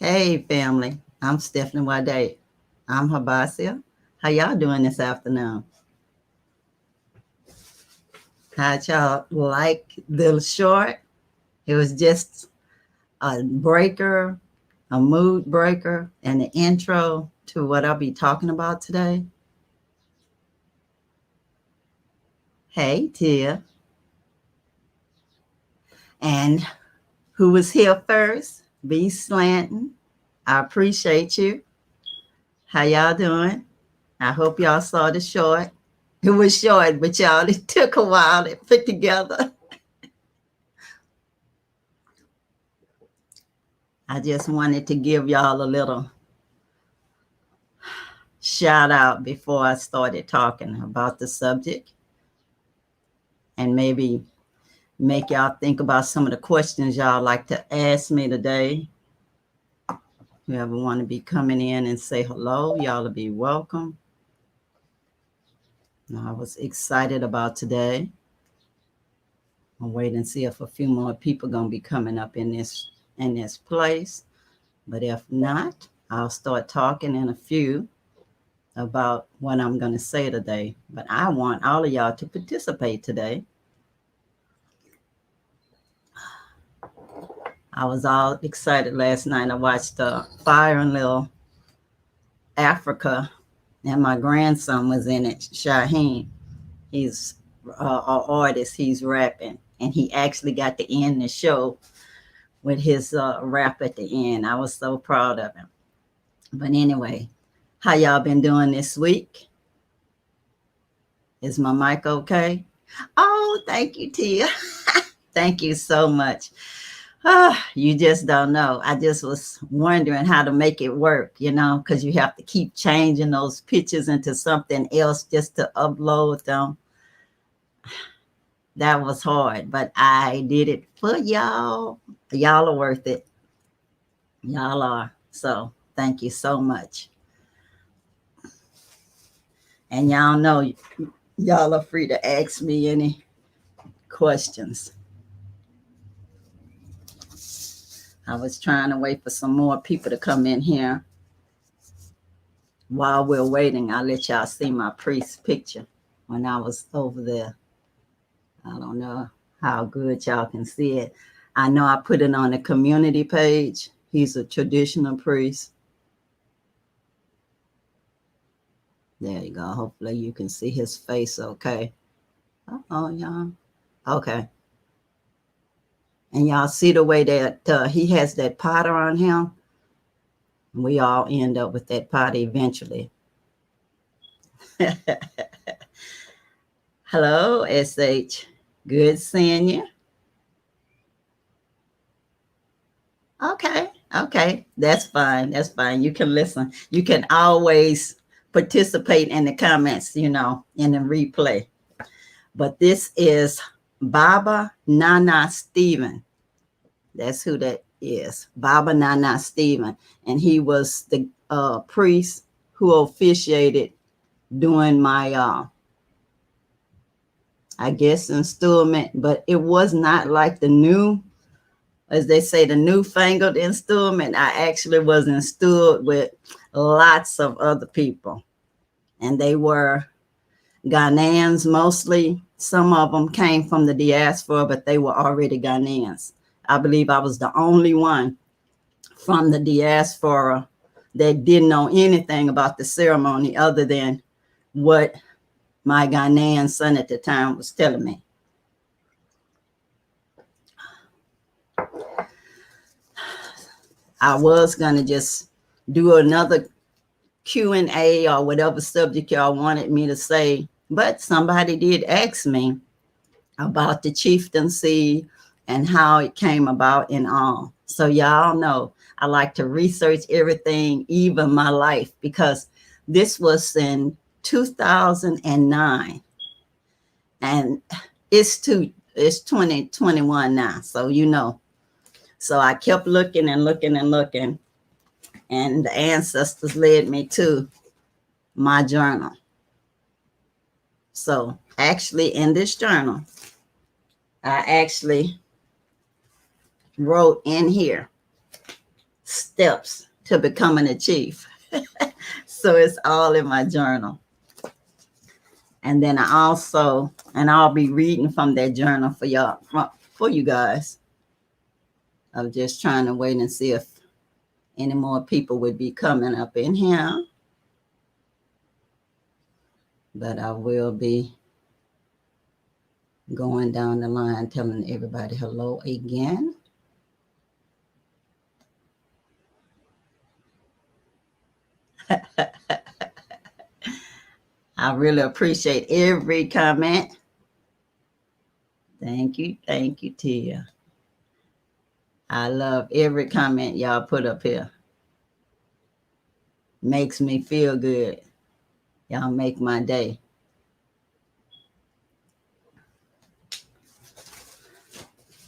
Hey, family. I'm SNwadiei. I'm Hybasia. How y'all doing this afternoon? How'd y'all like the short? It was just a breaker, a mood breaker, and an intro to what I'll be talking about today. Hey, Tia. And who was here first? B. Slanton. I appreciate you. How y'all doing? I hope y'all saw the short. It was short, but y'all, it took a while to put together. I just wanted to give y'all a little shout out before I started talking about the subject and maybe make y'all think about some of the questions y'all like to ask me today. Whoever want to be coming in and say hello, y'all will be welcome. I was excited about today. I'm waiting to see if a few more people gonna be coming up in this place. But if not, I'll start talking in a few about what I'm going to say today. But I want all of y'all to participate today. I was all excited last night. I watched Fire in Little Africa, and my grandson was in it, Shaheen. He's an artist. He's rapping, and he actually got to end the show with his rap at the end. I was so proud of him. But anyway, how y'all been doing this week? Is my mic okay? Oh, thank you, Tia. Thank you so much. You just don't know. I just was wondering how to make it work, because you have to keep changing those pictures into something else just to upload them. That was hard, but I did it for y'all. Y'all are worth it. Y'all are. So thank you so much. And y'all know y'all are free to ask me any questions. I was trying to wait for some more people to come in here. While we're waiting, I'll let y'all see my priest picture when I was over there. I don't know how good y'all can see it. I know I put it on the community page. He's a traditional priest. There you go. Hopefully you can see his face okay. Oh, y'all. Okay. And y'all see the way that he has that powder on him? We all end up with that powder eventually. Hello, SH. Good seeing you. Okay. That's fine. You can listen. You can always participate in the comments, in the replay. But this is Baba Nana Stephen. That's who that is. Baba Nana Stephen. And he was the priest who officiated during my, I guess, installment. But it was not like the new, as they say, the newfangled installment. I actually was installed with lots of other people. And they were Ghanaians mostly. Some of them came from the diaspora, but they were already Ghanaians. I believe I was the only one from the diaspora that didn't know anything about the ceremony other than what my Ghanaian son at the time was telling me. I was going to just do another Q&A or whatever subject y'all wanted me to say, but somebody did ask me about the chieftaincy and how it came about and all. So y'all know I like to research everything, even my life, because this was in 2009 and it's 2021 now. So, so I kept looking and looking and looking, and the ancestors led me to my journal. So actually in this journal, I actually wrote in here steps to becoming a chief. So it's all in my journal. And then I'll be reading from that journal for y'all, for you guys. I'm just trying to wait and see if any more people would be coming up in here. But I will be going down the line telling everybody hello again. I really appreciate every comment. Thank you, Tia. I love every comment y'all put up here. Makes me feel good. Y'all make my day.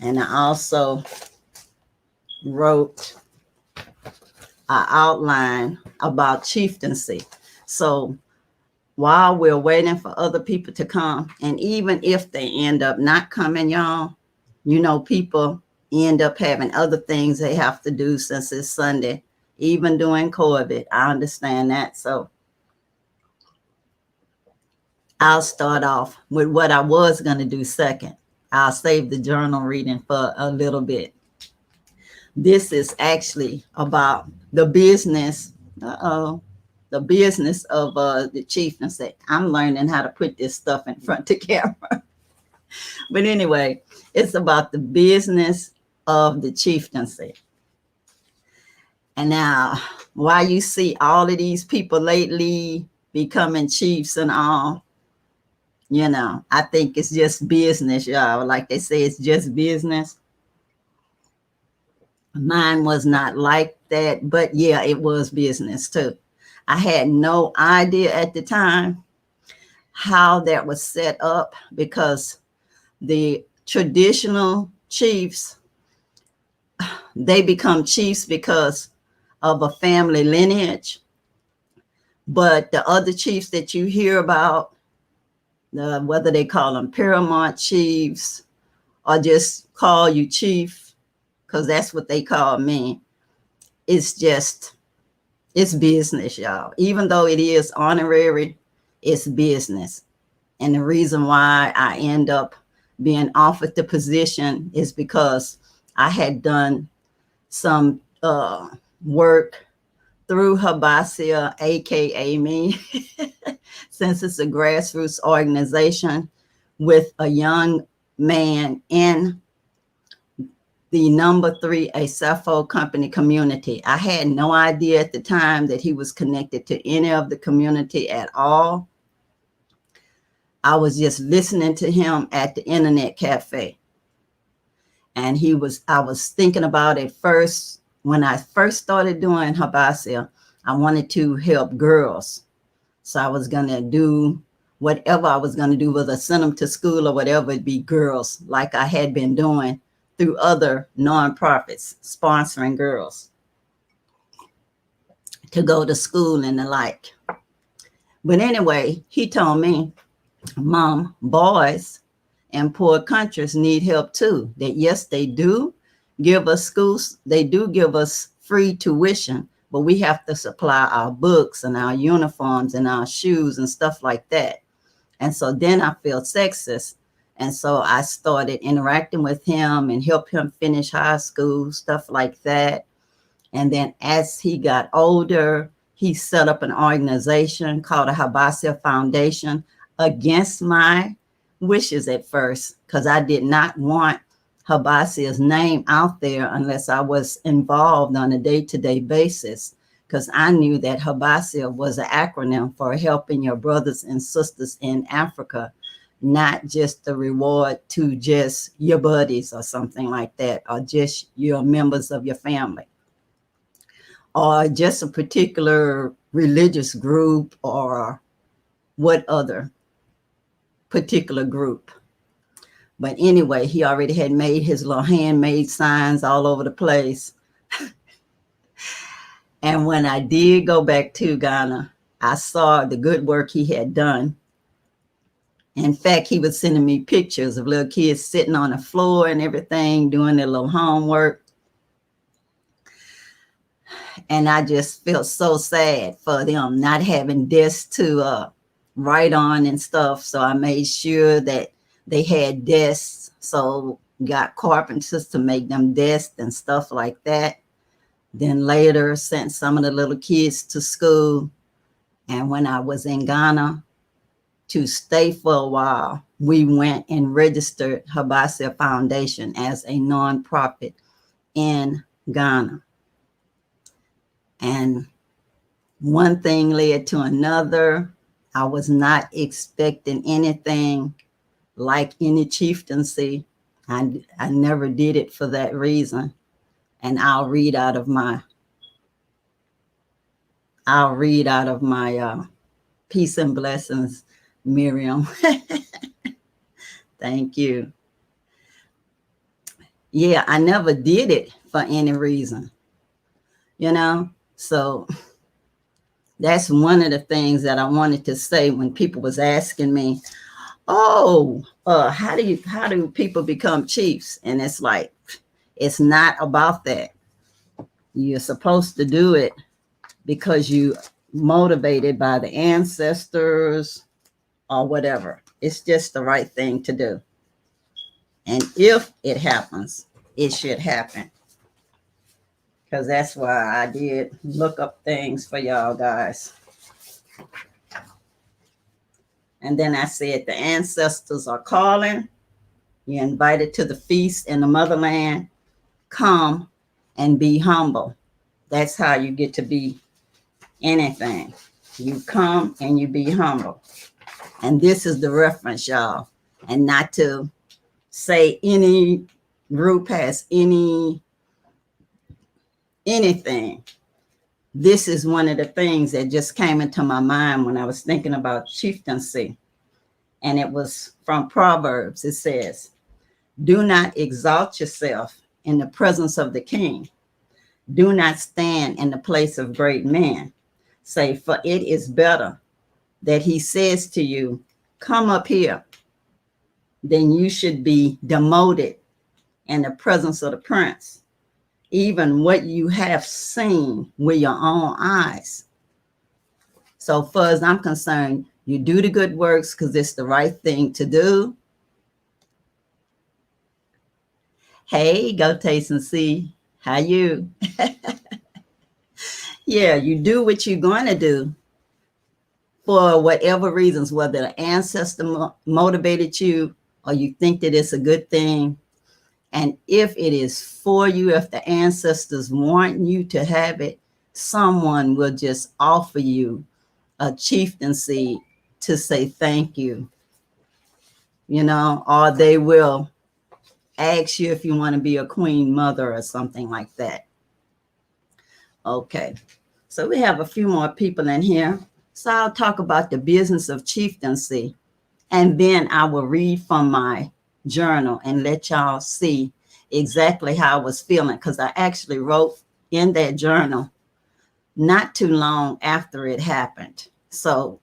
And I also wrote an outline about chieftaincy. So while we're waiting for other people to come, and even if they end up not coming, y'all, you know, people end up having other things they have to do since it's Sunday, even during COVID. I understand that. So I'll start off with what I was going to do second. I'll save the journal reading for a little bit. This is actually about the business. The business of the chieftaincy. I'm learning how to put this stuff in front of the camera. But anyway, it's about the business of the chieftaincy. And now, why you see all of these people lately becoming chiefs and all, you know, I think it's just business, y'all. Like they say, it's just business. Mine was not like that, but yeah, it was business too. I had no idea at the time how that was set up, because the traditional chiefs, they become chiefs because of a family lineage. But the other chiefs that you hear about, whether they call them paramount chiefs or just call you chief, because that's what they call me, it's business, y'all. Even though it is honorary, it's business. And the reason why I end up being offered the position is because I had done some work through Hybasiaorg, aka me, since it's a grassroots organization, with a young man in the number 3, a Safohene company community. I had no idea at the time that he was connected to any of the community at all. I was just listening to him at the internet cafe. And I was thinking about it first, when I first started doing Hybasiaorg, I wanted to help girls. So I was going to do whatever I was going to do, whether send them to school or whatever, it'd be girls, like I had been doing through other nonprofits, sponsoring girls to go to school and the like. But anyway, he told me, Mom, boys in poor countries need help too. That yes, they do give us schools, they do give us free tuition, but we have to supply our books and our uniforms and our shoes and stuff like that. And so then I felt sexist. And so I started interacting with him and help him finish high school, stuff like that. And then as he got older, he set up an organization called the Hybasiaorg Foundation, against my wishes at first, because I did not want Hybasiaorg's name out there unless I was involved on a day-to-day basis, because I knew that Hybasiaorg was an acronym for helping your brothers and sisters in Africa, not just the reward to just your buddies or something like that, or just your members of your family, or just a particular religious group, or what other particular group. But anyway, he already had made his little handmade signs all over the place. And when I did go back to Ghana, I saw the good work he had done. In fact, he was sending me pictures of little kids sitting on the floor and everything, doing their little homework. And I just felt so sad for them not having desks to write on and stuff. So I made sure that they had desks. So got carpenters to make them desks and stuff like that. Then later sent some of the little kids to school. And when I was in Ghana to stay for a while, we went and registered Hybasiaorg Foundation as a nonprofit in Ghana. And one thing led to another. I was not expecting anything like any chieftaincy. I never did it for that reason. And I'll read out of my peace and blessings, Miriam. Thank you. Yeah, I never did it for any reason, you know? So that's one of the things that I wanted to say when people was asking me, oh, how do people become chiefs? And it's like, it's not about that. You're supposed to do it because you motivated by the ancestors or whatever. It's just the right thing to do. And if it happens, it should happen. Because that's why I did look up things for y'all guys. And then I said, the ancestors are calling. You're invited to the feast in the motherland. Come and be humble. That's how you get to be anything. You come and you be humble. And this is the reference, y'all. And not to say any group has anything. This is one of the things that just came into my mind when I was thinking about chieftaincy. And it was from Proverbs. It says, do not exalt yourself in the presence of the king. Do not stand in the place of great men. Say, for it is better that he says to you, come up here, then you should be demoted in the presence of the prince, even what you have seen with your own eyes. So far as I'm concerned, you do the good works because it's the right thing to do. Hey, go taste and see. How you? Yeah, you do what you're going to do for whatever reasons, whether the ancestor motivated you or you think that it's a good thing. And if it is for you, if the ancestors want you to have it, someone will just offer you a chieftaincy to say thank you, you know, or they will ask you if you want to be a queen mother or something like that. Okay, so we have a few more people in here. So I'll talk about the business of chieftaincy, and then I will read from my journal and let y'all see exactly how I was feeling, because I actually wrote in that journal not too long after it happened. So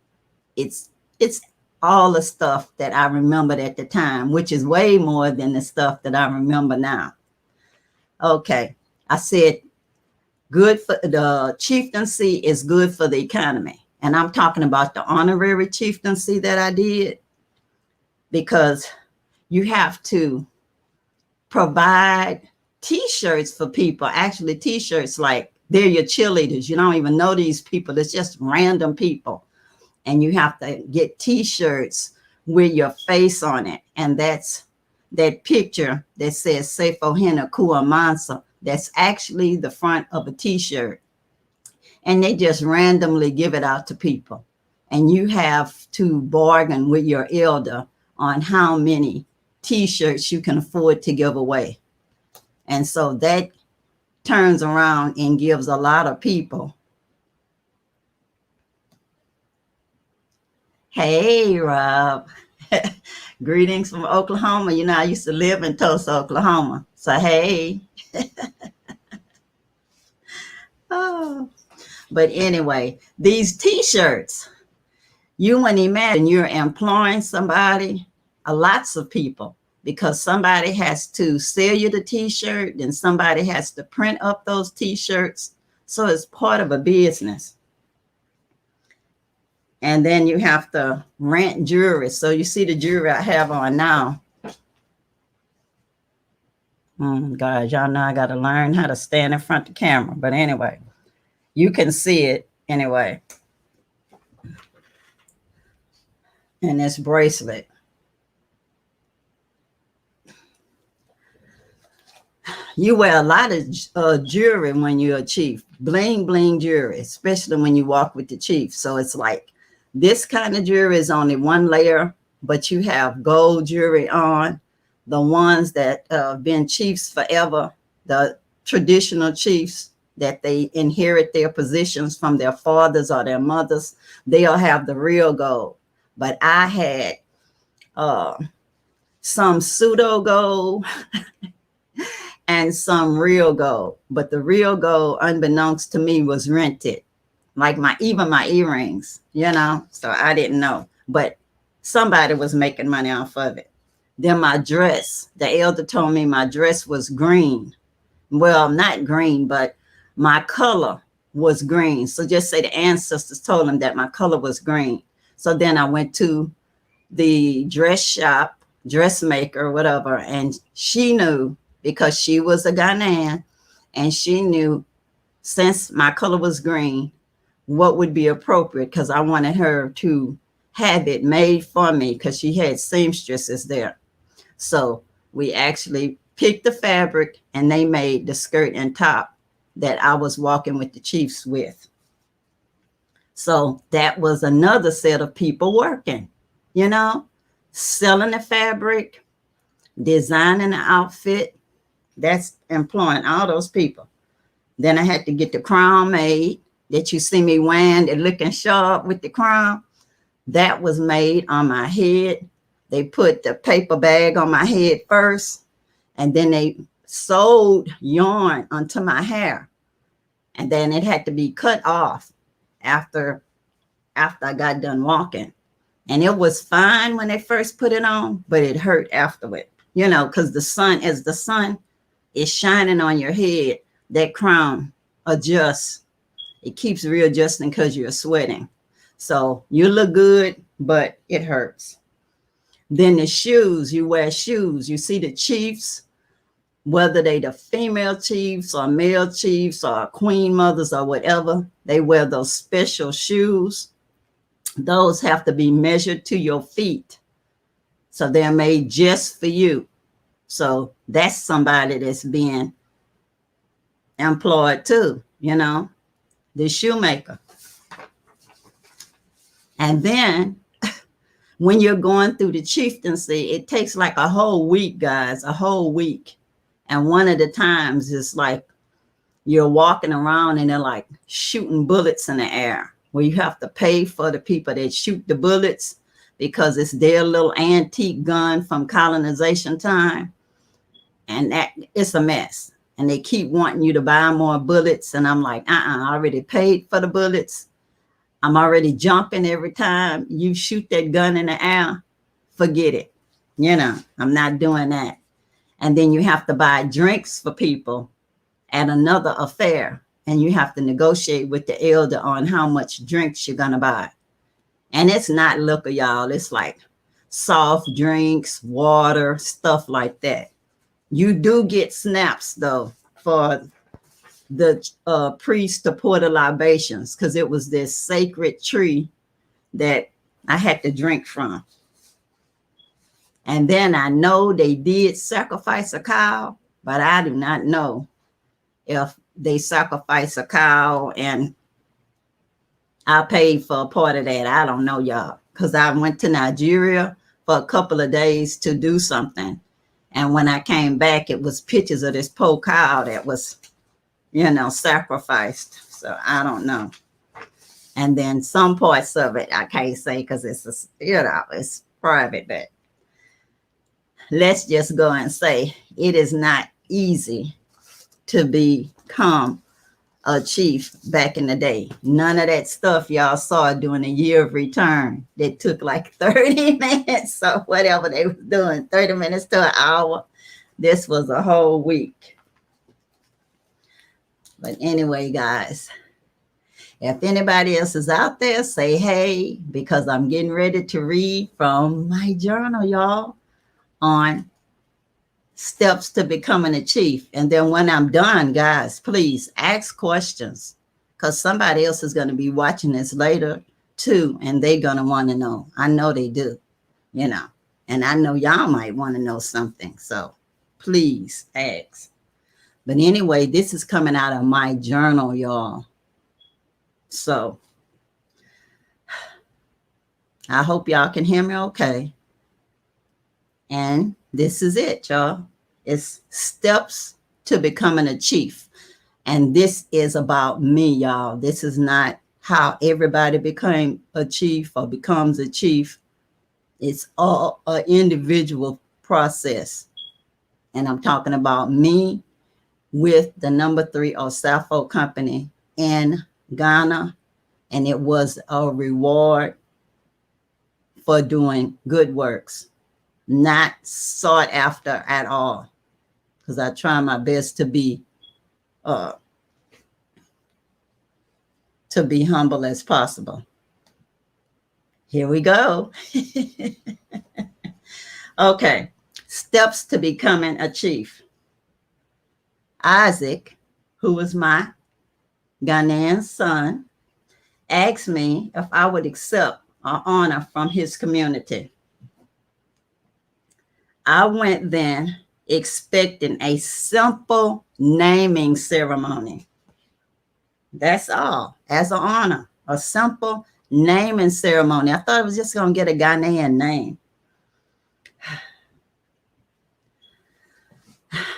it's all the stuff that I remembered at the time, which is way more than the stuff that I remember now. Okay, I said good for the chieftaincy is good for the economy. And I'm talking about the honorary chieftaincy that I did, because you have to provide t-shirts for people, actually t-shirts like they're your cheerleaders. You don't even know these people. It's just random people. And you have to get t-shirts with your face on it. And that's that picture that says Safohene, Ekua, Mansa. That's actually the front of a t-shirt. And they just randomly give it out to people. And you have to bargain with your elder on how many t-shirts you can afford to give away. And so that turns around and gives a lot of people. Hey, Rob. Greetings from Oklahoma. You know, I used to live in Tulsa, Oklahoma. So, hey. Oh. But anyway, these t-shirts, you wouldn't imagine you're employing somebody, lots of people, because somebody has to sell you the t-shirt, and somebody has to print up those t-shirts. So it's part of a business. And then you have to rent jewelry. So you see the jewelry I have on now. Guys, y'all know I got to learn how to stand in front of the camera. But anyway, you can see it anyway. And this bracelet. You wear a lot of jewelry when you're a chief. Bling, bling jewelry, especially when you walk with the chief. So it's like this kind of jewelry is only one layer, but you have gold jewelry on. The ones that have been chiefs forever, the traditional chiefs that they inherit their positions from their fathers or their mothers, they'll have the real gold. But I had some pseudo gold and some real gold. But the real gold, unbeknownst to me, was rented. Like even my earrings, you know, so I didn't know. But somebody was making money off of it. Then my dress, the elder told me my dress was green. Well, not green, but my color was green. So just say the ancestors told him that my color was green. So then I went to the dress shop, dressmaker, whatever, and she knew, because she was a Ghanaian, and she knew, since my color was green, what would be appropriate, because I wanted her to have it made for me, because she had seamstresses there. So we actually picked the fabric, and they made the skirt and top that I was walking with the chiefs with. So that was another set of people working, you know, selling the fabric, designing the outfit. That's employing all those people. Then I had to get the crown made that you see me wearing, and looking sharp with the crown. That was made on my head. They put the paper bag on my head first, and then they sewed yarn onto my hair. And then it had to be cut off after I got done walking. And it was fine when they first put it on, but it hurt afterward, you know, because the sun, as the sun is shining on your head, that crown adjusts. It keeps readjusting because you're sweating. So you look good, but it hurts. Then the shoes, you wear shoes. You see the chiefs, whether they the female chiefs or male chiefs or queen mothers or whatever, they wear those special shoes. Those have to be measured to your feet. So they're made just for you. So that's somebody that's being employed too, you know, the shoemaker. And then when you're going through the chieftaincy, it takes like a whole week, guys, a whole week. And one of the times is like you're walking around and they're like shooting bullets in the air, where you have to pay for the people that shoot the bullets, because it's their little antique gun from colonization time. And that it's a mess. And they keep wanting you to buy more bullets. And I'm like, I already paid for the bullets. I'm already jumping every time you shoot that gun in the air. Forget it. You know, I'm not doing that. And then you have to buy drinks for people at another affair. And you have to negotiate with the elder on how much drinks you're going to buy. And it's not liquor, y'all. It's like soft drinks, water, stuff like that. You do get snaps, though, for the priest to pour the libations, because it was this sacred tree that I had to drink from. And then I know they did sacrifice a cow, but I do not know if they sacrifice a cow and I paid for a part of that. I don't know, y'all, because I went to Nigeria for a couple of days to do something. And when I came back, it was pictures of this poor cow that was, you know, sacrificed. So I don't know. And then some parts of it, I can't say because it's, you know, it's private. But let's just go and say it is not easy to become a chief back in the day. None of that stuff y'all saw during the year of return that took like 30 minutes or whatever they was doing, 30 minutes to an hour. This was a whole week. But anyway, guys, if anybody else is out there, say hey, because I'm getting ready to read from my journal, y'all, on steps to becoming a chief. And then when I'm done, guys, please ask questions, because somebody else is going to be watching this later too, and they're going to want to know. I know they do, you know, and I know y'all might want to know something. So please ask. But anyway, this is coming out of my journal, y'all. So I hope y'all can hear me okay. And this is it, y'all. It's steps to becoming a chief. And this is about me, y'all. This is not how everybody became a chief or becomes a chief. It's all an individual process. And I'm talking about me with the number 3 or Safohene company in Ghana. And it was a reward for doing good works, not sought after at all, because I try my best to be humble as possible. Here we go. Okay, steps to becoming a chief. Isaac, who was my Ghanaian son, asked me if I would accept an honor from his community. I went then expecting a simple naming ceremony. That's all, as an honor, a simple naming ceremony. I thought I was just going to get a Ghanaian name.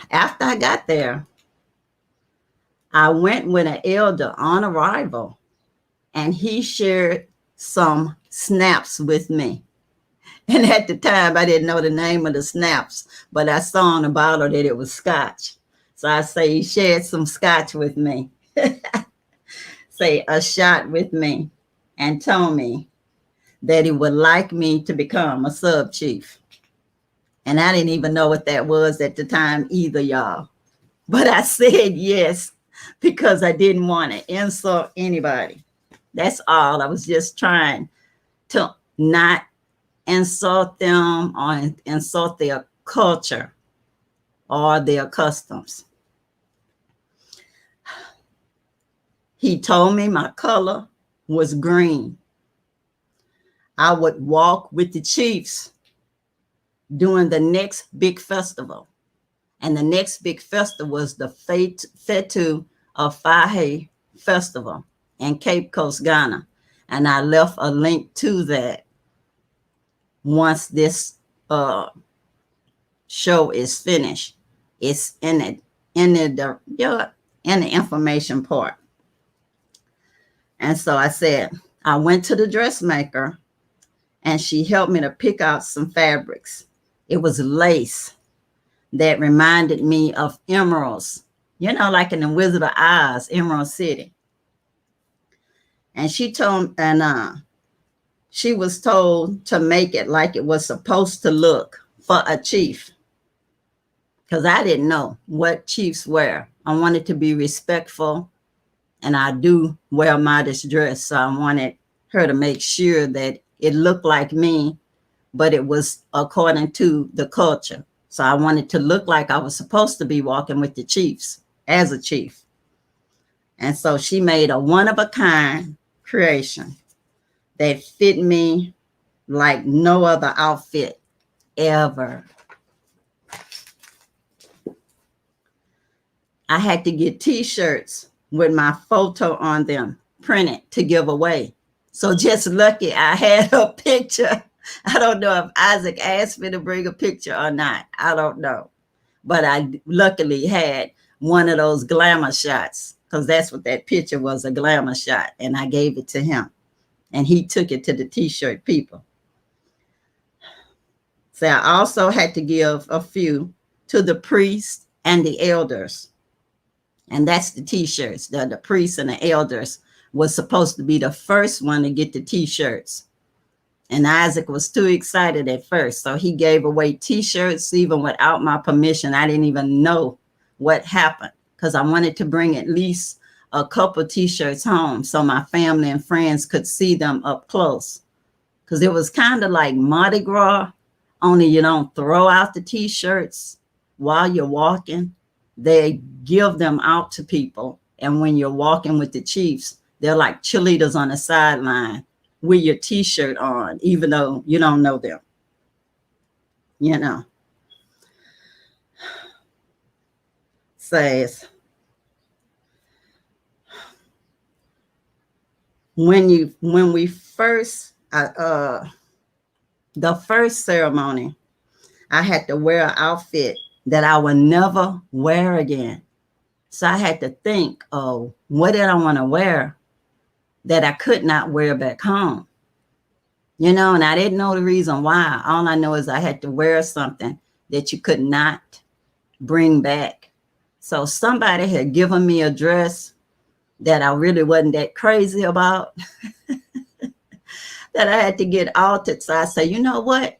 After I got there, I went with an elder on arrival, and he shared some snaps with me. And at the time, I didn't know the name of the snaps, but I saw on the bottle that it was scotch. So I say he shared some scotch with me. Say a shot with me, and told me that he would like me to become a sub chief. And I didn't even know what that was at the time either, y'all. But I said yes, because I didn't want to insult anybody. That's all. I was just trying to not insult them or insult their culture or their customs. He told me my color was green. I would walk with the chiefs during the next big festival. And the next big festival was the Fetu of Fahe Festival in Cape Coast, Ghana. And I left a link to that once this show is finished. It's in the information part. And so I said, I went to the dressmaker, and she helped me to pick out some fabrics. It was lace that reminded me of emeralds, you know, like in the Wizard of Oz, Emerald City. And she was told to make it like it was supposed to look for a chief, because I didn't know what chiefs wear. I wanted to be respectful, and I do wear modest dress, so I wanted her to make sure that it looked like me, but it was according to the culture. So I wanted to look like I was supposed to be walking with the chiefs as a chief. And so she made a one-of-a-kind creation that fit me like no other outfit ever. I had to get t-shirts with my photo on them printed to give away. So just lucky I had a picture. I don't know if Isaac asked me to bring a picture or not. I don't know. But I luckily had one of those glamour shots, because that's what that picture was, a glamour shot. And I gave it to him, and he took it to the t-shirt people. So I also had to give a few to the priests and the elders. And that's the t-shirts. The priests and the elders was supposed to be the first one to get the t-shirts. And Isaac was too excited at first. So he gave away t-shirts even without my permission. I didn't even know what happened. because I wanted to bring at least a couple t-shirts home so my family and friends could see them up close. Because it was kind of like Mardi Gras, only you don't throw out the t-shirts while you're walking. They give them out to people. And when you're walking with the chiefs, they're like cheerleaders on the sideline with your t-shirt on, even though you don't know them. You know. Says, when we first, the first ceremony, I had to wear an outfit that I would never wear again. So I had to think, oh, what did I want to wear that I could not wear back home? You know, and I didn't know the reason why. All I know is I had to wear something that you could not bring back. So somebody had given me a dress that I really wasn't that crazy about, that I had to get altered. So I said, you know what?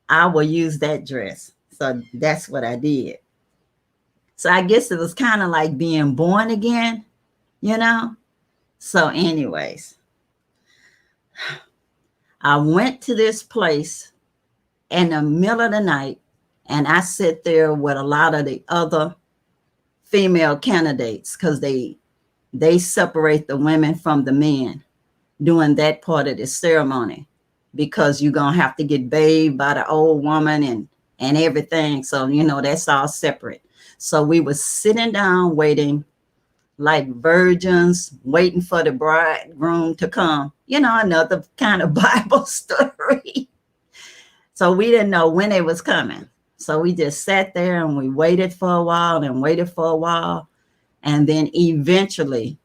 I will use that dress. So that's what I did. So I guess it was kind of like being born again, you know? So anyways, I went to this place in the middle of the night, and I sat there with a lot of the other female candidates, because they separate the women from the men doing that part of the ceremony, because you're going to have to get bathed by the old woman and everything. So, you know, that's all separate. So we were sitting down waiting like virgins, waiting for the bridegroom to come. You know, another kind of Bible story. So we didn't know when it was coming. So we just sat there and we waited for a while and waited for a while. And then eventually,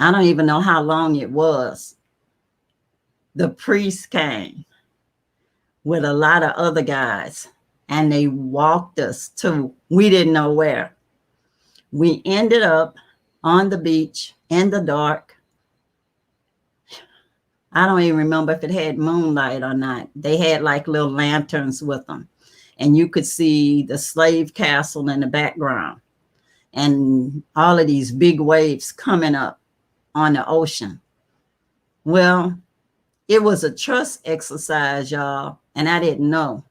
I don't even know how long it was, the priest came with a lot of other guys, and they walked us to, we didn't know where. We ended up on the beach in the dark. I don't even remember if it had moonlight or not. They had like little lanterns with them, and you could see the slave castle in the background and all of these big waves coming up on the ocean. Well, it was a trust exercise, y'all, and I didn't know.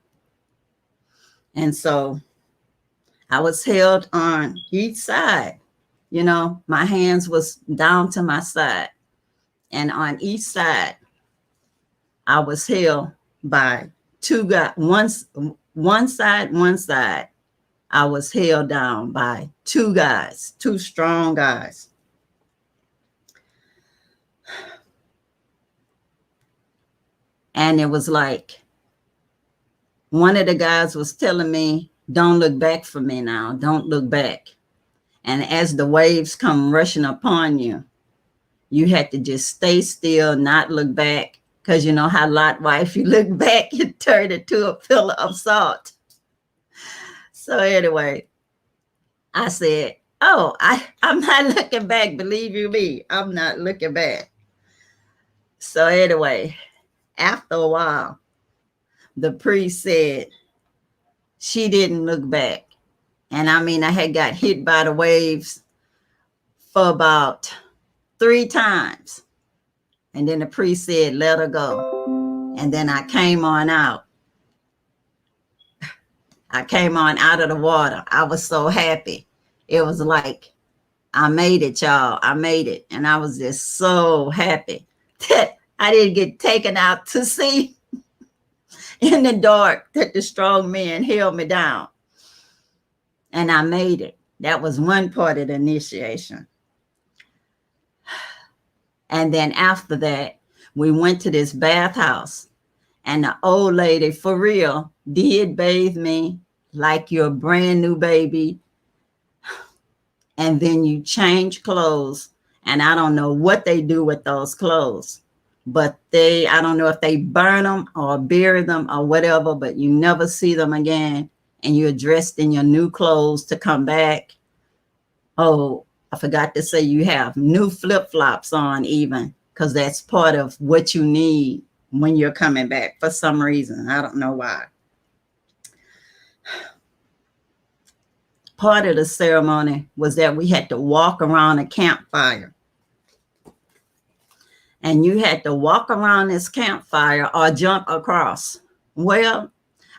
And so I was held on each side. You know, my hands was down to my side. And on each side, I was held by two guys. One side, I was held down by two guys, two strong guys. And it was like, one of the guys was telling me, don't look back for me now. Don't look back. And as the waves come rushing upon you, you had to just stay still, not look back. Because you know how Lot wife, you look back, you turn into a pillar of salt. So anyway, I said, oh, I'm not looking back. Believe you me, I'm not looking back. So anyway, after a while, the priest said she didn't look back. And I mean, I had got hit by the waves for about 3 times. And then the priest said, let her go. And then I came on out. I came on out of the water. I was so happy. It was like, I made it, y'all. I made it. And I was just so happy that I didn't get taken out to sea in the dark, that the strong man held me down. And I made it. That was one part of the initiation. And then after that, we went to this bathhouse, and the old lady, for real, did bathe me like you're a brand new baby. And then you change clothes, and I don't know what they do with those clothes, but I don't know if they burn them or bury them or whatever, but you never see them again. And you're dressed in your new clothes to come back. Oh, I forgot to say you have new flip-flops on even, because that's part of what you need when you're coming back for some reason. I don't know why. part of the ceremony was that we had to walk around a campfire. And you had to walk around this campfire or jump across. Well,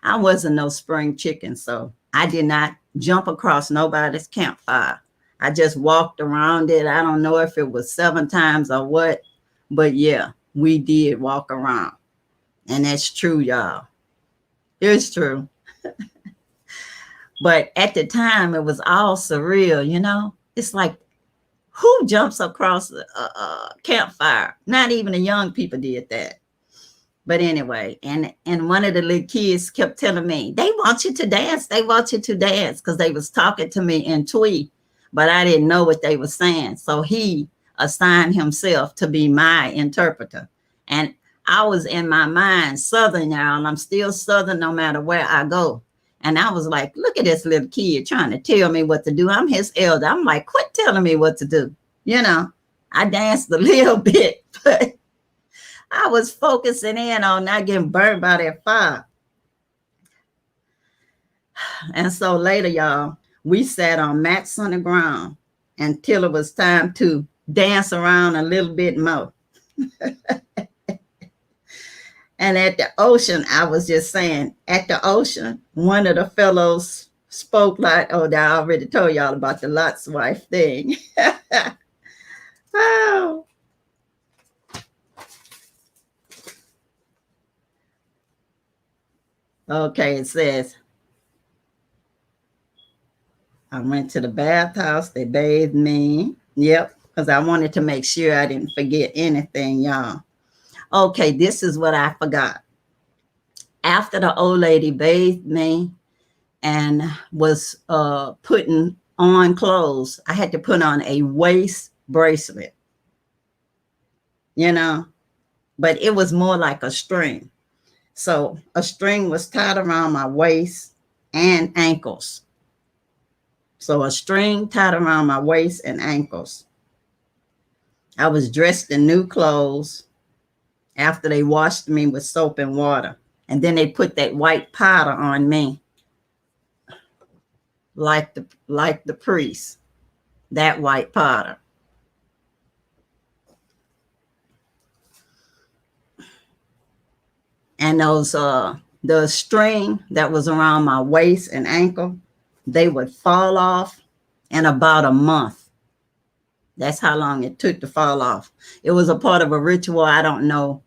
I wasn't no spring chicken, so I did not jump across nobody's campfire. I just walked around it. I don't know if it was 7 times or what, but yeah, we did walk around. And that's true, y'all. It's true. But at the time, it was all surreal, you know? It's like, who jumps across a campfire? Not even the young people did that. But anyway, and one of the little kids kept telling me, they want you to dance. They want you to dance, because they was talking to me in Twi, but I didn't know what they were saying. So he assigned himself to be my interpreter. And I was in my mind Southern, y'all. I'm still Southern no matter where I go. And I was like, look at this little kid trying to tell me what to do. I'm his elder. I'm like, quit telling me what to do. You know, I danced a little bit, but I was focusing in on not getting burned by that fire. And so later, y'all, we sat on mats on the ground until it was time to dance around a little bit more. And at the ocean, I was just saying, at the ocean, one of the fellows spoke like, oh, I already told y'all about the Lot's wife thing. Oh. Okay, it says, I went to the bathhouse. They bathed me. Yep, because I wanted to make sure I didn't forget anything, y'all. Okay, this is what I forgot. After the old lady bathed me and was putting on clothes, I had to put on a waist bracelet, you know, but it was more like a string. So a string was tied around my waist and ankles. So a string tied around my waist and ankles. I was dressed in new clothes after they washed me with soap and water. And then they put that white powder on me, like the priest, that white powder. And those the string that was around my waist and ankle, they would fall off in about a month. That's how long it took to fall off. It was a part of a ritual. I don't know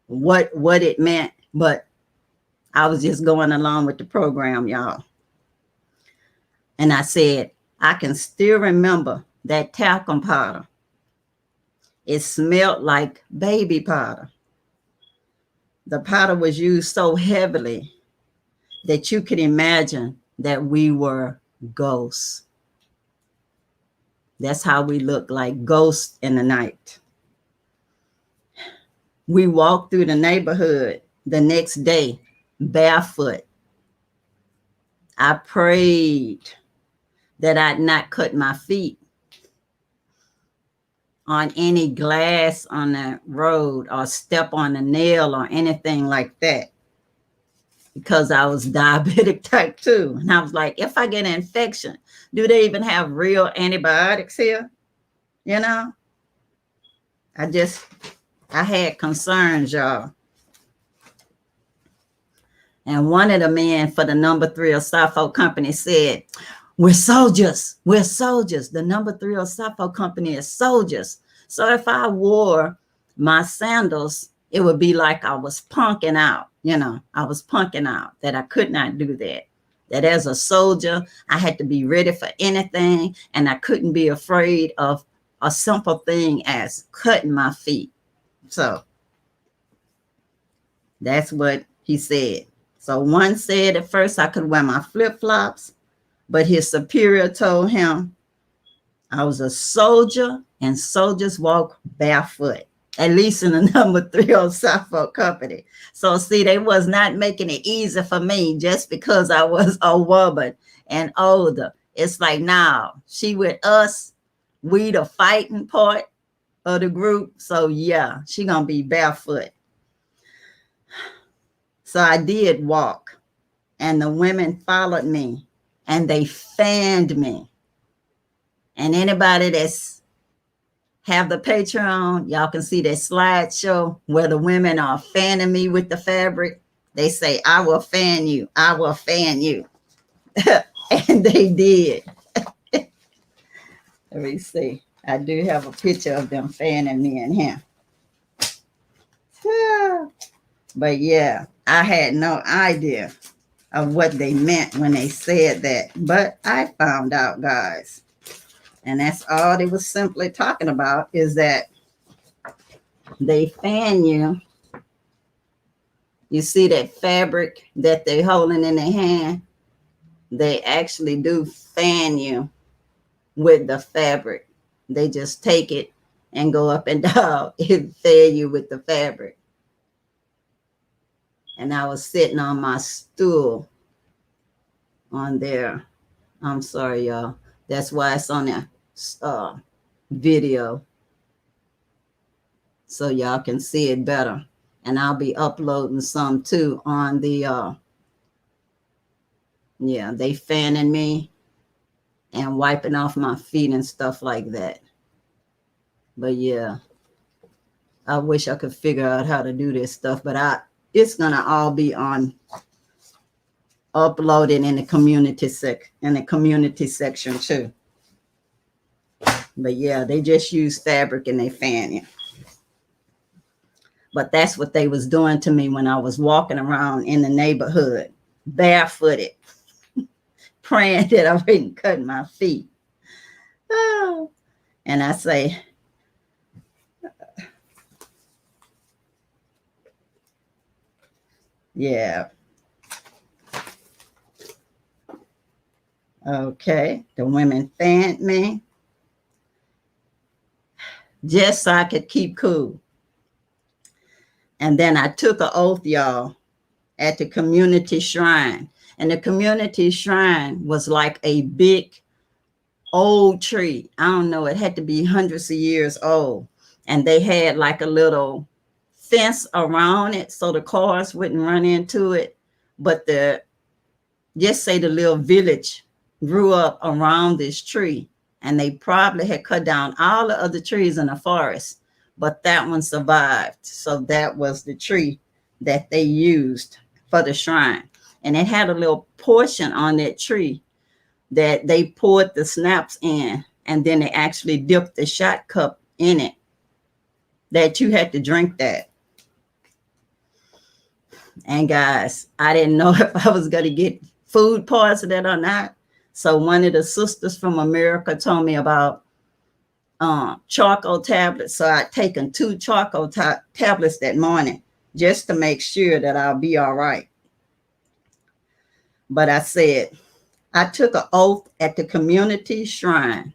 what it meant, but I was just going along with the program, y'all. And I said, I can still remember that talcum powder. It smelled like baby powder. The powder was used so heavily that you could imagine that we were ghosts. That's how we looked, like ghosts in the night. We walked through the neighborhood the next day barefoot. I prayed that I'd not cut my feet on any glass on the road or step on a nail or anything like that, because I was diabetic type 2. And I was like, if I get an infection, do they even have real antibiotics here? You know, I had concerns, y'all. And one of the men for the number 3 of Safo Company said, we're soldiers. We're soldiers. The number 3 of Safo Company is soldiers. So if I wore my sandals, it would be like I was punking out. You know, I was punking out, that I could not do that. That as a soldier, I had to be ready for anything. And I couldn't be afraid of a simple thing as cutting my feet. So that's what he said. So one said at first I could wear my flip-flops, but his superior told him I was a soldier and soldiers walk barefoot, at least in the number 3 of Safo Company. So see, they was not making it easy for me just because I was a woman and older. It's like, now she with us, we the fighting part of the group. So yeah, she gonna be barefoot. So I did walk, and the women followed me, and they fanned me. And anybody that's have the Patreon, y'all can see that slideshow where the women are fanning me with the fabric. They say, I will fan you. I will fan you. And they did. Let me see. I do have a picture of them fanning me in here. But yeah, I had no idea of what they meant when they said that. But I found out, guys. And that's all they was simply talking about, is that they fan you. You see that fabric that they're holding in their hand? They actually do fan you with the fabric. They just take it and go up and down and fan you with the fabric. And I was sitting on my stool on there. I'm sorry, y'all. That's why it's on there video, so y'all can see it better. And I'll be uploading some too on the yeah, they fanning me and wiping off my feet and stuff like that. But yeah, I wish I could figure out how to do this stuff, but it's gonna all be on uploaded in the community section too. But yeah, they just use fabric and they fan you. But that's what they was doing to me when I was walking around in the neighborhood, barefooted, praying that I wouldn't cut my feet. Oh. And I say, yeah. Okay, the women fanned me just so I could keep cool. And then I took an oath, y'all, at the community shrine. And the community shrine was like a big old tree. I don't know, it had to be hundreds of years old. And they had like a little fence around it so the cars wouldn't run into it. But just say the little village grew up around this tree. And they probably had cut down all the other trees in the forest, but that one survived. So that was the tree that they used for the shrine. And it had a little portion on that tree that they poured the snaps in, and then they actually dipped the shot cup in it, that you had to drink that. And guys, I didn't know if I was going to get food poisoning or not. So one of the sisters from America told me about charcoal tablets. So I'd taken 2 charcoal tablets that morning just to make sure that I'll be all right. But I said, I took an oath at the community shrine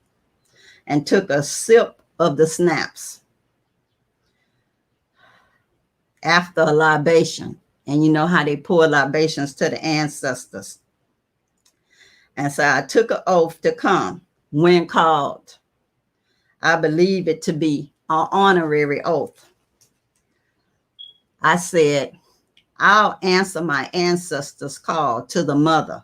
and took a sip of the snaps after a libation. And you know how they pour libations to the ancestors. And so I took an oath to come when called. I believe it to be an honorary oath. I said, I'll answer my ancestors' call to the mother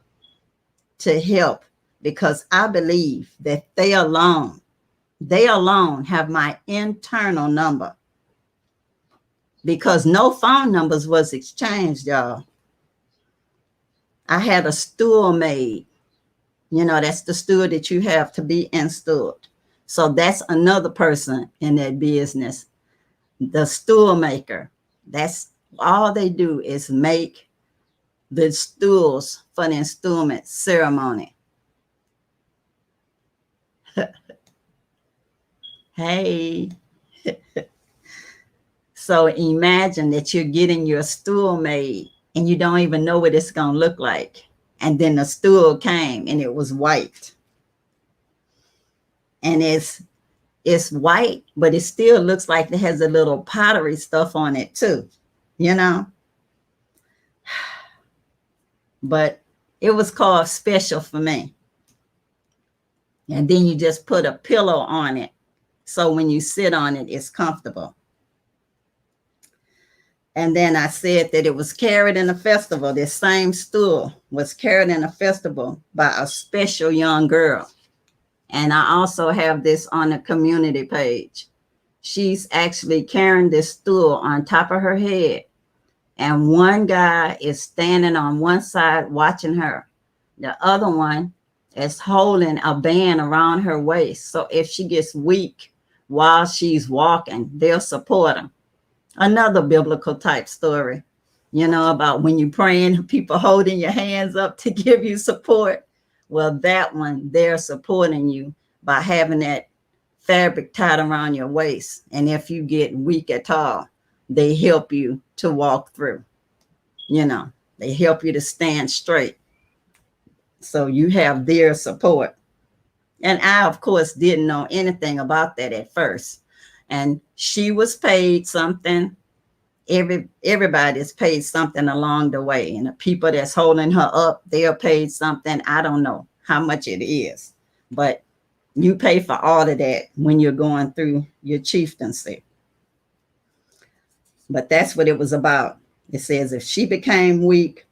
to help, because I believe that they alone have my internal number, because no phone numbers was exchanged, y'all. I had a stool made. You know, that's the stool that you have to be installed. So that's another person in that business, the stool maker. That's all they do, is make the stools for the installment ceremony. Hey. So imagine that you're getting your stool made and you don't even know what it's going to look like. And then the stool came and it was white. And it's white, but it still looks like it has a little pottery stuff on it too, you know? But it was called special for me. And then you just put a pillow on it, so when you sit on it, it's comfortable. And then I said that it was carried in a festival. This same stool was carried in a festival by a special young girl. And I also have this on the community page. She's actually carrying this stool on top of her head. And one guy is standing on one side watching her. The other one is holding a band around her waist. So if she gets weak while she's walking, they'll support her. Another biblical type story, about when you're praying, people holding your hands up to give you support. Well, that one, they're supporting you by having that fabric tied around your waist. And if you get weak at all, they help you to walk through. They help you to stand straight. So you have their support. And I, of course, didn't know anything about that at first. And she was paid something. Everybody's paid something along the way. And the people that's holding her up, they're paid something. I don't know how much it is, but you pay for all of that when you're going through your chieftaincy. But that's what it was about. It says if she became weak,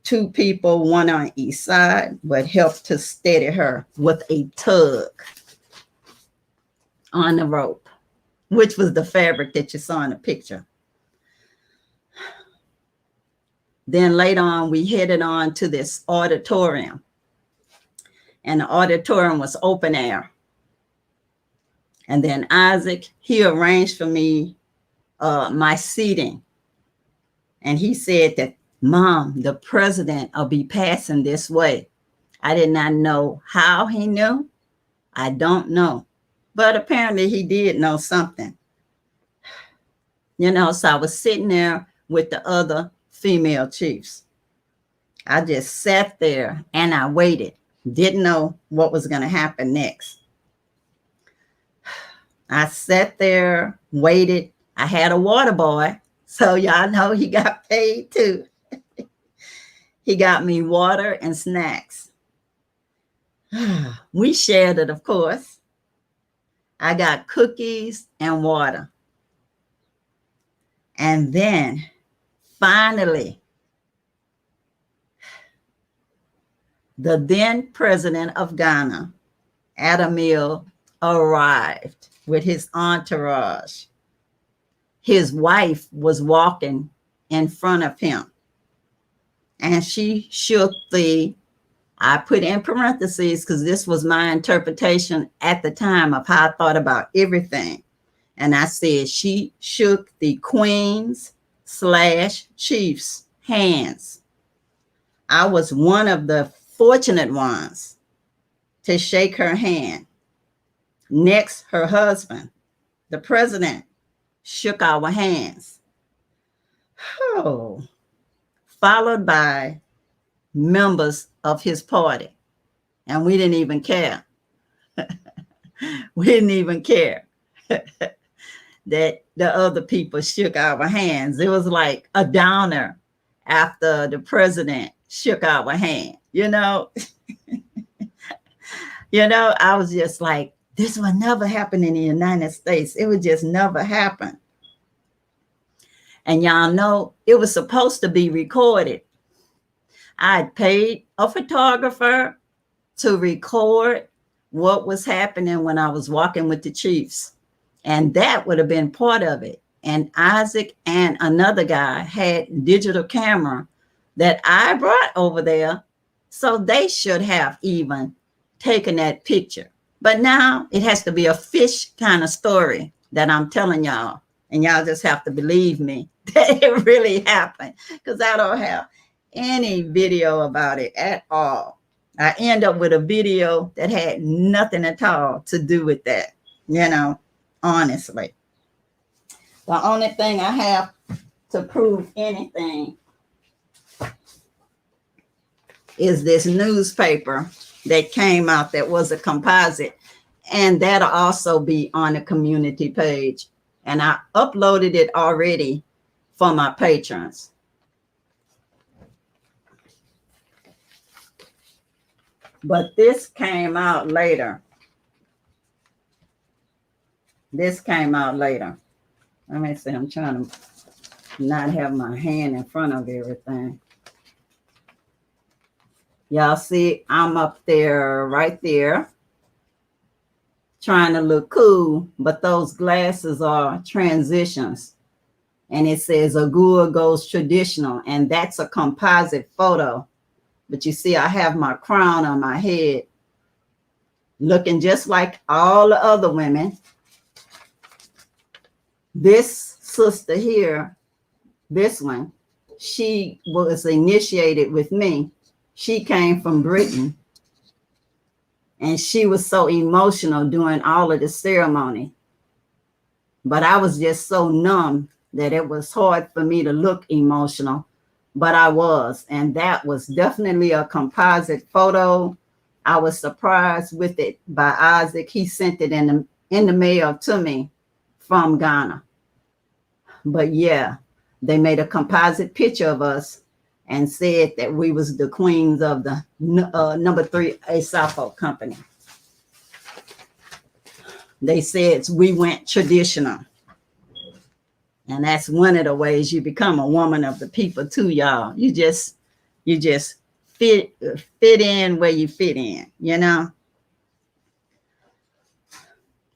2 people, one on each side, would help to steady her with a tug on the rope, which was the fabric that you saw in the picture. Then later on, we headed on to this auditorium. And the auditorium was open air. And then Isaac, he arranged for me my seating. And he said that, Mom, the president will be passing this way. I did not know how he knew. I don't know. But apparently he did know something. So I was sitting there with the other female chiefs. I just sat there and I waited. Didn't know what was going to happen next. I sat there, waited. I had a water boy. So y'all know he got paid too. He got me water and snacks. We shared it, of course. I got cookies and water. And then finally, the then president of Ghana, Adamil, arrived with his entourage. His wife was walking in front of him. And she shook I put in parentheses because this was my interpretation at the time of how I thought about everything. And I said, she shook the queens/chiefs' hands. I was one of the fortunate ones to shake her hand. Next, her husband, the president, shook our hands. Oh. Followed by members of his party. And we didn't even care. We didn't even care that the other people shook our hands. It was like a downer after the president shook our hand, I was just like, this will never happen in the United States. It would just never happen. And y'all know it was supposed to be recorded. I had paid a photographer to record what was happening when I was walking with the chiefs. And that would have been part of it. And Isaac and another guy had digital camera that I brought over there. So they should have even taken that picture. But now it has to be a fish kind of story that I'm telling y'all. And y'all just have to believe me that it really happened, because I don't have any video about it at all. I end up with a video that had nothing at all to do with that, honestly. The only thing I have to prove anything is this newspaper that came out that was a composite, and that'll also be on the community page. And I uploaded it already for my patrons. But this came out later. Let me see, I'm trying to not have my hand in front of everything. Y'all see, I'm up there, right there, trying to look cool, but those glasses are transitions. And it says Ekua goes traditional, and that's a composite photo. But you see, I have my crown on my head, looking just like all the other women. This sister here, this one, she was initiated with me. She came from Britain, and she was so emotional during all of the ceremony. But I was just so numb that it was hard for me to look emotional, but I was. And that was definitely a composite photo. I was surprised with it by Isaac. He sent it in the mail to me from Ghana. But yeah, they made a composite picture of us and said that we was the queens of the number 3 Safohene company. They said we went traditional. And that's one of the ways you become a woman of the people too, y'all. You just fit in where you fit in, you know.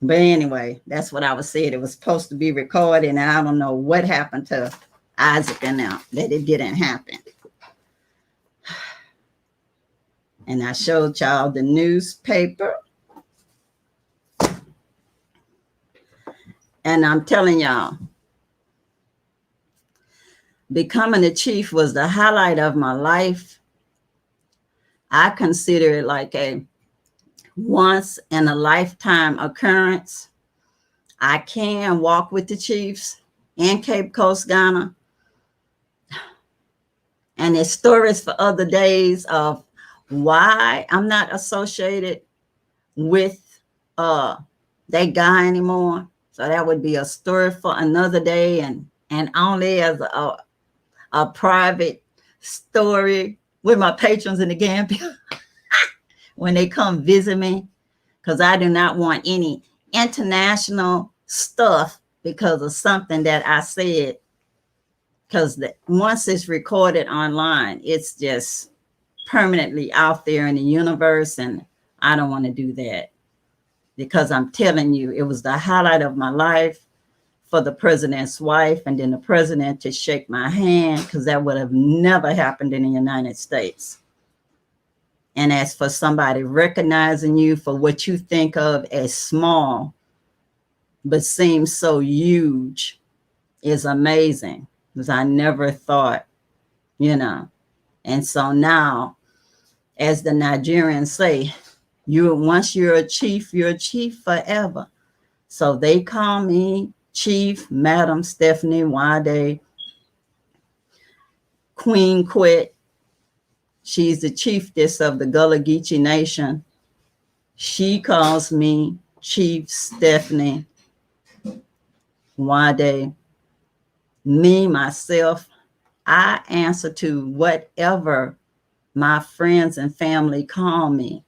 But anyway, that's what I was saying. It was supposed to be recorded, and I don't know what happened to Isaac and them, that it didn't happen. And I showed y'all the newspaper. And I'm telling y'all, becoming a chief was the highlight of my life. I consider it like a once in a lifetime occurrence. I can walk with the chiefs in Cape Coast, Ghana. And there's stories for other days of why I'm not associated with that guy anymore. So that would be a story for another day, and only as a private story with my patrons in the Gambia when they come visit me, because I do not want any international stuff because of something that I said, because once it's recorded online, it's just permanently out there in the universe, and I don't want to do that, because I'm telling you, it was the highlight of my life for the president's wife and then the president to shake my hand, because that would have never happened in the United States. And as for somebody recognizing you for what you think of as small, but seems so huge, is amazing, because I never thought, you know. And so now, as the Nigerians say, once you're a chief forever. So they call me Chief Madam SNwadiei, Queen Quit. She's the chiefess of the Gullah Geechee Nation. She calls me Chief SNwadiei. Me, myself, I answer to whatever my friends and family call me.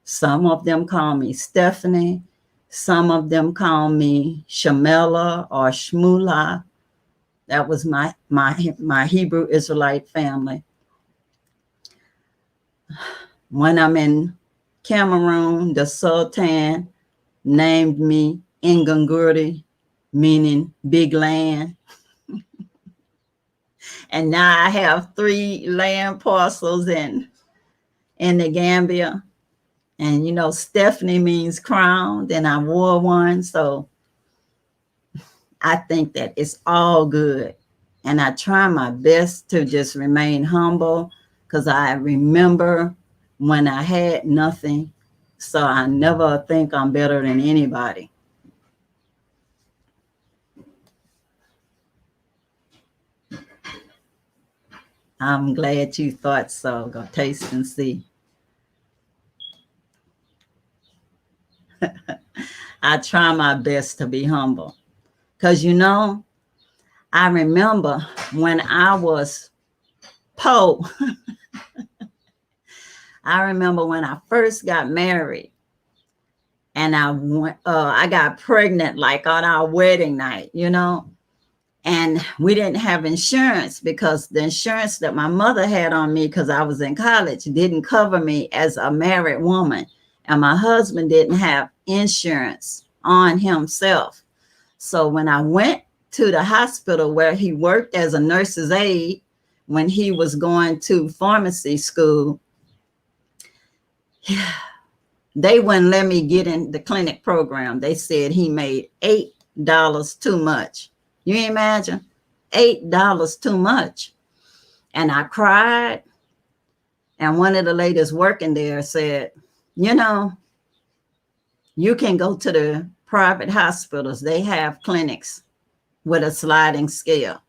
Some of them call me Stephanie. Some of them call me Shamela or Shmula. That was my Hebrew Israelite family. When I'm in Cameroon, the Sultan named me Nganguri, meaning big land. And now I have 3 land parcels in the Gambia. And, you know, Stephanie means crowned, and I wore one. So I think that it's all good. And I try my best to just remain humble, because I remember when I had nothing. So I never think I'm better than anybody. I'm glad you thought so. Go taste and see. I try my best to be humble, because, you know, I remember when I was poor. I remember when I first got married, and I got pregnant like on our wedding night, you know, And we didn't have insurance because the insurance that my mother had on me because I was in college didn't cover me as a married woman. And my husband didn't have insurance on himself. So when I went to the hospital where he worked as a nurse's aide when he was going to pharmacy school, they wouldn't let me get in the clinic program. They said he made $8 too much. You imagine? $8 too much. And I cried. And one of the ladies working there said, you know, you can go to the private hospitals. They have clinics with a sliding scale.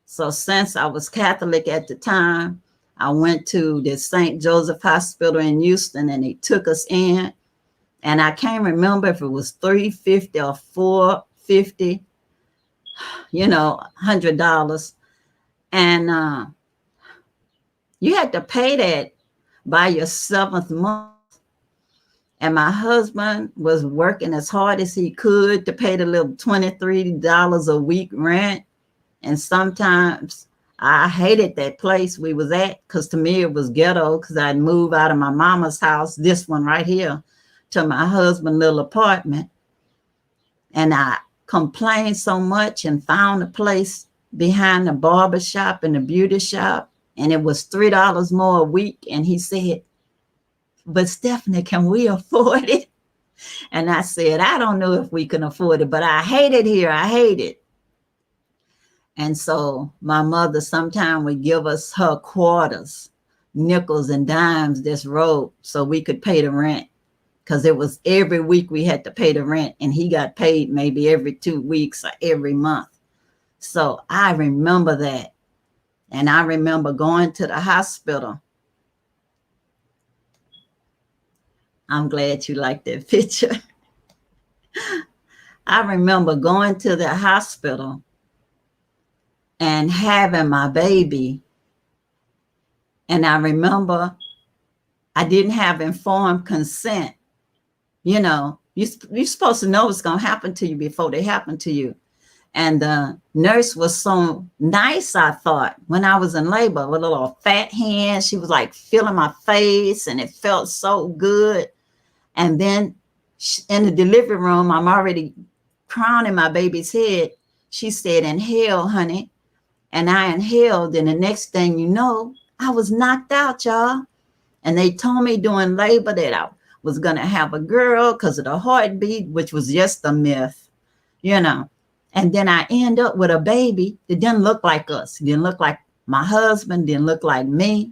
So since I was Catholic at the time, I went to the St. Joseph Hospital in Houston and they took us in. And I can't remember if it was $350 or $450, you know, $100. And you had to pay that by your 7th month. And my husband was working as hard as he could to pay the little $23 a week rent. And sometimes I hated that place we was at because to me it was ghetto because I'd move out of my mama's house, this one right here, to my husband's little apartment. And I complained so much and found a place behind the barber shop and the beauty shop. And it was $3 more a week. And he said, but Stephanie, can we afford it? And I said, I don't know if we can afford it, but I hate it here. I hate it. And so my mother sometime would give us her quarters, nickels and dimes this road so we could pay the rent. Because it was every week we had to pay the rent. And he got paid maybe every 2 weeks or every month. So I remember that. And I remember going to the hospital. I'm glad you like that picture. I remember going to the hospital and having my baby. And I remember I didn't have informed consent. You know, you're supposed to know what's going to happen to you before they happen to you. And the nurse was so nice, I thought, when I was in labor with a little fat hand. She was like feeling my face and it felt so good. And then in the delivery room, I'm already crowning my baby's head. She said, inhale, honey. And I inhaled. And the next thing you know, I was knocked out, y'all. And they told me during labor that I was going to have a girl because of the heartbeat, which was just a myth, you know. And then I end up with a baby that didn't look like us. It didn't look like my husband, didn't look like me.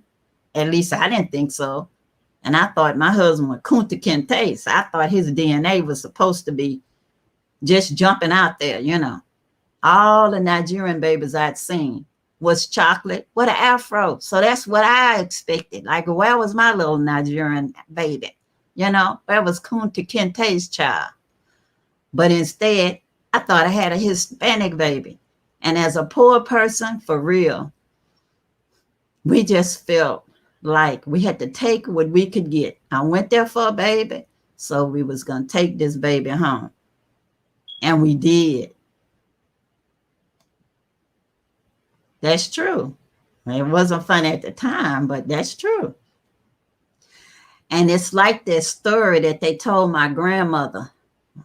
At least I didn't think so. And I thought my husband was Kunta Kinte. So I thought his DNA was supposed to be just jumping out there, you know. All the Nigerian babies I'd seen was chocolate with an afro. So that's what I expected. Like, where was my little Nigerian baby? You know, where was Kunta Kinte's child? But instead, I thought I had a Hispanic baby. And as a poor person, for real, we just felt like we had to take what we could get. I went there for a baby, so we was going to take this baby home. And we did. That's true. It wasn't fun at the time, but that's true. And it's like this story that they told my grandmother.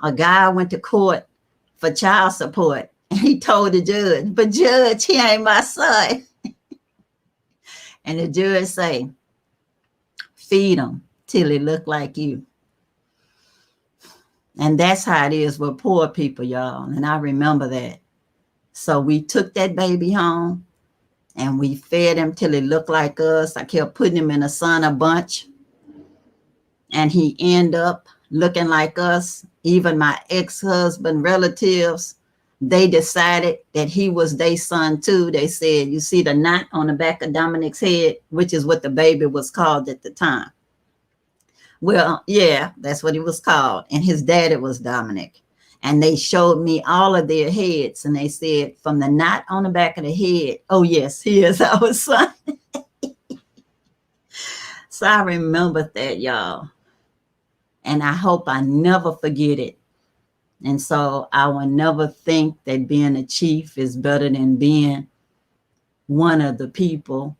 A guy went to court for child support, and he told the judge, but judge, he ain't my son. And the judge say, feed him till he look like you. And that's how it is with poor people, y'all. And I remember that. So we took that baby home and we fed him till he looked like us. I kept putting him in the sun a bunch. And he ended up looking like us. Even my ex-husband relatives, they decided that he was their son too. They said, you see the knot on the back of Dominic's head, which is what the baby was called at the time. Well, yeah, that's what he was called. And his daddy was Dominic. And they showed me all of their heads. And they said, from the knot on the back of the head, oh, yes, he is our son. So I remember that, y'all. And I hope I never forget it. And so I will never think that being a chief is better than being one of the people,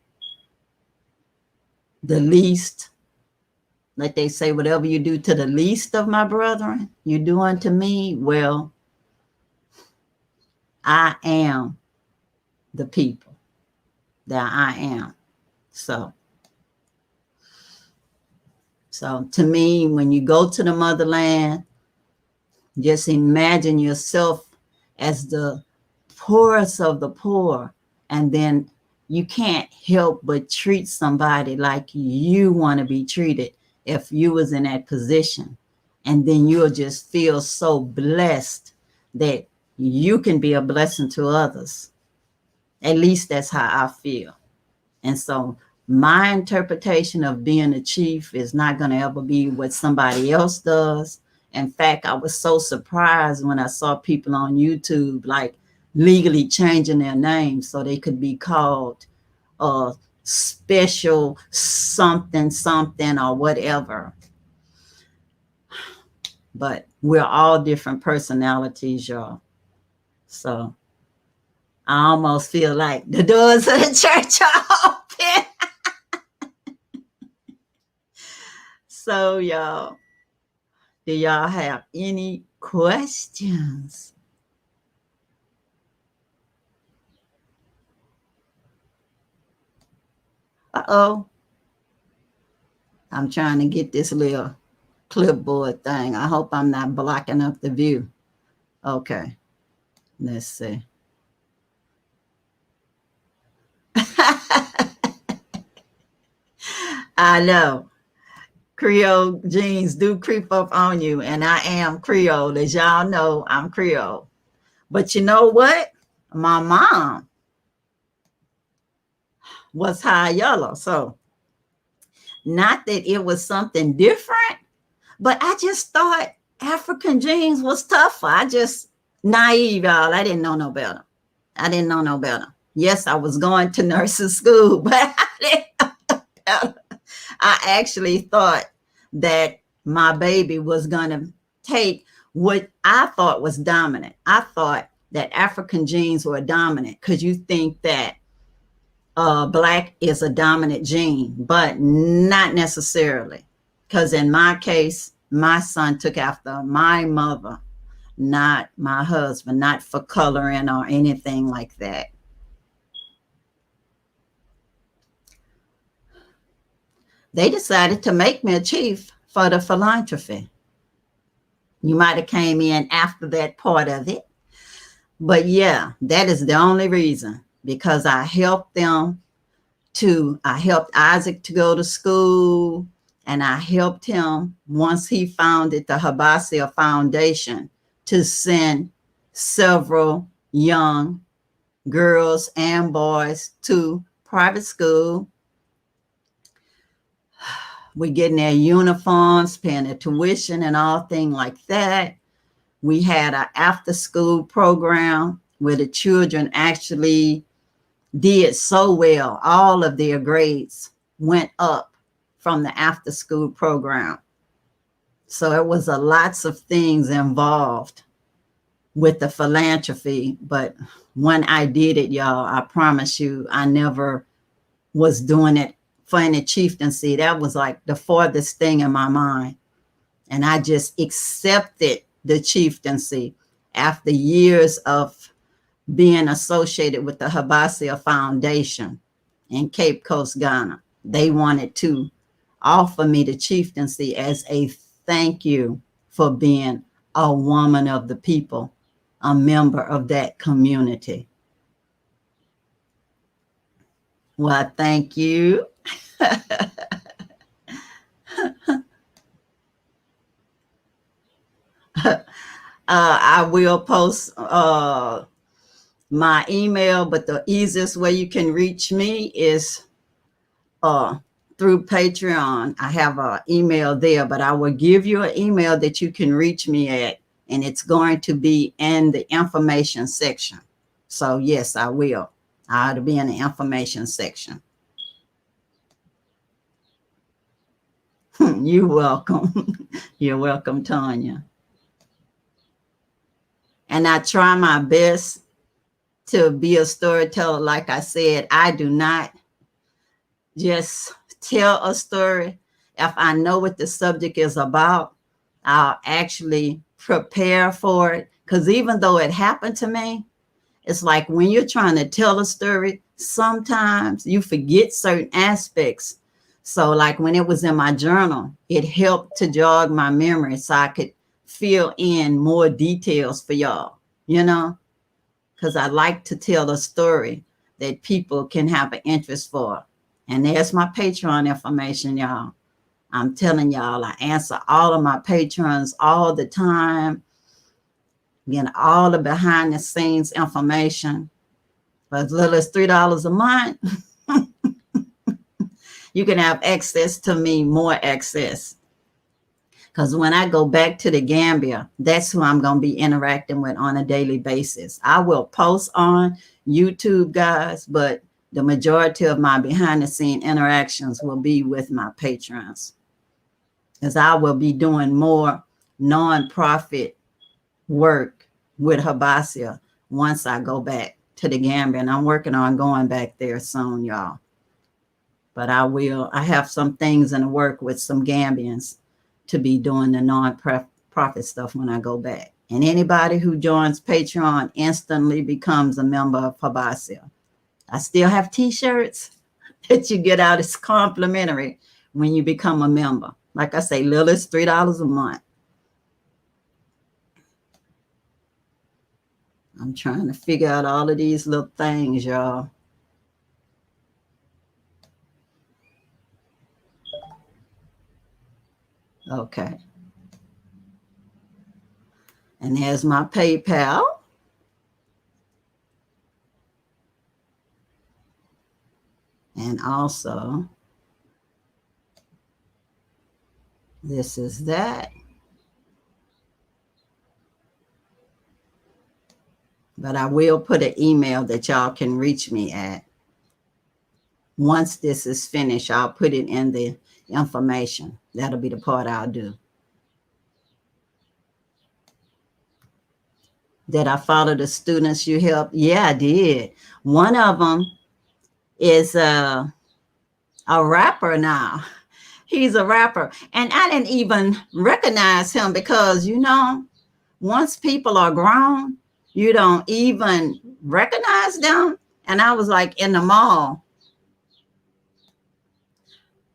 the least. Like they say, whatever you do to the least of my brethren, you do unto me. Well, I am the people that I am. So to me, when you go to the motherland, just imagine yourself as the poorest of the poor, and then you can't help but treat somebody like you want to be treated if you was in that position. And then you'll just feel so blessed that you can be a blessing to others. At least that's how I feel. And so my interpretation of being a chief is not going to ever be what somebody else does. In fact, I was so surprised when I saw people on YouTube like legally changing their names so they could be called special something something or whatever. But we're all different personalities, y'all. So I almost feel like the doors of the church are open. So y'all, do y'all have any questions? Uh-oh. I'm trying to get this little clipboard thing. I hope I'm not blocking up the view. Okay. Let's see. I know. Creole genes do creep up on you, and I am Creole. As y'all know, I'm Creole. But you know what? My mom was high yellow. So not that it was something different, but I just thought African genes was tougher. I just naive, y'all. I didn't know no better. I didn't know no better. Yes, I was going to nursing school, but I didn't know no better. I actually thought that my baby was going to take what I thought was dominant. I thought that African genes were dominant because you think that Black is a dominant gene, but not necessarily. Because in my case, my son took after my mother, not my husband, not for coloring or anything like that. They decided to make me a chief for the philanthropy. You might have came in after that part of it. But yeah, that is the only reason, because I helped I helped Isaac to go to school, and I helped him once he founded the Hybasiaorg Foundation to send several young girls and boys to private school. We getting their uniforms, paying their tuition and all things like that. We had an after school program where the children actually did so well. All of their grades went up from the after school program. So it was lots of things involved with the philanthropy. But when I did it, y'all, I promise you, I never was doing it for any chieftaincy. That was like the farthest thing in my mind. And I just accepted the chieftaincy after years of being associated with the Hybasiaorg Foundation in Cape Coast, Ghana. They wanted to offer me the chieftaincy as a thank you for being a woman of the people, a member of that community. Well, thank you. I will post my email, but the easiest way you can reach me is through Patreon. I have an email there, but I will give you an email that you can reach me at, and it's going to be in the information section. So yes, I will. I'll be in the information section. You're welcome. You're welcome, Tanya. And I try my best to be a storyteller. Like I said, I do not just tell a story. If I know what the subject is about, I'll actually prepare for it. Because even though it happened to me, it's like when you're trying to tell a story, sometimes you forget certain aspects. So like when it was in my journal, it helped to jog my memory so I could fill in more details for y'all, you know, because I like to tell a story that people can have an interest for. And there's my Patreon information, y'all. I'm telling y'all, I answer all of my patrons all the time. Getting all the behind the scenes information for as little as $3 a month. You can have access to me, more access. Because when I go back to the Gambia, that's who I'm going to be interacting with on a daily basis. I will post on YouTube, guys, but the majority of my behind the scene interactions will be with my patrons. Because I will be doing more nonprofit work with Hybasia once I go back to the Gambia. And I'm working on going back there soon, y'all. But I have some things in the work with some Gambians to be doing the non-profit stuff when I go back. And anybody who joins Patreon instantly becomes a member of Hybasia. I still have t-shirts that you get out as complimentary when you become a member. Like I say, little is $3 a month. I'm trying to figure out all of these little things, y'all. Okay. And there's my PayPal. And also, this is that. But I will put an email that y'all can reach me at. Once this is finished, I'll put it in the information. That'll be the part I'll do. Did I follow the students you helped? Yeah, I did. One of them is a rapper now. He's a rapper. And I didn't even recognize him because, you know, once people are grown, you don't even recognize them. And I was like in the mall.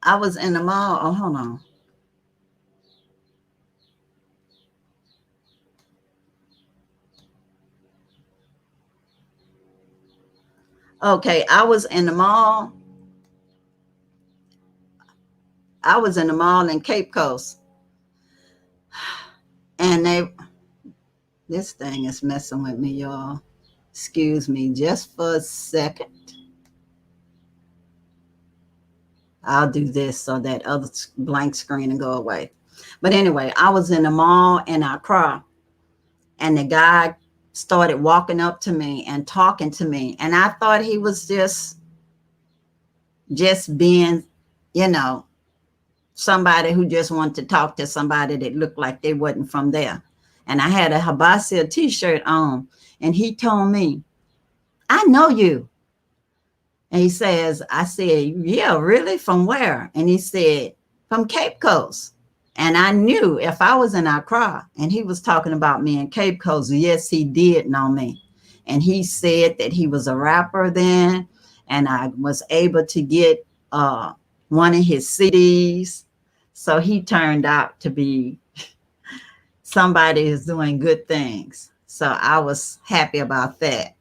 I was in the mall. Oh, hold on. Okay, I was in the mall. I was in the mall in Cape Coast. And this thing is messing with me, y'all. Excuse me just for a second. I'll do this so that other blank screen will go away. But anyway, I was in the mall in Accra, and the guy started walking up to me and talking to me. And I thought he was just being, you know, somebody who just wanted to talk to somebody that looked like they wasn't from there. And I had a Hybasia t-shirt on, and he told me, I know you. And he says, I said, yeah, really? From where? And he said, from Cape Coast. And I knew if I was in Accra and he was talking about me in Cape Coast, yes, he did know me. And he said that he was a rapper then, and I was able to get one of his CDs. So he turned out to be somebody who's doing good things. So I was happy about that.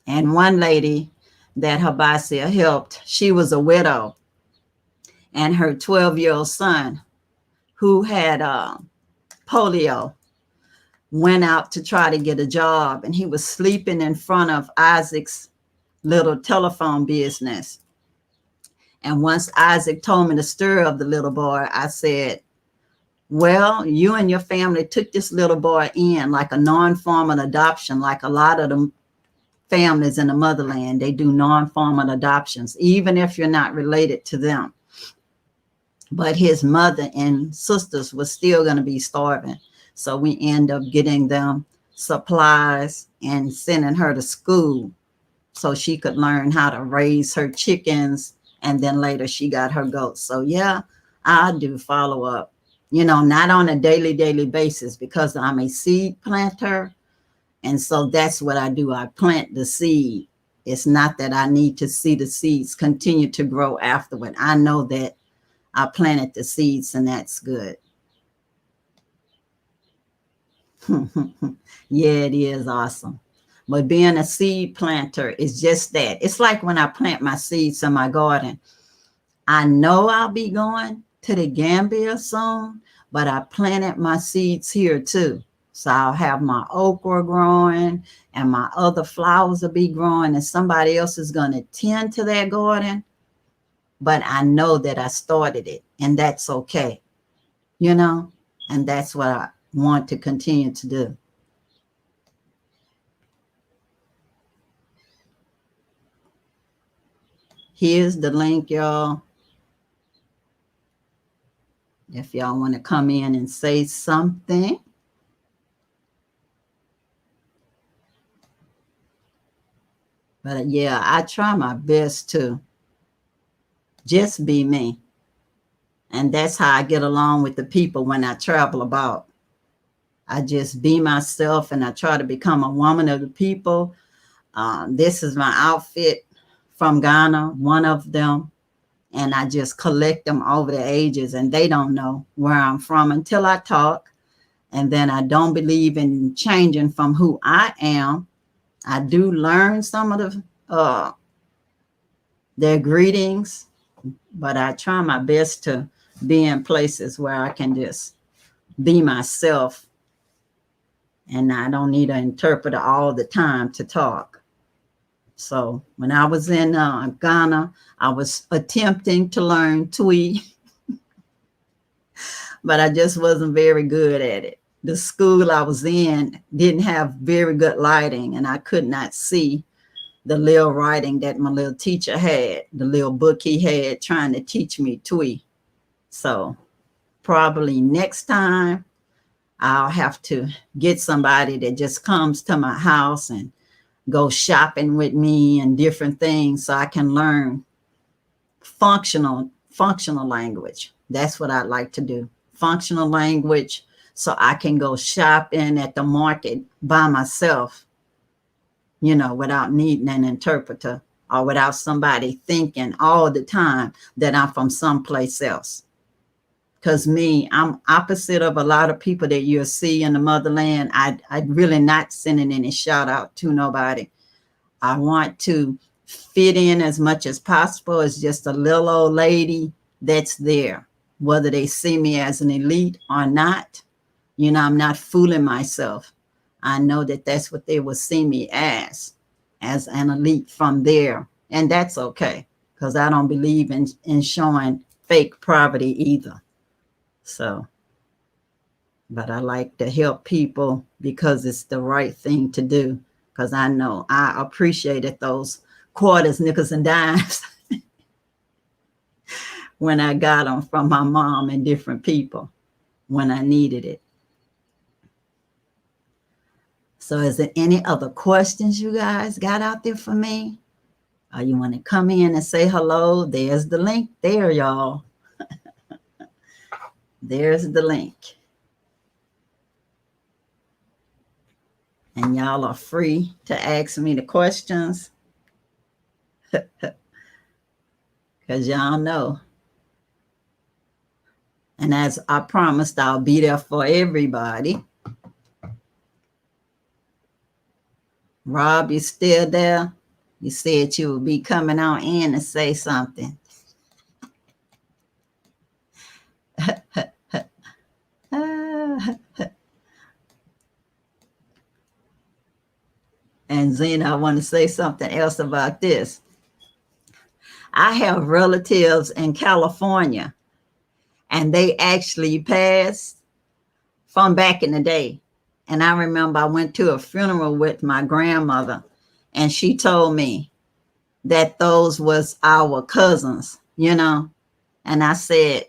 And one lady that Hybasia helped, she was a widow, and her 12-year-old son, who had polio, went out to try to get a job, and he was sleeping in front of Isaac's little telephone business. And once Isaac told me the story of the little boy, I said, well, you and your family took this little boy in like a non-formal adoption, like a lot of them families in the motherland, they do non-formal adoptions, even if you're not related to them. But his mother and sisters were still going to be starving. So we end up getting them supplies and sending her to school so she could learn how to raise her chickens. And then later she got her goats. So yeah, I do follow up, not on a daily basis because I'm a seed planter. And so that's what I do. I plant the seed. It's not that I need to see the seeds continue to grow afterward. I know that I planted the seeds and that's good. Yeah, it is awesome. But being a seed planter is just that. It's like when I plant my seeds in my garden. I know I'll be going to the Gambia soon, but I planted my seeds here too. So I'll have my okra growing and my other flowers will be growing and somebody else is going to tend to that garden. But I know that I started it and that's okay, and that's what I want to continue to do. Here's the link, y'all. If y'all want to come in and say something. But yeah, I try my best to just be me. And that's how I get along with the people when I travel about. I just be myself and I try to become a woman of the people. This is my outfit from Ghana, one of them. And I just collect them over the ages and they don't know where I'm from until I talk. And then I don't believe in changing from who I am. I do learn some of their greetings, but I try my best to be in places where I can just be myself and I don't need an interpreter all the time to talk. So when I was in Ghana, I was attempting to learn Twi, but I just wasn't very good at it. The school I was in didn't have very good lighting and I could not see the little writing that my little teacher had, the little book he had trying to teach me Twi. So probably next time I'll have to get somebody that just comes to my house and go shopping with me and different things so I can learn functional language. That's what I'd like to do. Functional language so I can go shopping at the market by myself, without needing an interpreter or without somebody thinking all the time that I'm from someplace else. Because I'm opposite of a lot of people that you'll see in the motherland. I'd really not sending any shout out to nobody. I want to fit in as much as possible as just a little old lady that's there, whether they see me as an elite or not. I'm not fooling myself. I know that that's what they will see me as an elite from there. And that's okay, because I don't believe in showing fake poverty either. So, but I like to help people because it's the right thing to do. Because I know I appreciated those quarters, nickels, and dimes when I got them from my mom and different people when I needed it. So is there any other questions you guys got out there for me? Or you want to come in and say hello? There's the link there, y'all. There's the link. And y'all are free to ask me the questions. Because y'all know. And as I promised, I'll be there for everybody. Rob, you still there? You said you would be coming on in and say something. And Zena, I want to say something else about this. I have relatives in California, and they actually passed from back in the day. And I remember I went to a funeral with my grandmother, and she told me that those was our cousins, And I said,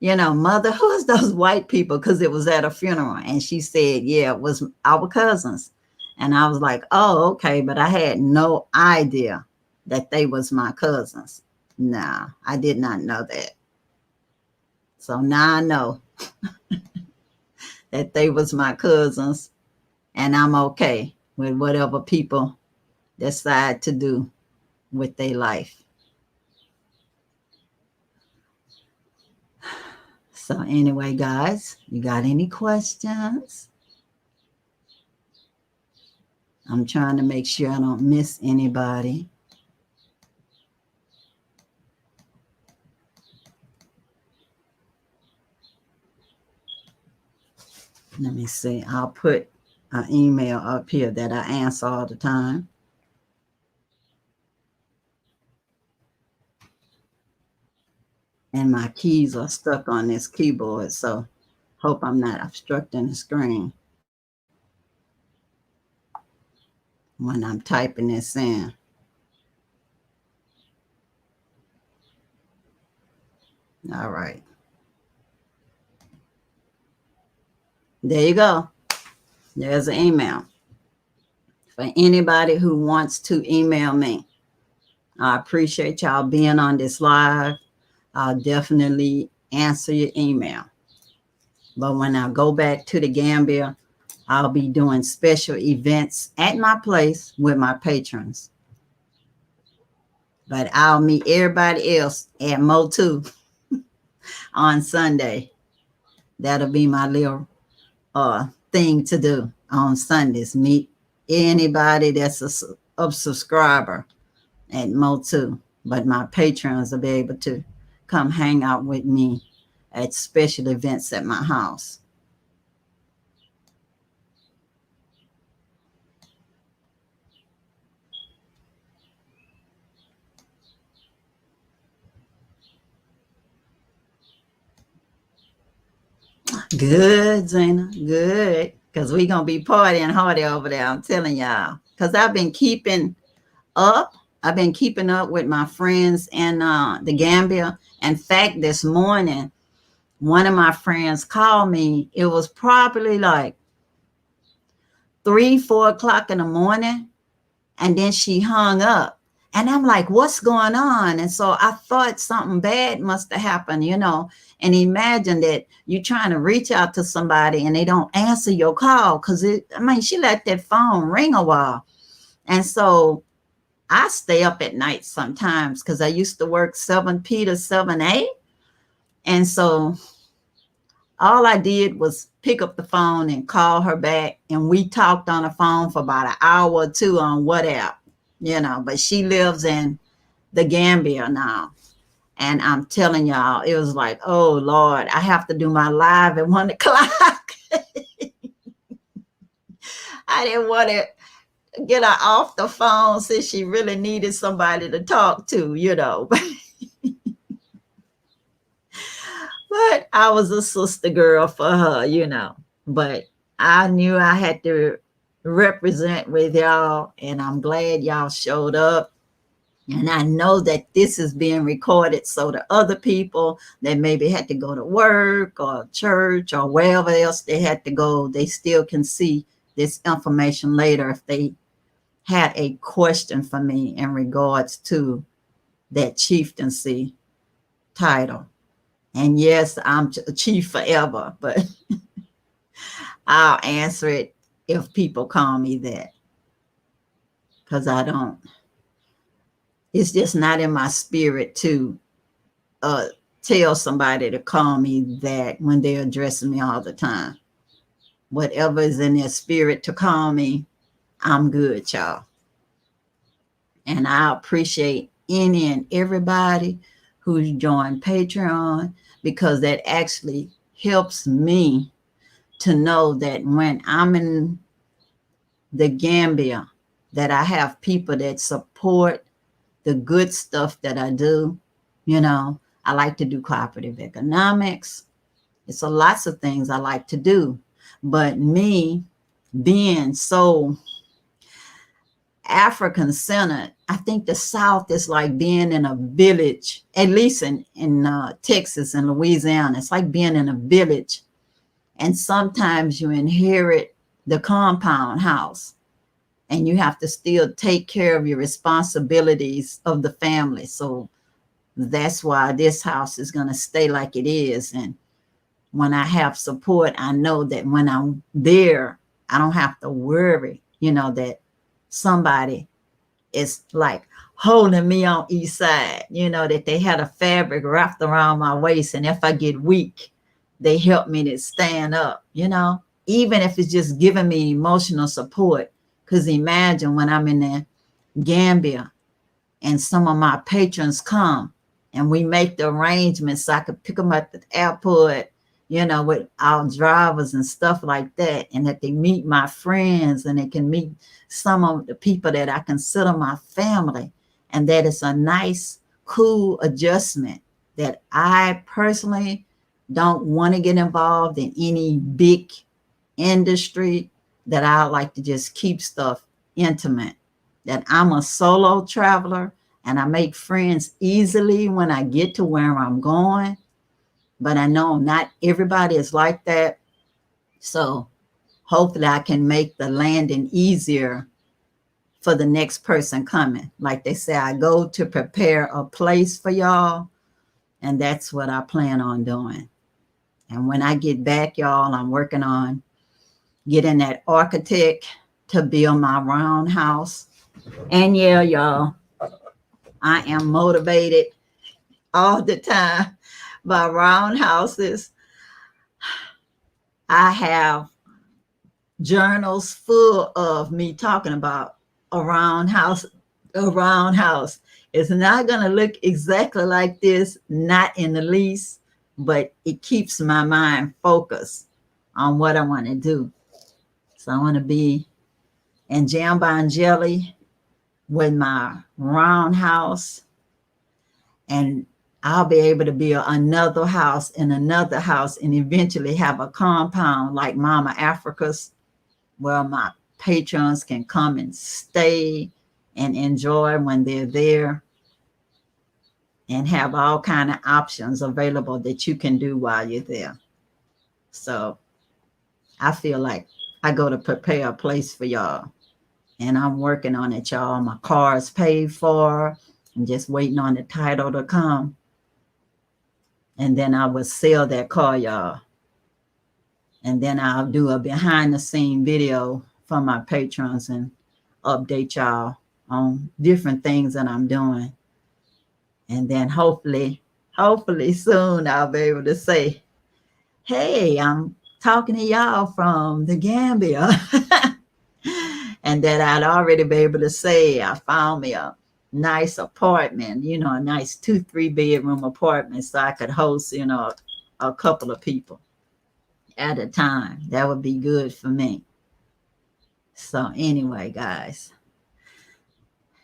Mother, who's those white people? Because it was at a funeral. And she said, yeah, it was our cousins. And I was like, oh, okay. But I had no idea that they was my cousins. Nah, I did not know that. So now I know that they was my cousins, and I'm okay with whatever people decide to do with their life. So anyway, guys, you got any questions? I'm trying to make sure I don't miss anybody. Let me see. I'll put an email up here that I answer all the time. And my keys are stuck on this keyboard, so hope I'm not obstructing the screen when I'm typing this in. All right. There you go. There's an email for anybody who wants to email me. I appreciate y'all being on this live. I'll definitely answer your email. But when I go back to the Gambia, I'll be doing special events at my place with my patrons. But I'll meet everybody else at Mo2 on Sunday. That'll be my little thing to do on Sundays. Meet anybody that's a subscriber at Mo2. But my patrons will be able to come hang out with me at special events at my house. Good, Zena. Good. Because we're going to be partying hardy over there. I'm telling y'all. Because I've been keeping up. I've been keeping up with my friends in the Gambia. In fact, this morning, one of my friends called me. It was probably like 3, 4 o'clock in the morning. And then she hung up. And I'm like, what's going on? And so I thought something bad must have happened, And imagine that you're trying to reach out to somebody and they don't answer your call because she let that phone ring a while. And so I stay up at night sometimes because I used to work 7P to 7A. And so all I did was pick up the phone and call her back. And we talked on the phone for about an hour or two on WhatsApp, but she lives in the Gambia now. And I'm telling y'all, it was like, oh, Lord, I have to do my live at 1 o'clock. I didn't want to get her off the phone since she really needed somebody to talk to, But I was a sister girl for her, But I knew I had to represent with y'all, and I'm glad y'all showed up. And I know that this is being recorded so the other people that maybe had to go to work or church or wherever else they had to go, they still can see this information later if they had a question for me in regards to that chieftaincy title. And yes, I'm a chief forever, but I'll answer it if people call me that. Because it's just not in my spirit to tell somebody to call me that when they're addressing me all the time. Whatever is in their spirit to call me, I'm good, y'all. And I appreciate any and everybody who's joined Patreon, because that actually helps me to know that when I'm in the Gambia, that I have people that support the good stuff that I do. I like to do cooperative economics. It's a lots of things I like to do. But me being so African centered. I think the South is like being in a village, at least in Texas and Louisiana. It's like being in a village. And sometimes you inherit the compound house and you have to still take care of your responsibilities of the family. So that's why this house is going to stay like it is. And when I have support, I know that when I'm there, I don't have to worry, that somebody is like holding me on each side, that they had a fabric wrapped around my waist. And if I get weak, they help me to stand up, even if it's just giving me emotional support. Because imagine when I'm in the Gambia and some of my patrons come and we make the arrangements so I could pick them up at the airport, with our drivers and stuff like that, and that they meet my friends and they can meet some of the people that I consider my family. And that is a nice, cool adjustment that I personally don't want to get involved in any big industry, that I like to just keep stuff intimate, that I'm a solo traveler and I make friends easily when I get to where I'm going. But I know not everybody is like that. So hopefully I can make the landing easier for the next person coming. Like they say, I go to prepare a place for y'all. And that's what I plan on doing. And when I get back, y'all, I'm working on getting that architect to build my roundhouse. And yeah, y'all, I am motivated all the time by roundhouses. I have journals full of me talking about a roundhouse. A roundhouse. It's not going to look exactly like this, not in the least, but it keeps my mind focused on what I want to do. So I want to be in Jambon Jelly with my roundhouse, and I'll be able to build another house and another house and eventually have a compound like Mama Africa's, where my patrons can come and stay and enjoy when they're there, and have all kind of options available that you can do while you're there. So I feel like I go to prepare a place for y'all, and I'm working on it, y'all. My car is paid for. I'm just waiting on the title to come. And then I will sell that car, y'all. And then I'll do a behind the scene video for my patrons and update y'all on different things that I'm doing. And then hopefully soon I'll be able to say, hey, I'm talking to y'all from the Gambia. And that I'd already be able to say I found me a nice apartment, a nice 2-3 bedroom apartment, so I could host, a couple of people at a time. That would be good for me. So anyway, guys,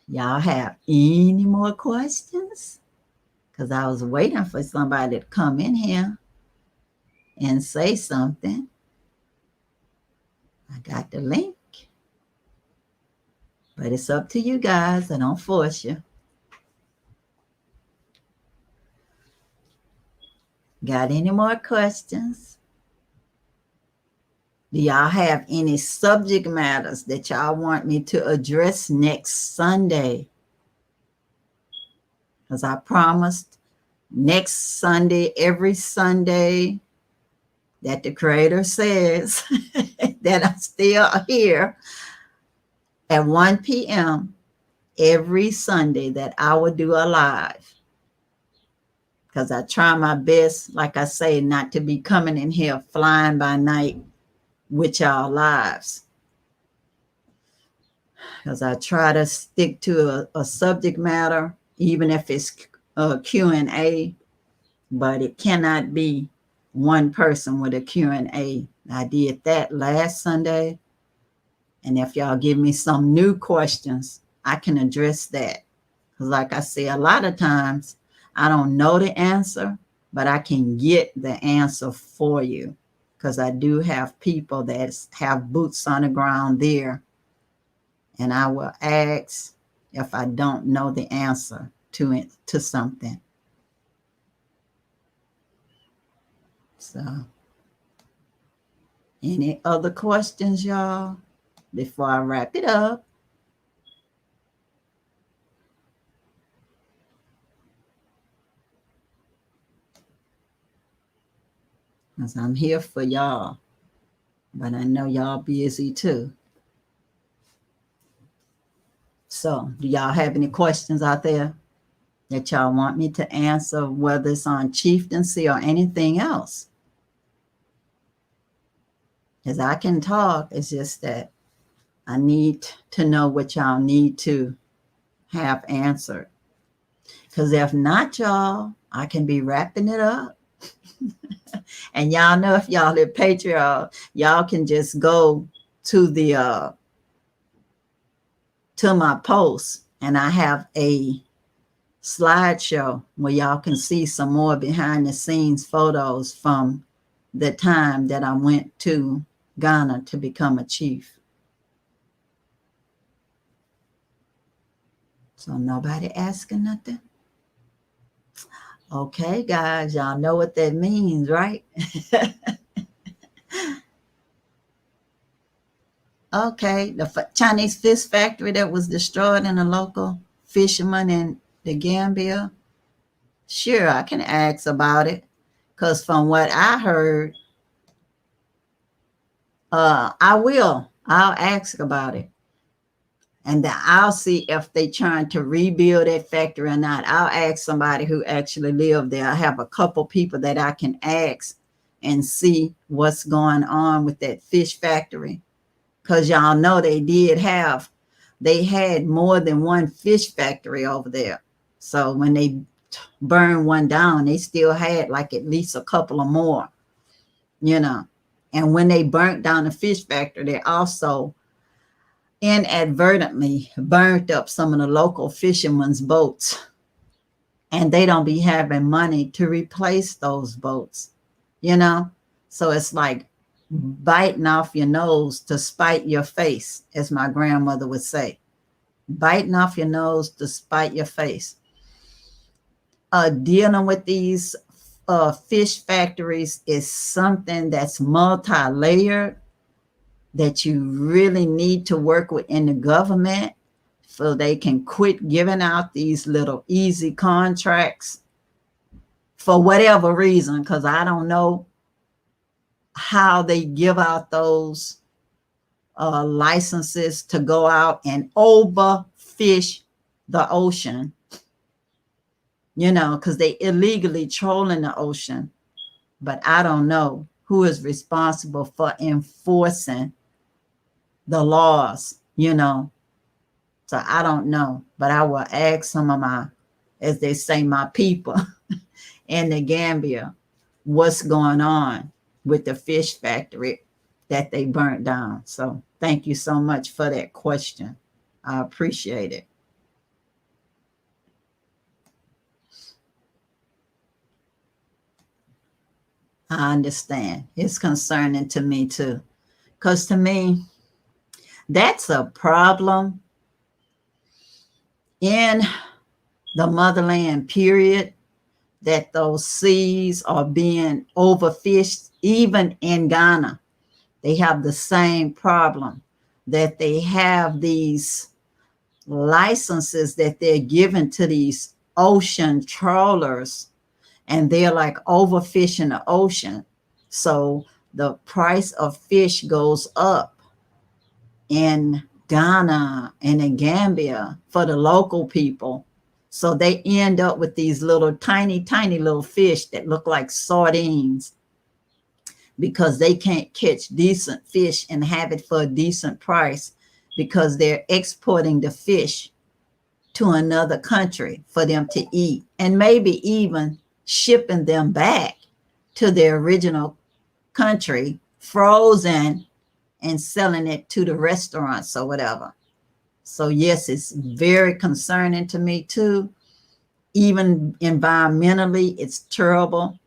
y'all have any more questions? Because I was waiting for somebody to come in here and say something. I got the link. But it's up to you guys. I don't force you. Got any more questions? Do y'all have any subject matters that y'all want me to address next Sunday? Because I promised next Sunday, every Sunday that the Creator says that I'm still here at 1 p.m. every Sunday, that I will do a live. Because I try my best, like I say, not to be coming in here flying by night with y'all lives. Because I try to stick to a subject matter, even if it's a Q&A, but it cannot be one person with a Q&A. I did that last Sunday. And if y'all give me some new questions, I can address that. Because like I say, a lot of times I don't know the answer, but I can get the answer for you. Because I do have people that have boots on the ground there. and I will ask if I don't know the answer to it, to something. So, any other questions, y'all, before I wrap it up? Because I'm here for y'all, but I know y'all busy too. So, do y'all have any questions out there that y'all want me to answer, whether it's on chieftaincy or anything else? Because I can talk, it's just that I need to know what y'all need to have answered. Because if not, y'all, I can be wrapping it up. And y'all know, if y'all are Patreon, y'all can just go to the to my post, and I have a slideshow where y'all can see some more behind the scenes photos from the time that I went to Ghana to become a chief. So nobody asking nothing? Okay, guys, y'all know what that means, right? Okay, the Chinese fish factory that was destroyed in a local fisherman in the Gambia. Sure, I can ask about it, because from what I heard, I'll ask about it. And then I'll see if they trying to rebuild that factory or not. I'll ask somebody who actually lived there. I have a couple people that I can ask and see what's going on with that fish factory. Because y'all know they had more than one fish factory over there. So when they burned one down, they still had like at least a couple of more, you know. And when they burnt down the fish factory, they also inadvertently burnt up some of the local fishermen's boats. And they don't be having money to replace those boats, you know. So it's like biting off your nose to spite your face, as my grandmother would say. Biting off your nose to spite your face. Dealing with these fish factories is something that's multi-layered, that you really need to work within the government so they can quit giving out these little easy contracts for whatever reason, because I don't know how they give out those licenses to go out and overfish the ocean, you know, because they illegally trolling the ocean. But I don't know who is responsible for enforcing the laws, you know. So I don't know, but I will ask some of my, as they say, my people in the Gambia, what's going on with the fish factory that they burnt down. So thank you so much for that question. I appreciate it. I understand. It's concerning to me too, because to me, that's a problem in the motherland, period, that those seas are being overfished. Even in Ghana, they have the same problem, that they have these licenses that they're given to these ocean trawlers, and they're like overfishing the ocean. So the price of fish goes up in Ghana and in Gambia for the local people. So they end up with these little tiny little fish that look like sardines, because they can't catch decent fish and have it for a decent price, because they're exporting the fish to another country for them to eat, and maybe even shipping them back to their original country frozen and selling it to the restaurants or whatever. So yes, it's very concerning to me too. Even environmentally, it's terrible,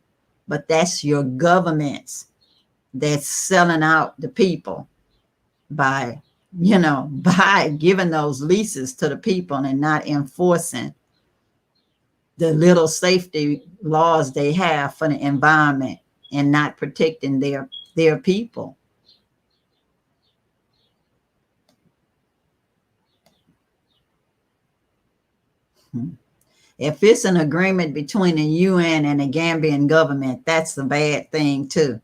but that's your governments that's selling out the people by by giving those leases to the people and not enforcing the little safety laws they have for the environment and not protecting their people. If it's an agreement between the UN and the Gambian government, that's a bad thing too.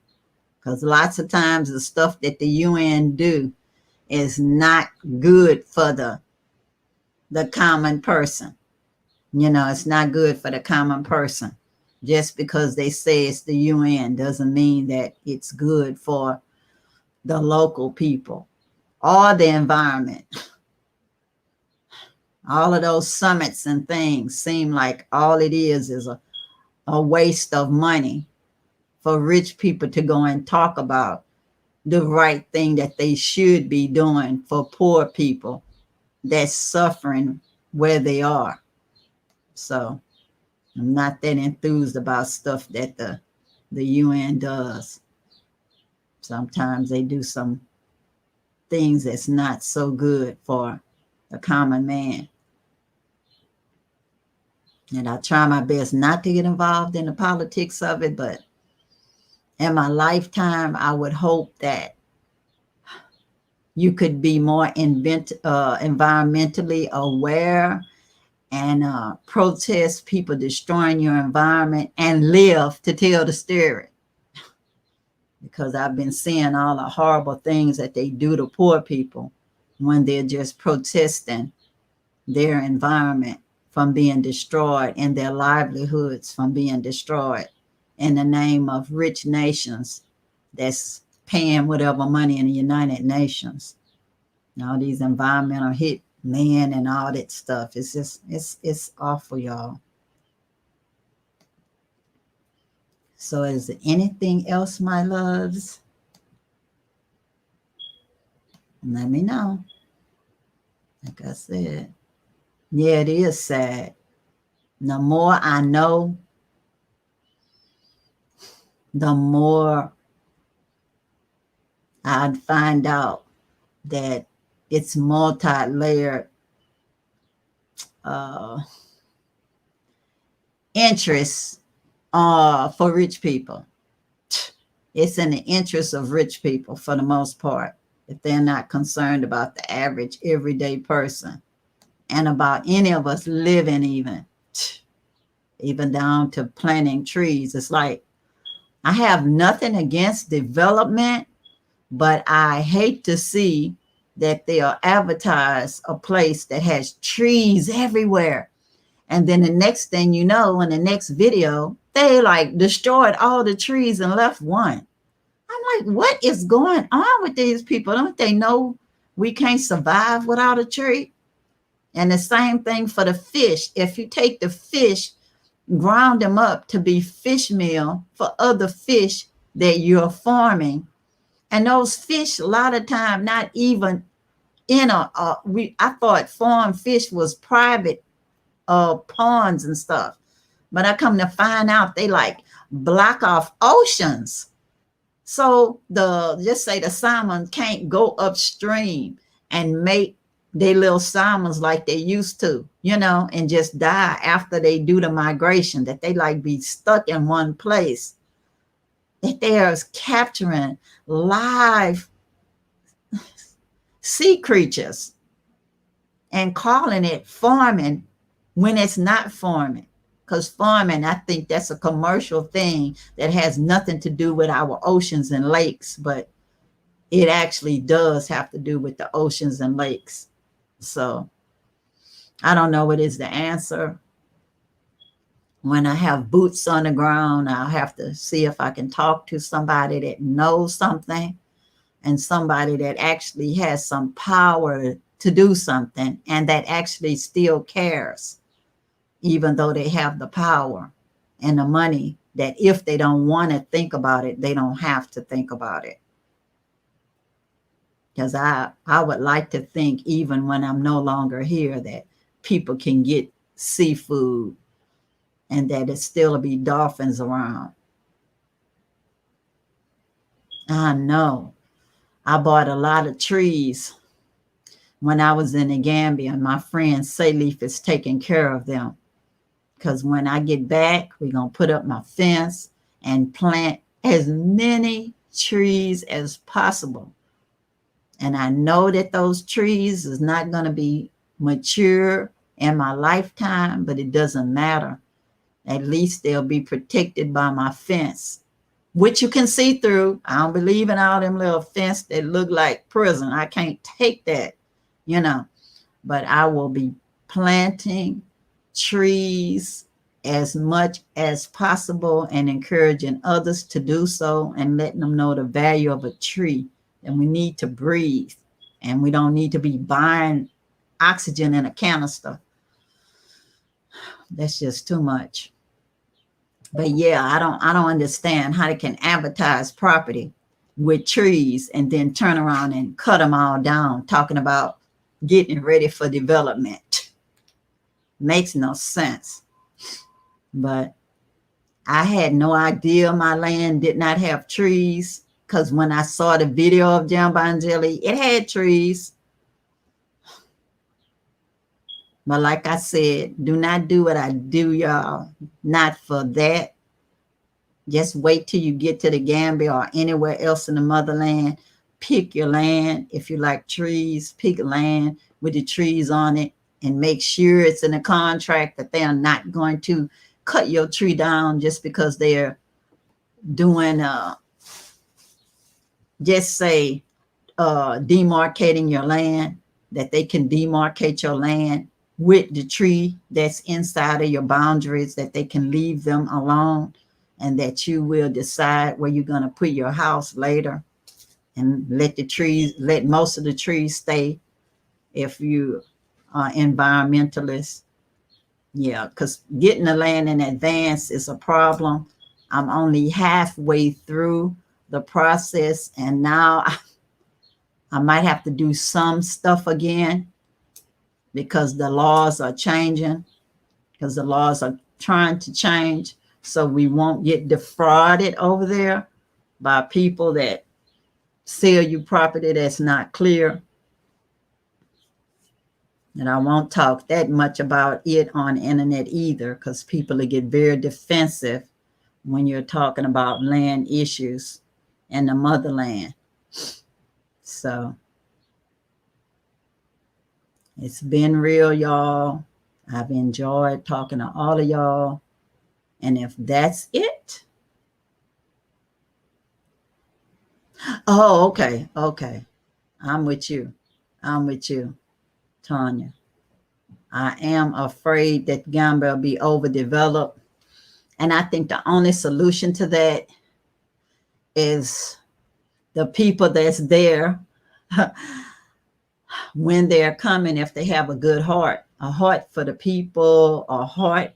Because lots of times the stuff that the UN do is not good for the common person. It's not good for the common person. Just because they say it's the UN doesn't mean that it's good for the local people or the environment. All of those summits and things seem like all it is a waste of money for rich people to go and talk about the right thing that they should be doing for poor people that's suffering where they are. So I'm not that enthused about stuff that the UN does. Sometimes they do some things that's not so good for the common man. And I try my best not to get involved in the politics of it, but in my lifetime, I would hope that you could be more environmentally aware and protest people destroying your environment and live to tell the story. Because I've been seeing all the horrible things that they do to poor people when they're just protesting their environment from being destroyed and their livelihoods from being destroyed in the name of rich nations that's paying whatever money in the United Nations. All these environmental hit men and all that stuff. It's just, it's awful, y'all. So is there anything else, my loves? Let me know. Like I said, yeah, it is sad. The more I know, the more I'd find out that it's multi-layered interests for rich people. It's in the interest of rich people for the most part, if they're not concerned about the average everyday person and about any of us living even down to planting trees. It's like, I have nothing against development, but I hate to see that they'll advertise a place that has trees everywhere. And then the next thing you know, in the next video, they like destroyed all the trees and left one. I'm like, what is going on with these people? Don't they know we can't survive without a tree? And the same thing for the fish. If you take the fish, ground them up to be fish meal for other fish that you're farming, and those fish a lot of time not even in I thought farm fish was private ponds and stuff, but I come to find out they like block off oceans. So just say the salmon can't go upstream and make their little salmons like they used to, and just die after they do the migration, that they like be stuck in one place, that they're capturing live sea creatures and calling it farming when it's not farming. Because farming, I think that's a commercial thing that has nothing to do with our oceans and lakes, but it actually does have to do with the oceans and lakes. So I don't know what is the answer. When I have boots on the ground, I'll have to see if I can talk to somebody that knows something and somebody that actually has some power to do something and that actually still cares, even though they have the power and the money, that if they don't want to think about it, they don't have to think about it. Because I would like to think, even when I'm no longer here, that people can get seafood and that it still be dolphins around. I know. I bought a lot of trees when I was in the Gambia, my friend Salif is taking care of them. Because when I get back, we're going to put up my fence and plant as many trees as possible. And I know that those trees is not going to be mature in my lifetime, but it doesn't matter. At least they'll be protected by my fence, which you can see through. I don't believe in all them little fence that look like prison. I can't take that, you know. But I will be planting trees as much as possible and encouraging others to do so and letting them know the value of a tree. And we need to breathe, and we don't need to be buying oxygen in a canister. That's just too much. But yeah, I don't understand how they can advertise property with trees and then turn around and cut them all down, talking about getting ready for development. Makes no sense. But I had no idea my land did not have trees, because when I saw the video of SNwadiei, it had trees. But like I said, do not do what I do, y'all. Not for that. Just wait till you get to the Gambia or anywhere else in the motherland. Pick your land. If you like trees, pick land with the trees on it, and make sure it's in a contract that they are not going to cut your tree down just because they're doing, just say, demarcating your land, that they can demarcate your land with the tree that's inside of your boundaries, that they can leave them alone, and that you will decide where you're going to put your house later, and let most of the trees stay if you are environmentalist. Yeah, because getting the land in advance is a problem. I'm only halfway through the process, and now I might have to do some stuff again, because the laws are changing, because the laws are trying to change, so we won't get defrauded over there by people that sell you property that's not clear. And I won't talk that much about it on the internet either, because people will get very defensive when you're talking about land issues in the motherland. So it's been real, y'all. I've enjoyed talking to all of y'all. And if that's it. Oh, okay. Okay. I'm with you. I'm with you, Tanya. I am afraid that Gambia will be overdeveloped. And I think the only solution to that is the people that's there when they're coming, if they have a good heart, a heart for the people, a heart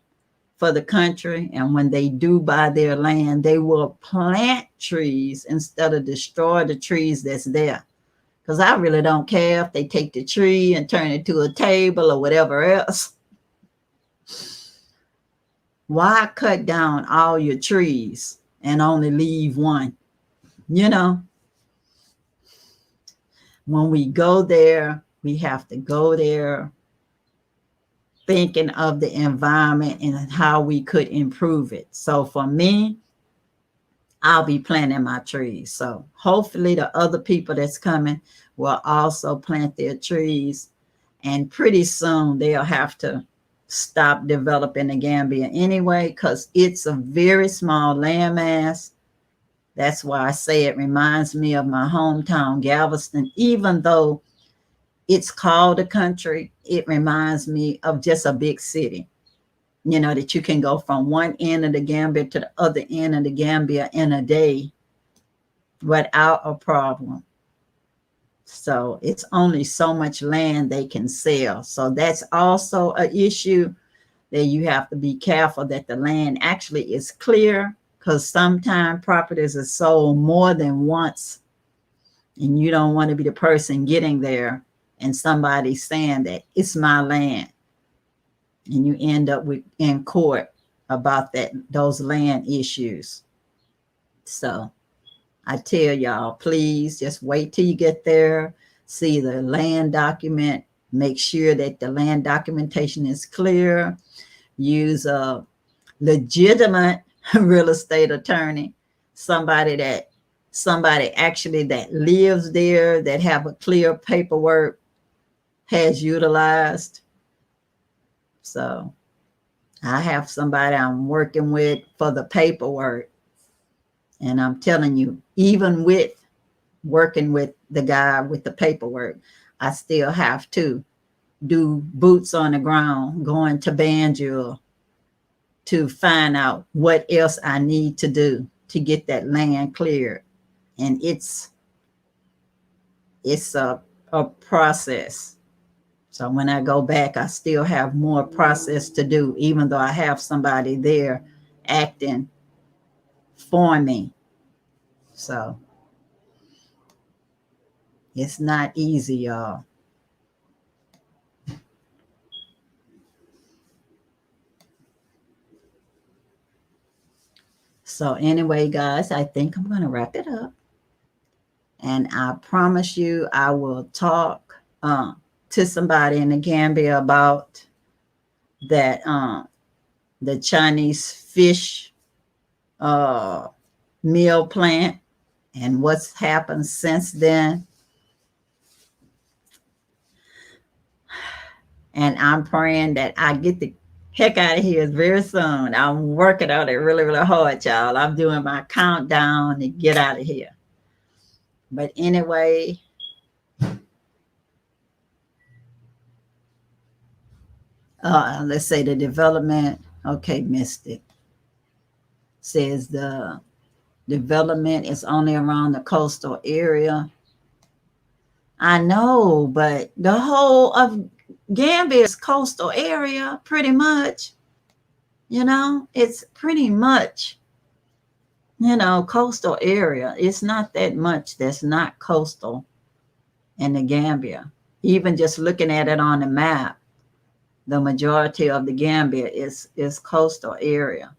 for the country. And when they do buy their land, they will plant trees instead of destroy the trees that's there. Because I really don't care if they take the tree and turn it to a table or whatever else. Why cut down all your trees and only leave one? You know, when we go there, we have to go there thinking of the environment and how we could improve it. So for me, I'll be planting my trees. So hopefully the other people that's coming will also plant their trees. And pretty soon they'll have to stop developing the Gambia anyway, because it's a very small landmass. That's why I say it reminds me of my hometown, Galveston. Even though it's called a country, it reminds me of just a big city. You know, that you can go from one end of the Gambia to the other end of the Gambia in a day without a problem. So it's only so much land they can sell. So that's also an issue that you have to be careful that the land actually is clear, because sometimes properties are sold more than once, and you don't want to be the person getting there and somebody saying that it's my land, and you end up in court about those land issues. So I tell y'all, please just wait till you get there. see the land document, make sure that the land documentation is clear, use a legitimate real estate attorney, somebody actually that lives there, that have a clear paperwork, has utilized. So I have somebody I'm working with for the paperwork. And I'm telling you, even with working with the guy with the paperwork, I still have to do boots on the ground, going to Banjul to find out what else I need to do to get that land cleared. And it's a process. So when I go back, I still have more process to do, even though I have somebody there acting for me. So it's not easy, y'all. So anyway, guys, I think I'm going to wrap it up. And I promise you, I will talk to somebody in the Gambia about that, the Chinese fish meal plant and what's happened since then. And I'm praying that I get the heck out of here very soon. I'm working on it really, really hard, y'all. I'm doing my countdown to get out of here. But anyway, let's say the development. Okay, missed it. Says the development is only around the coastal area. I know, but the whole of Gambia is coastal area, pretty much. You know, it's pretty much, coastal area. It's not that much that's not coastal in the Gambia. Even just looking at it on the map, the majority of the Gambia is coastal area.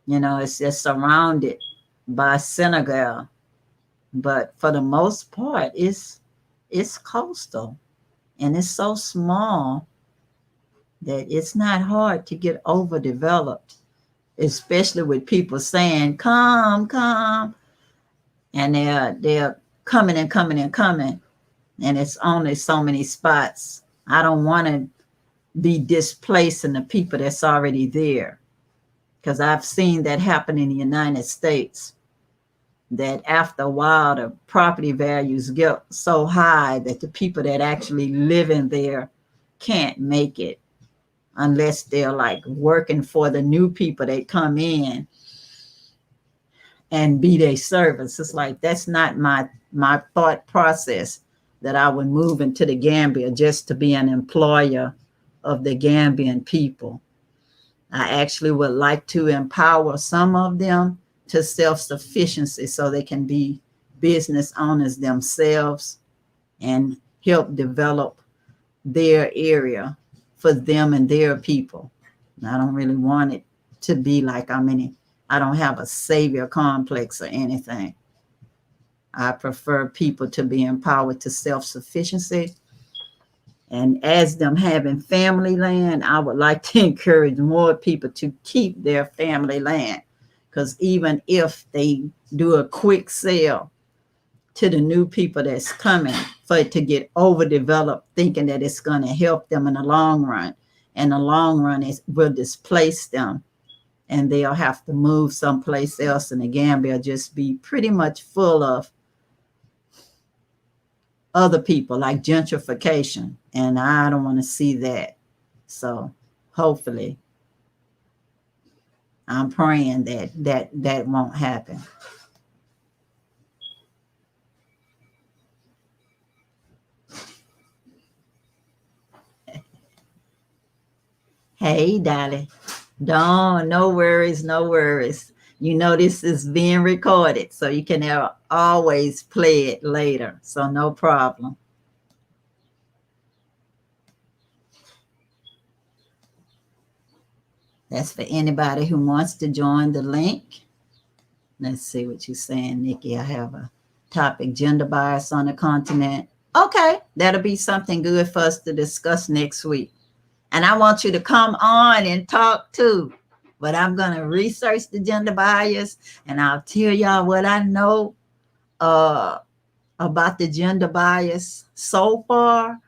It's just surrounded by Senegal, but for the most part, it's coastal, and it's so small that it's not hard to get overdeveloped, especially with people saying, come, and they're coming and coming and coming, and it's only so many spots. I don't want to be displacing the people that's already there, because I've seen that happen in the United States, that after a while, the property values get so high that the people that actually live in there can't make it unless they're like working for the new people that come in and be their service. It's like, that's not my thought process, that I would move into the Gambia just to be an employer of the Gambian people. I actually would like to empower some of them to self-sufficiency so they can be business owners themselves and help develop their area for them and their people. I don't really want it to be like I don't have a savior complex or anything. I prefer people to be empowered to self-sufficiency. And as them having family land, I would like to encourage more people to keep their family land. Because even if they do a quick sale to the new people that's coming, for it to get overdeveloped, thinking that it's going to help them in the long run, and the long run will displace them, and they'll have to move someplace else, and the Gambia just be pretty much full of other people, like gentrification, and I don't want to see that. So hopefully, I'm praying that won't happen. Hey, Dolly. No worries, no worries. This is being recorded, so you can always play it later. So no problem. That's for anybody who wants to join the link. Let's see what you're saying, Nikki. I have a topic, gender bias on the continent. Okay, that'll be something good for us to discuss next week. And I want you to come on and talk too. But I'm going to research the gender bias and I'll tell y'all what I know about the gender bias so far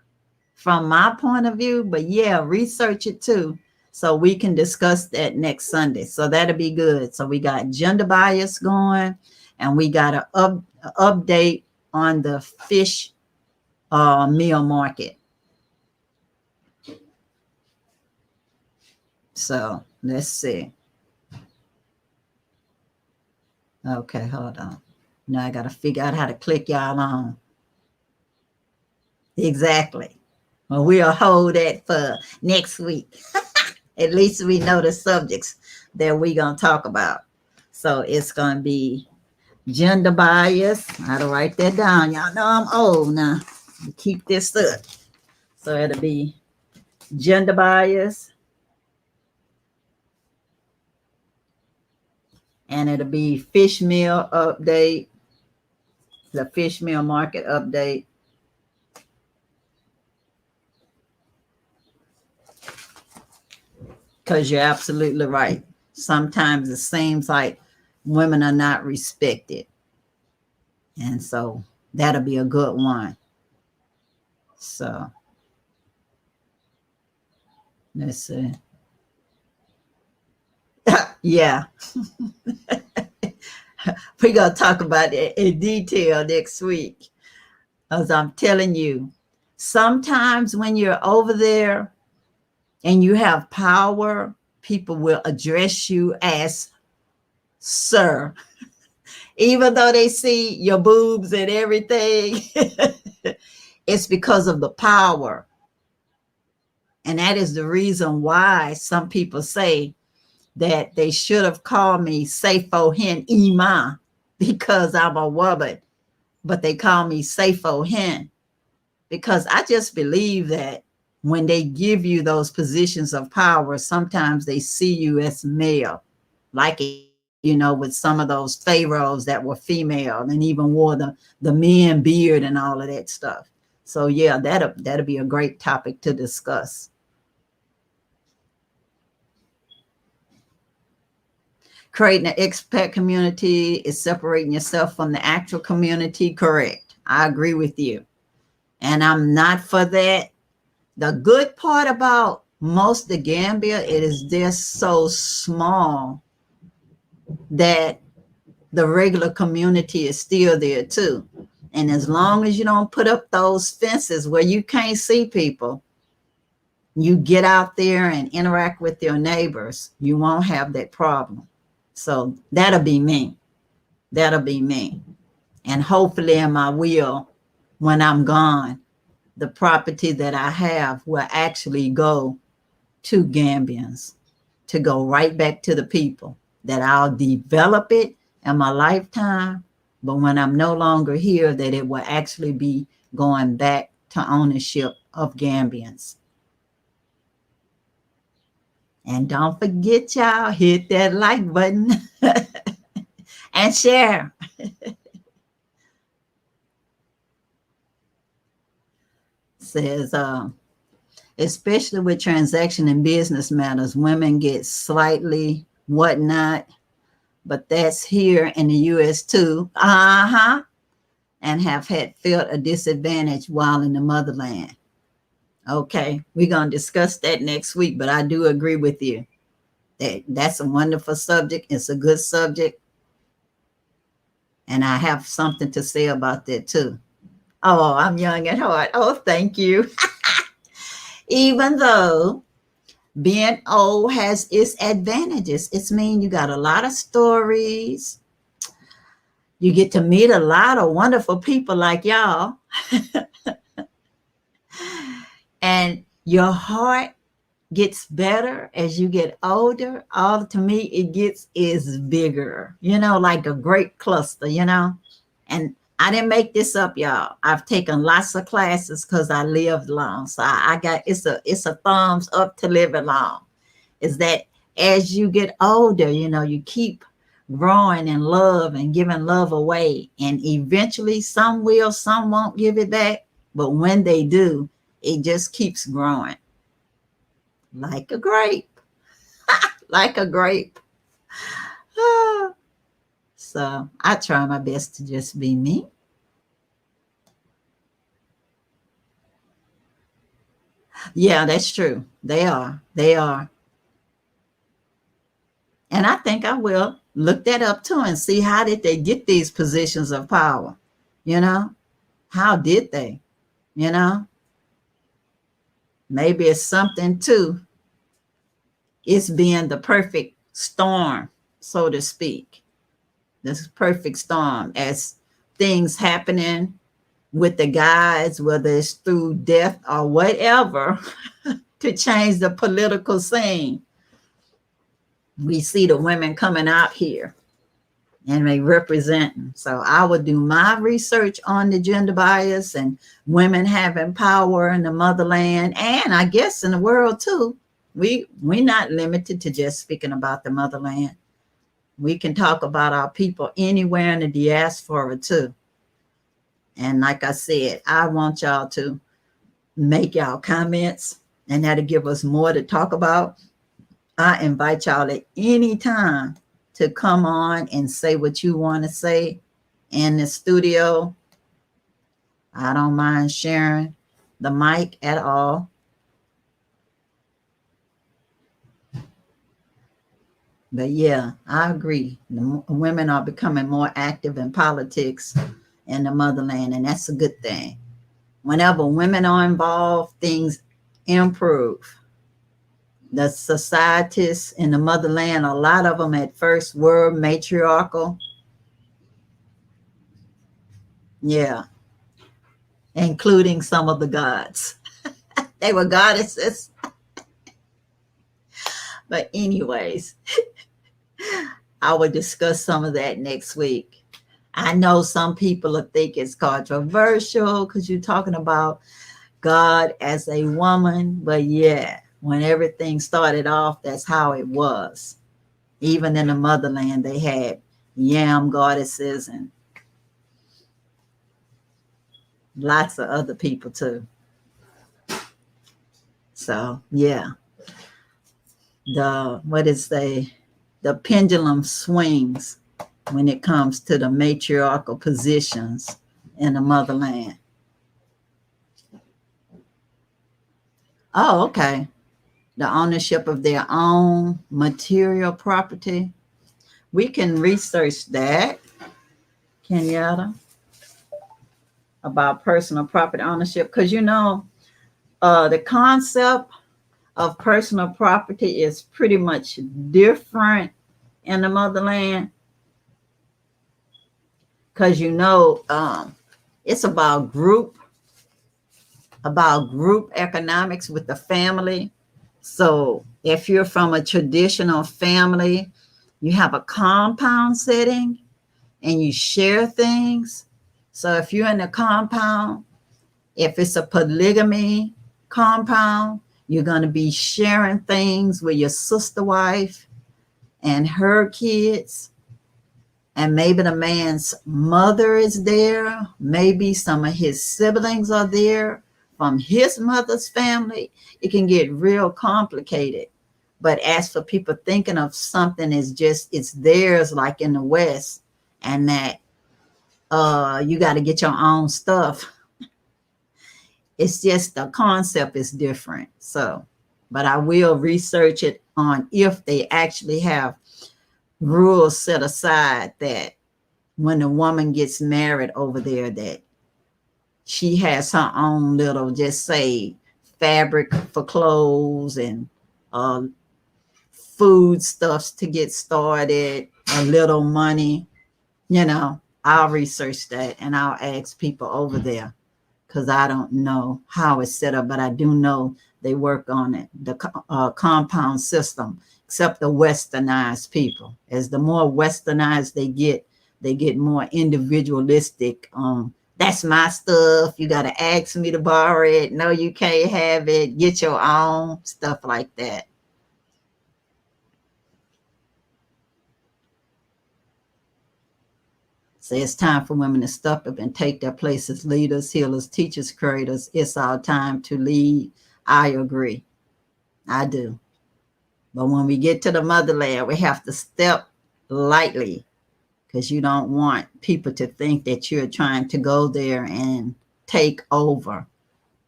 from my point of view. But yeah, research it too. So we can discuss that next Sunday. So that'll be good. So we got gender bias going and we got an update on the fish meal market. So let's see. Okay, hold on. Now I got to figure out how to click y'all on. Exactly. Well, we'll hold that for next week. At least we know the subjects that we're going to talk about. So it's going to be gender bias. I had to write that down. Y'all know I'm old now. Keep this up. So it'll be gender bias. And it'll be fish meal update. The fish meal market update. Because you're absolutely right. Sometimes it seems like women are not respected. And so that'll be a good one. So let's see. Yeah. We're going to talk about it in detail next week. As I'm telling you, sometimes when you're over there and you have power, people will address you as sir. Even though they see your boobs and everything, it's because of the power. And that is the reason why some people say that they should have called me Safohene Ima because I'm a woman, but they call me Safohene because I just believe that when they give you those positions of power, sometimes they see you as male, like, you know, with some of those pharaohs that were female and even wore the men beard and all of that stuff. So yeah, that'll be a great topic to discuss. Creating an expat community is separating yourself from the actual community. Correct. I agree with you. And I'm not for that. The good part about most of the Gambia, it is just so small that the regular community is still there too. And as long as you don't put up those fences where you can't see people, you get out there and interact with your neighbors, you won't have that problem. So that'll be me. That'll be me. And hopefully in my will, when I'm gone, the property that I have will actually go to Gambians, to go right back to the people, that I'll develop it in my lifetime. But when I'm no longer here, that it will actually be going back to ownership of Gambians. And don't forget, y'all, hit that like button and share. Says, especially with transaction and business matters, women get slightly whatnot, but that's here in the U.S. too. And have felt a disadvantage while in the motherland. Okay, we're going to discuss that next week, but I do agree with you. That's a wonderful subject. It's a good subject. And I have something to say about that too. Oh, I'm young at heart. Oh, thank you. Even though being old has its advantages, it's mean you got a lot of stories. You get to meet a lot of wonderful people like y'all. And your heart gets better as you get older. All to me, it gets is bigger, you know, like a grape cluster, you know. And I didn't make this up, y'all. I've taken lots of classes because I lived long. So I got, it's a thumbs up to living long. Is that as you get older, you know, you keep growing in love and giving love away. And eventually some will, some won't give it back. But when they do, it just keeps growing like a grape, like a grape. So I try my best to just be me. Yeah, that's true. They are. They are. And I think I will look that up too and see how did they get these positions of power? You know, how did they? You know, maybe it's something too. It's being the perfect storm, so to speak. This perfect storm as things happening with the guys, whether it's through death or whatever, to change the political scene. We see the women coming out here and they representing. So I would do my research on the gender bias and women having power in the motherland, and I guess in the world too. We're not limited to just speaking about the motherland. We can talk about our people anywhere in the diaspora too. And like I said, I want y'all to make y'all comments, and that'll give us more to talk about. I invite y'all at any time to come on and say what you want to say in the studio. I don't mind sharing the mic at all. But yeah, I agree. The women are becoming more active in politics in the motherland, and that's a good thing. Whenever women are involved, things improve. The societies in the motherland, a lot of them at first were matriarchal. Yeah, including some of the gods. They were goddesses. But anyways, I will discuss some of that next week. I know some people will think it's controversial because you're talking about God as a woman, but yeah, when everything started off, that's how it was. Even in the motherland, they had yam goddesses and lots of other people too. So yeah, the pendulum swings when it comes to the matriarchal positions in the motherland. Oh, okay. The ownership of their own material property. We can research that, Kenyatta, about personal property ownership, because the concept of personal property is pretty much different in the motherland, because it's about group economics with the family. So if you're from a traditional family, you have a compound setting and you share things. So if you're in a compound, if it's a polygamy compound, you're going to be sharing things with your sister wife and her kids. And maybe the man's mother is there. Maybe some of his siblings are there from his mother's family. It can get real complicated. But as for people thinking of something as just it's theirs, like in the West, and that you got to get your own stuff, it's just the concept is different. So, but I will research it on if they actually have rules set aside that when a woman gets married over there, that she has her own little, just say, fabric for clothes and food stuffs to get started, a little money. I'll research that and I'll ask people over there, because I don't know how it's set up, but I do know they work on it, the compound system, except the westernized people. As the more westernized they get more individualistic. That's my stuff. You got to ask me to borrow it. No, you can't have it. Get your own, stuff like that. Say it's time for women to step up and take their place as leaders, healers, teachers, creators. It's our time to lead. I agree. I do. But when we get to the motherland, we have to step lightly, because you don't want people to think that you're trying to go there and take over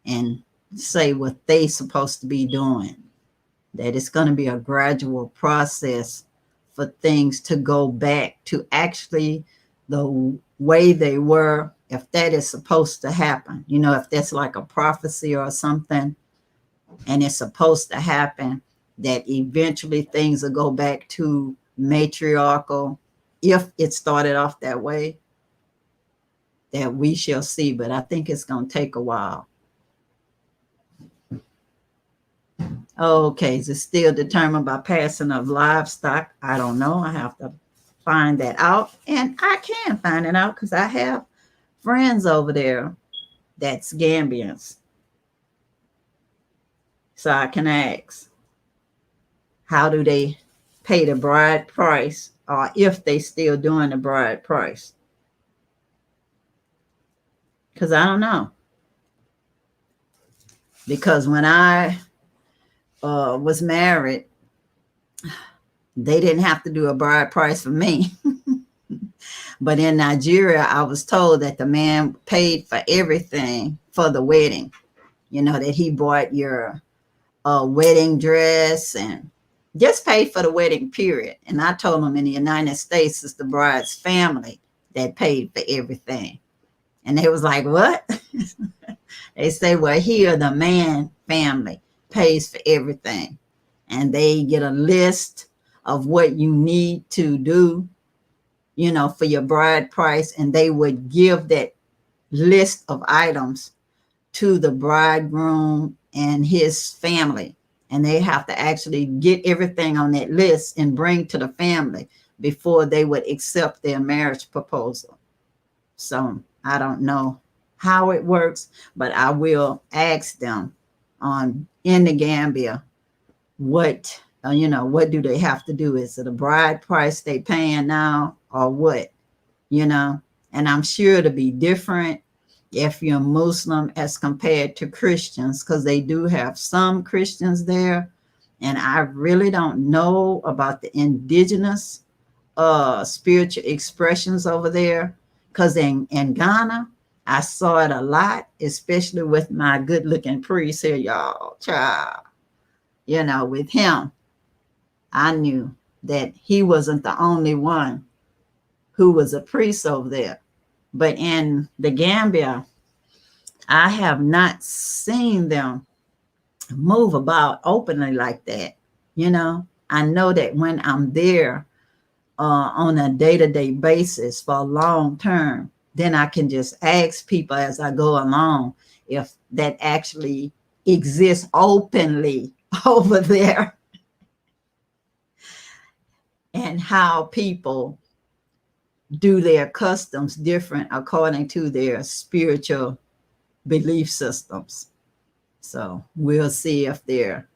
and say what they're supposed to be doing. That it's going to be a gradual process for things to go back to actually the way they were, if that is supposed to happen. You know, if that's like a prophecy or something, and it's supposed to happen, that eventually things will go back to matriarchal, if it started off that way, that we shall see. But I think it's going to take a while. Okay, is it still determined by passing of livestock? I don't know. I have to find that out. And I can find it out because I have friends over there that's Gambians. So I can ask, how do they pay the bride price, or if they still doing the bride price? Because I don't know. Because when I was married, they didn't have to do a bride price for me. But in Nigeria, I was told that the man paid for everything for the wedding. You know, that he bought your wedding dress and just paid for the wedding, period. And I told him in the United States, it's the bride's family that paid for everything. And they was like, what? They say, well, here the man family pays for everything. And they get a list of what you need to do, you know, for your bride price. And they would give that list of items to the bridegroom and his family. And they have to actually get everything on that list and bring to the family before they would accept their marriage proposal. So I don't know how it works, but I will ask them in the Gambia, what, you know, what do they have to do? Is it a bride price they paying now or what, you know? And I'm sure it'll be different if you're Muslim as compared to Christians, because they do have some Christians there. And I really don't know about the indigenous spiritual expressions over there, because in Ghana, I saw it a lot, especially with my good looking priest here, y'all, child. You know, with him, I knew that he wasn't the only one who was a priest over there. But in the Gambia, I have not seen them move about openly like that. You know, I know that when I'm there on a day-to-day basis for a long term, then I can just ask people as I go along if that actually exists openly over there, and how people do their customs different according to their spiritual belief systems. So we'll see if they're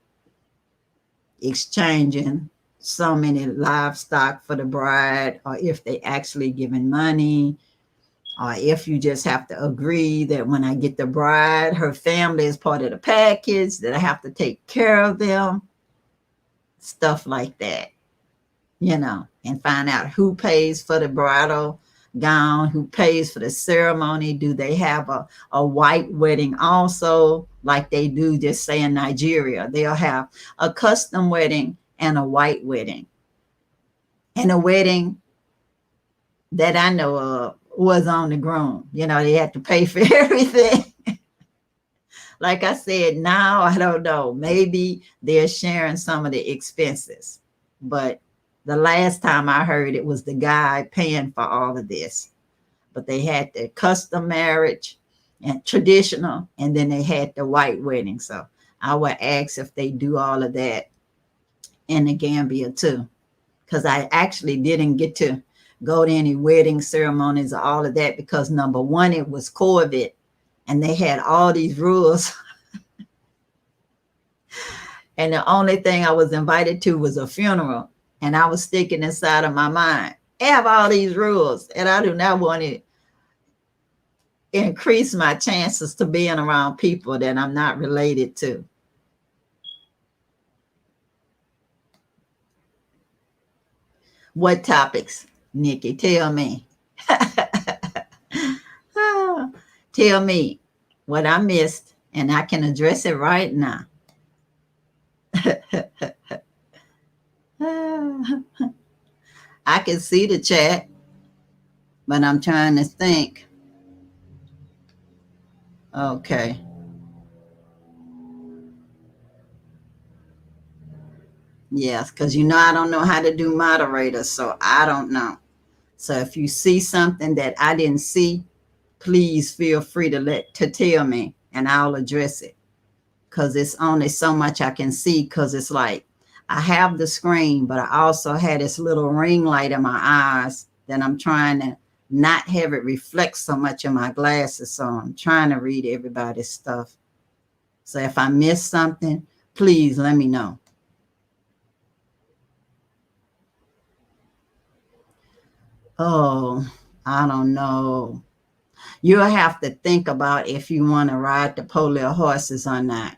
exchanging so many livestock for the bride, or if they actually giving money, or if you just have to agree that when I get the bride, her family is part of the package, that I have to take care of them, stuff like that, you know, and find out who pays for the bridal gown, who pays for the ceremony. Do they have a white wedding also, like they do just say in Nigeria? They'll have a custom wedding and a white wedding. And a wedding that I know of was on the groom. You know, they had to pay for everything. Like I said, now I don't know. Maybe they're sharing some of the expenses. But the last time I heard, it was the guy paying for all of this. But they had the custom marriage and traditional, and then they had the white wedding. So I would ask if they do all of that in the Gambia too, because I actually didn't get to go to any wedding ceremonies or all of that, because number one, it was COVID and they had all these rules. And the only thing I was invited to was a funeral, and I was sticking inside of my mind, have all these rules, and I do not want to increase my chances to being around people that I'm not related to. What topics, Nikki? Tell me. Tell me what I missed, and I can address it right now. I can see the chat, but I'm trying to think. Okay. Yes, because I don't know how to do moderators, so I don't know. So if you see something that I didn't see, please feel free to tell me, and I'll address it. Because it's only so much I can see, because it's like I have the screen, but I also had this little ring light in my eyes that I'm trying to not have it reflect so much in my glasses. So I'm trying to read everybody's stuff. So if I miss something, please let me know. Oh, I don't know. You'll have to think about if you want to ride the polio horses or not.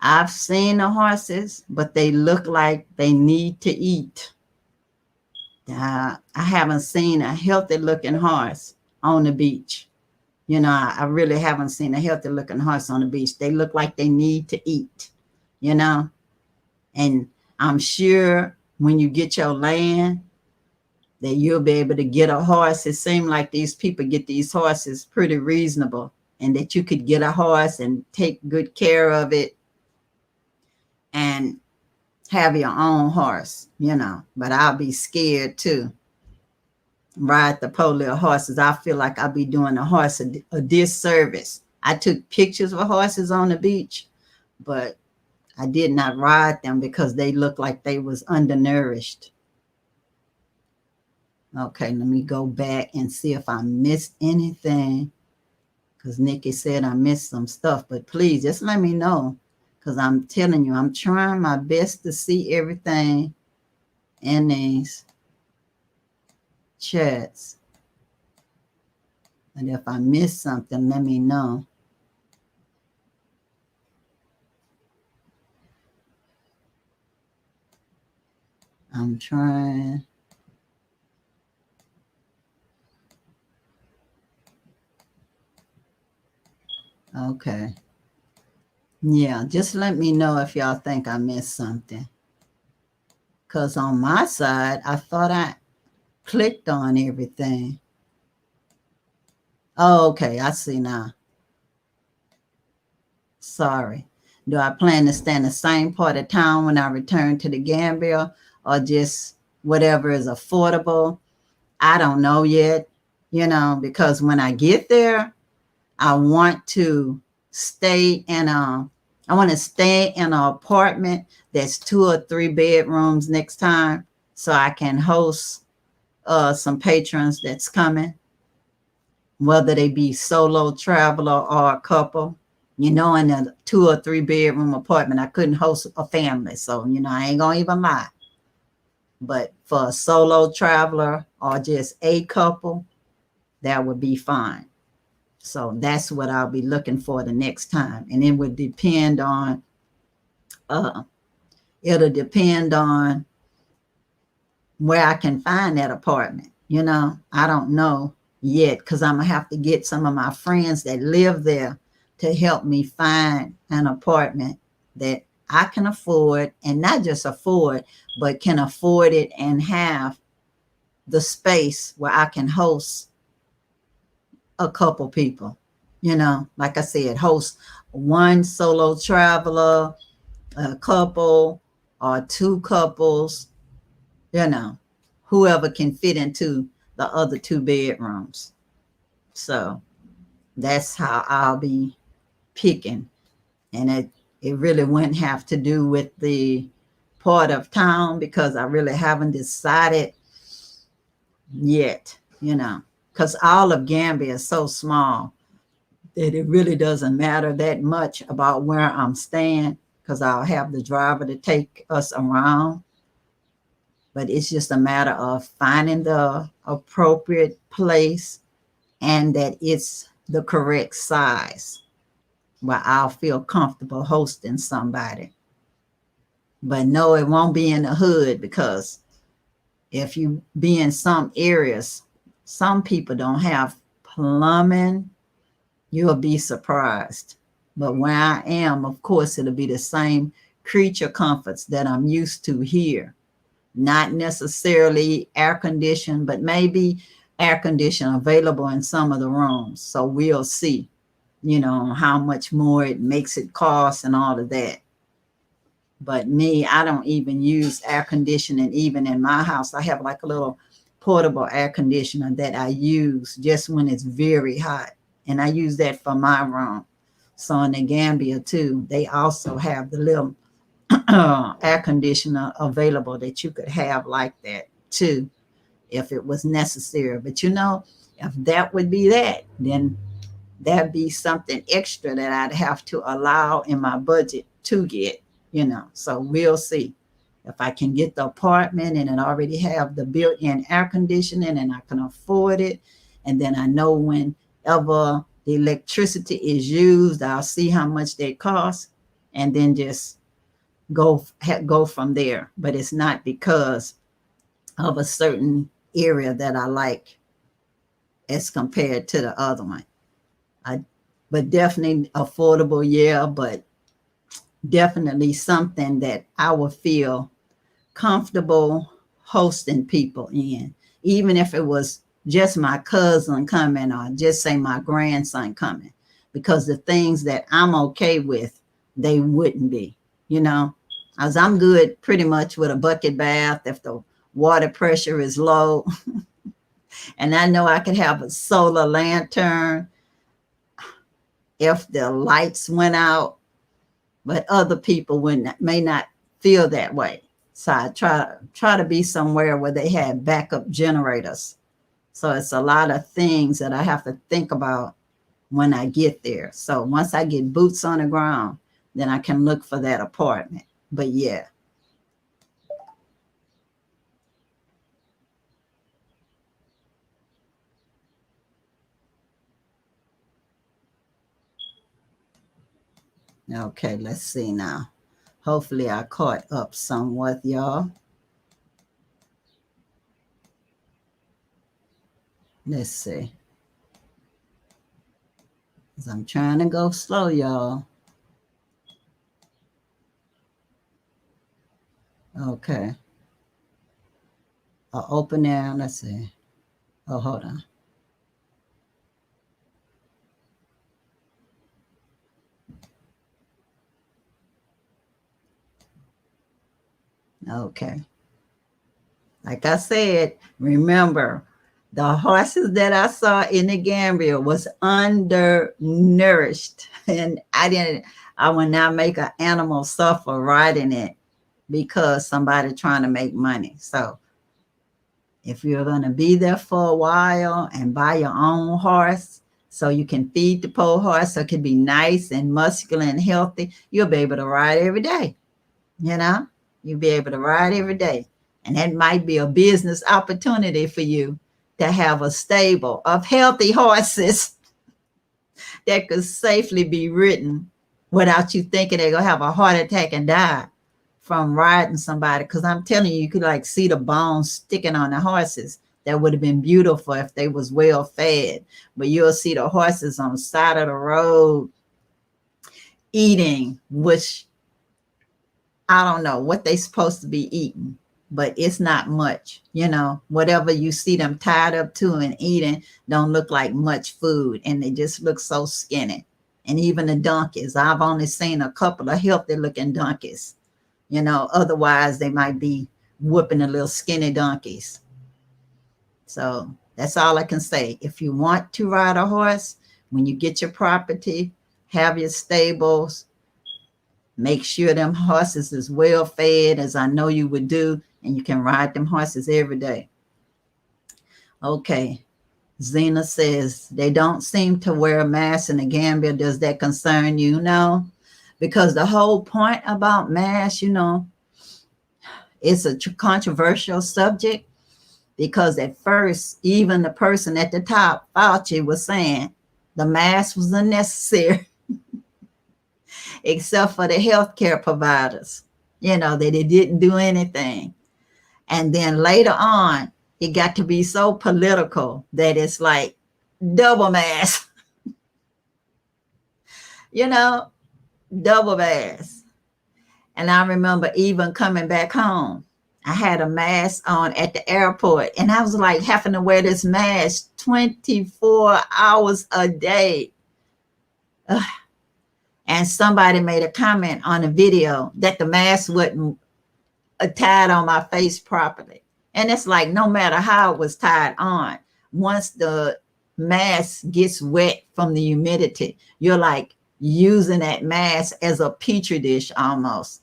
I've seen the horses, but they look like they need to eat. I haven't seen a healthy looking horse on the beach. I really haven't seen a healthy looking horse on the beach. They look like they need to eat, and I'm sure when you get your land that you'll be able to get a horse. It seems like these people get these horses pretty reasonable, and that you could get a horse and take good care of it and have your own horse, but I'll be scared too. Ride the polio horses. I feel like I'll be doing a horse a disservice. I took pictures of horses on the beach, but I did not ride them because they looked like they was undernourished. Okay, let me go back and see if I missed anything, because Nikki said I missed some stuff, but please just let me know, because I'm telling you, I'm trying my best to see everything in these chats. And if I miss something, let me know. I'm trying. Okay. Yeah, just let me know if y'all think I missed something. Because on my side, I thought I clicked on everything. Oh, okay, I see now. Sorry. Do I plan to stay in the same part of town when I return to the Gambia, or just whatever is affordable? I don't know yet, because when I get there, I want to stay in an apartment that's 2 or 3 bedrooms next time, so I can host some patrons that's coming, whether they be solo traveler or a couple. In a 2 or 3 bedroom apartment, I couldn't host a family. So, I ain't gonna even lie. But for a solo traveler or just a couple, that would be fine. So that's what I'll be looking for the next time. And it would depend on, it'll depend on where I can find that apartment. I don't know yet, because I'm gonna have to get some of my friends that live there to help me find an apartment that I can afford, and not just afford, but can afford it and have the space where I can host a couple people. Like I said, host one solo traveler, a couple, or 2 couples, whoever can fit into the other 2 bedrooms. So that's how I'll be picking. And it really wouldn't have to do with the part of town, because I really haven't decided yet, because all of Gambia is so small that it really doesn't matter that much about where I'm staying, because I'll have the driver to take us around. but it's just a matter of finding the appropriate place and that it's the correct size where I'll feel comfortable hosting somebody. But no, it won't be in the hood, because if you be in some areas, some people don't have plumbing. You'll be surprised. But where I am, of course, it'll be the same creature comforts that I'm used to here. Not necessarily air conditioned, but maybe air conditioning available in some of the rooms. So we'll see, how much more it makes it cost and all of that. But me, I don't even use air conditioning even in my house. I have like a little portable air conditioner that I use just when it's very hot. And I use that for my room. So in the Gambia too, they also have the little air conditioner available that you could have like that too, if it was necessary. But if that would be that, then that'd be something extra that I'd have to allow in my budget to get, so we'll see. If I can get the apartment and it already have the built-in air conditioning and I can afford it, and then I know whenever the electricity is used, I'll see how much they cost, and then just go from there. But it's not because of a certain area that I like as compared to the other one. But definitely affordable, yeah, but definitely something that I would feel comfortable hosting people in, even if it was just my cousin coming or just say my grandson coming, because the things that I'm okay with, they wouldn't be, as I'm good pretty much with a bucket bath if the water pressure is low. And I know I could have a solar lantern if the lights went out, but other people may not feel that way. So I try to be somewhere where they have backup generators. So it's a lot of things that I have to think about when I get there. So once I get boots on the ground, then I can look for that apartment. But yeah. Okay, let's see now. Hopefully I caught up somewhat, y'all. Let's see. I'm trying to go slow, y'all. Okay. I'll open there. Let's see. Oh, hold on. Okay. Like I said, remember, the horses that I saw in the Gambia was undernourished. And I would not make an animal suffer riding it because somebody trying to make money. So if you're going to be there for a while and buy your own horse so you can feed the poor horse so it can be nice and muscular and healthy, you'll be able to ride every day. You'll be able to ride every day. And that might be a business opportunity for you to have a stable of healthy horses that could safely be ridden without you thinking they're going to have a heart attack and die from riding somebody. Because I'm telling you, you could like see the bones sticking on the horses. That would have been beautiful if they was well fed. But you'll see the horses on the side of the road eating, which I don't know what they're supposed to be eating, but it's not much. Whatever you see them tied up to and eating don't look like much food, and they just look so skinny. And even the donkeys, I've only seen a couple of healthy looking donkeys. Otherwise they might be whooping the little skinny donkeys. So that's all I can say. If you want to ride a horse, when you get your property, have your stables, make sure them horses is well fed, as I know you would do, and you can ride them horses every day. Okay. Zena says, they don't seem to wear a mask in the Gambia. Does that concern you? No, because the whole point about masks, It's a controversial subject because at first, even the person at the top, Fauci, was saying the mask was unnecessary, except for the healthcare providers, that it didn't do anything. And then later on, it got to be so political that it's like double mask, double mask. And I remember even coming back home, I had a mask on at the airport, and I was like having to wear this mask 24 hours a day. Ugh. And somebody made a comment on a video that the mask wasn't tied on my face properly. And it's like, no matter how it was tied on, once the mask gets wet from the humidity, you're like using that mask as a petri dish almost,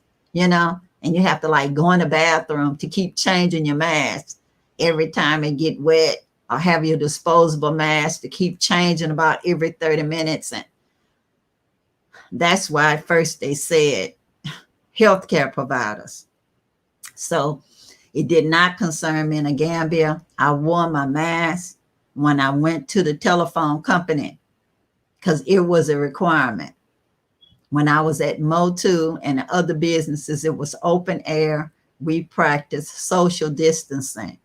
and you have to like go in the bathroom to keep changing your mask every time it get wet, or have your disposable mask to keep changing about every 30 minutes. And that's why at first they said healthcare providers. So it did not concern me in the Gambia. I wore my mask when I went to the telephone company because it was a requirement. When I was at Motu and other businesses, it was open air. We practiced social distancing.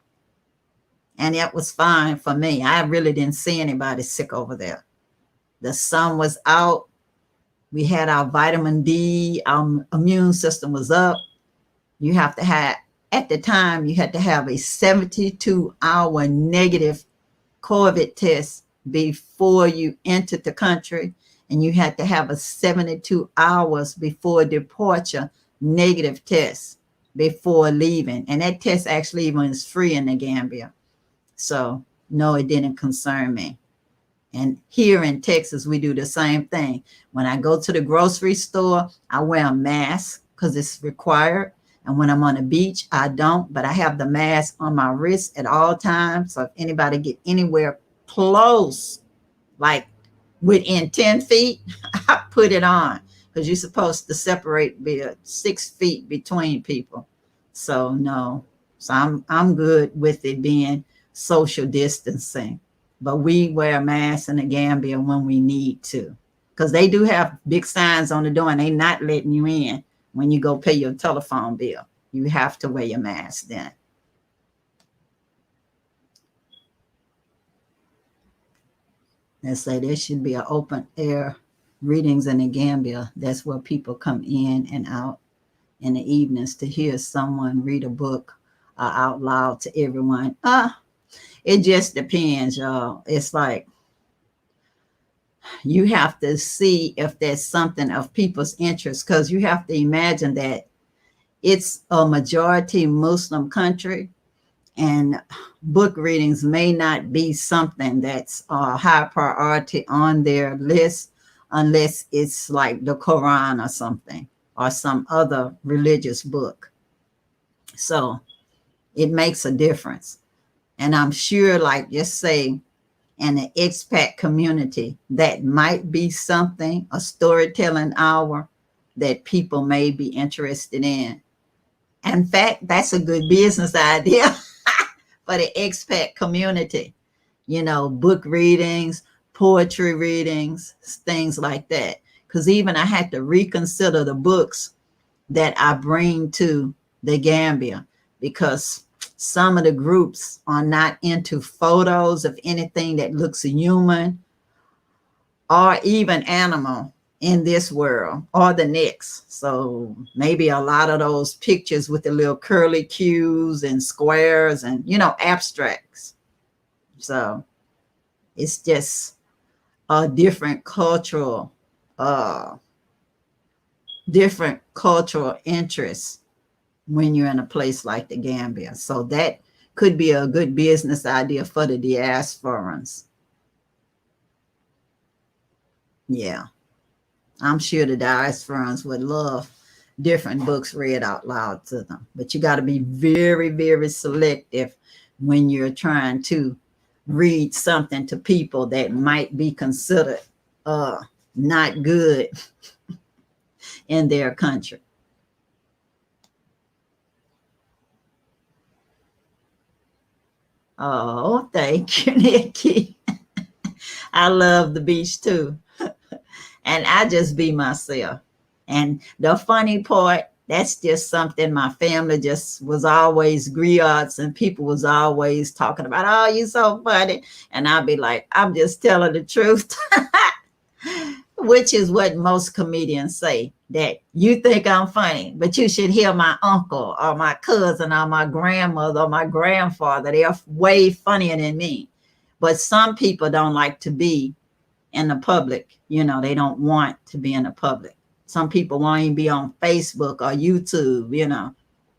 And it was fine for me. I really didn't see anybody sick over there. The sun was out. We had our vitamin D. Our immune system was up. You have to have, at the time, you had to have a 72-hour negative COVID test before you entered the country. And you had to have a 72 hours before departure negative test before leaving. And that test actually even is free in the Gambia. So no, it didn't concern me. And here in Texas, we do the same thing. When I go to the grocery store, I wear a mask because it's required. And when I'm on the beach, I don't, but I have the mask on my wrist at all times. So if anybody get anywhere close, like within 10 feet, I put it on because you're supposed to separate 6 feet between people. So no, so I'm good with it being social distancing, but we wear masks in the Gambia when we need to, because they do have big signs on the door and they not letting you in when you go pay your telephone bill. You have to wear your mask then. They say there should be an open air readings in the Gambia. That's where people come in and out in the evenings to hear someone read a book out loud to everyone. It just depends, y'all. It's like you have to see if there's something of people's interest, because you have to imagine that it's a majority Muslim country, and book readings may not be something that's a high priority on their list unless it's like the Quran or something or some other religious book. So it makes a difference. And I'm sure, like, just say in the expat community, that might be something, a storytelling hour that people may be interested in. In fact, that's a good business idea for the expat community, book readings, poetry readings, things like that. Because even I had to reconsider the books that I bring to the Gambia, because some of the groups are not into photos of anything that looks human or even animal in this world or the next. So maybe a lot of those pictures with the little curly cues and squares and, abstracts. So it's just a different cultural interests when you're in a place like the Gambia. So that could be a good business idea for the diasporans. Yeah. I'm sure the diasporans would love different books read out loud to them. But you got to be very, very selective when you're trying to read something to people that might be considered not good in their country. Oh, thank you, Nikki. I love the beach too. And I just be myself. And the funny part, that's just something my family just was always griots, and people was always talking about, oh, you so funny. And I'd be like, I'm just telling the truth. Which is what most comedians say, that you think I'm funny, but you should hear my uncle or my cousin or my grandmother or my grandfather. They're way funnier than me. But some people don't like to be in the public. You know, they don't want to be in the public. Some people won't even be on Facebook or YouTube. You know,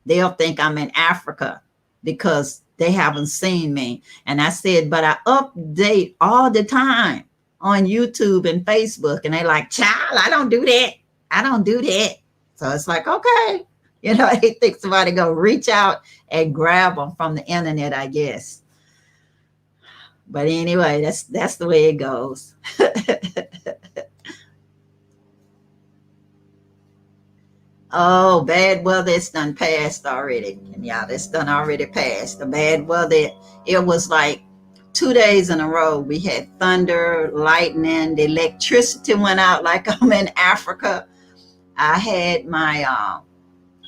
they'll think I'm in Africa because they haven't seen me. And I said, but I update all the time on YouTube and Facebook. And they like, child, I don't do that. I don't do that. So it's like, okay. You know, they think somebody go reach out and grab them from the internet, I guess. But anyway, that's the way it goes. Oh, bad weather, it's done passed already. And yeah, it's done already passed. The bad weather, it was like 2 days in a row. We had thunder, lightning, the electricity went out like I'm in Africa. I had my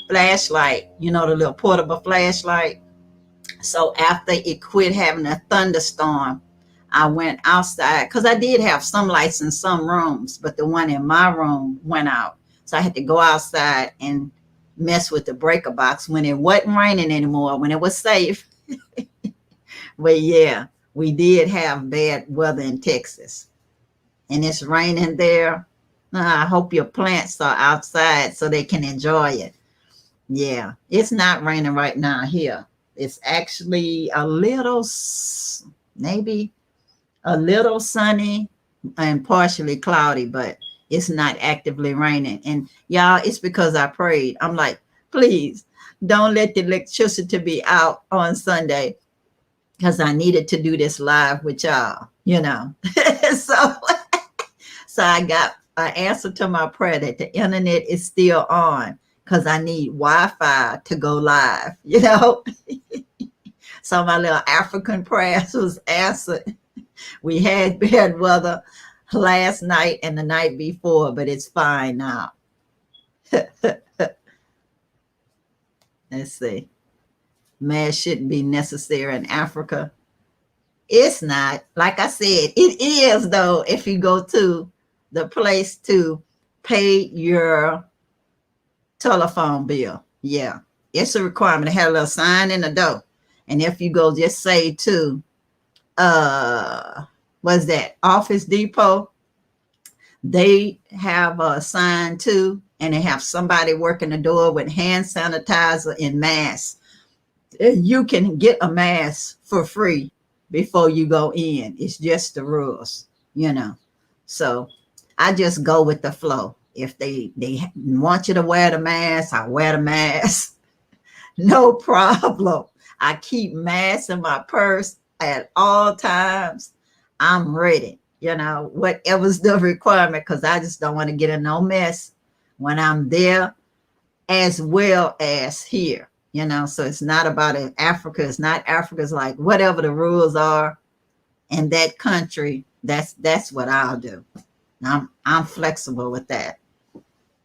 flashlight, you know, the little portable flashlight. So after it quit having a thunderstorm, I went outside because I did have some lights in some rooms, but the one in my room went out. So I had to go outside and mess with the breaker box when it wasn't raining anymore, when it was safe. But yeah, we did have bad weather in Texas, and it's raining there. I hope your plants are outside so they can enjoy it. Yeah, it's not raining right now here. It's actually a little, maybe a little sunny and partially cloudy, but it's not actively raining. And y'all, it's because I prayed. I'm like, please don't let the electricity be out on Sunday, because I needed to do this live with y'all, you know. so so I got an answer to my prayer that the internet is still on, because I need Wi-Fi to go live, you know. So my little African prayers was answered. We had bad weather last night and the night before, but it's fine now. Let's see. Mass shouldn't be necessary in Africa. It's not. Like I said, it is, though, if you go to the place to pay your telephone bill. Yeah, it's a requirement to have a little sign in the door. And if you go, just say to what's that, Office Depot, they have a sign too, and they have somebody working the door with hand sanitizer and masks. You can get a mask for free before you go in. It's just the rules, you know. So I just go with the flow. If they want you to wear the mask, I wear the mask. No problem. I keep masks in my purse at all times. I'm ready, you know, whatever's the requirement, because I just don't want to get in no mess when I'm there as well as here, you know. So it's not about it. Africa. It's not Africa. It's like whatever the rules are in that country, that's what I'll do. I'm flexible with that.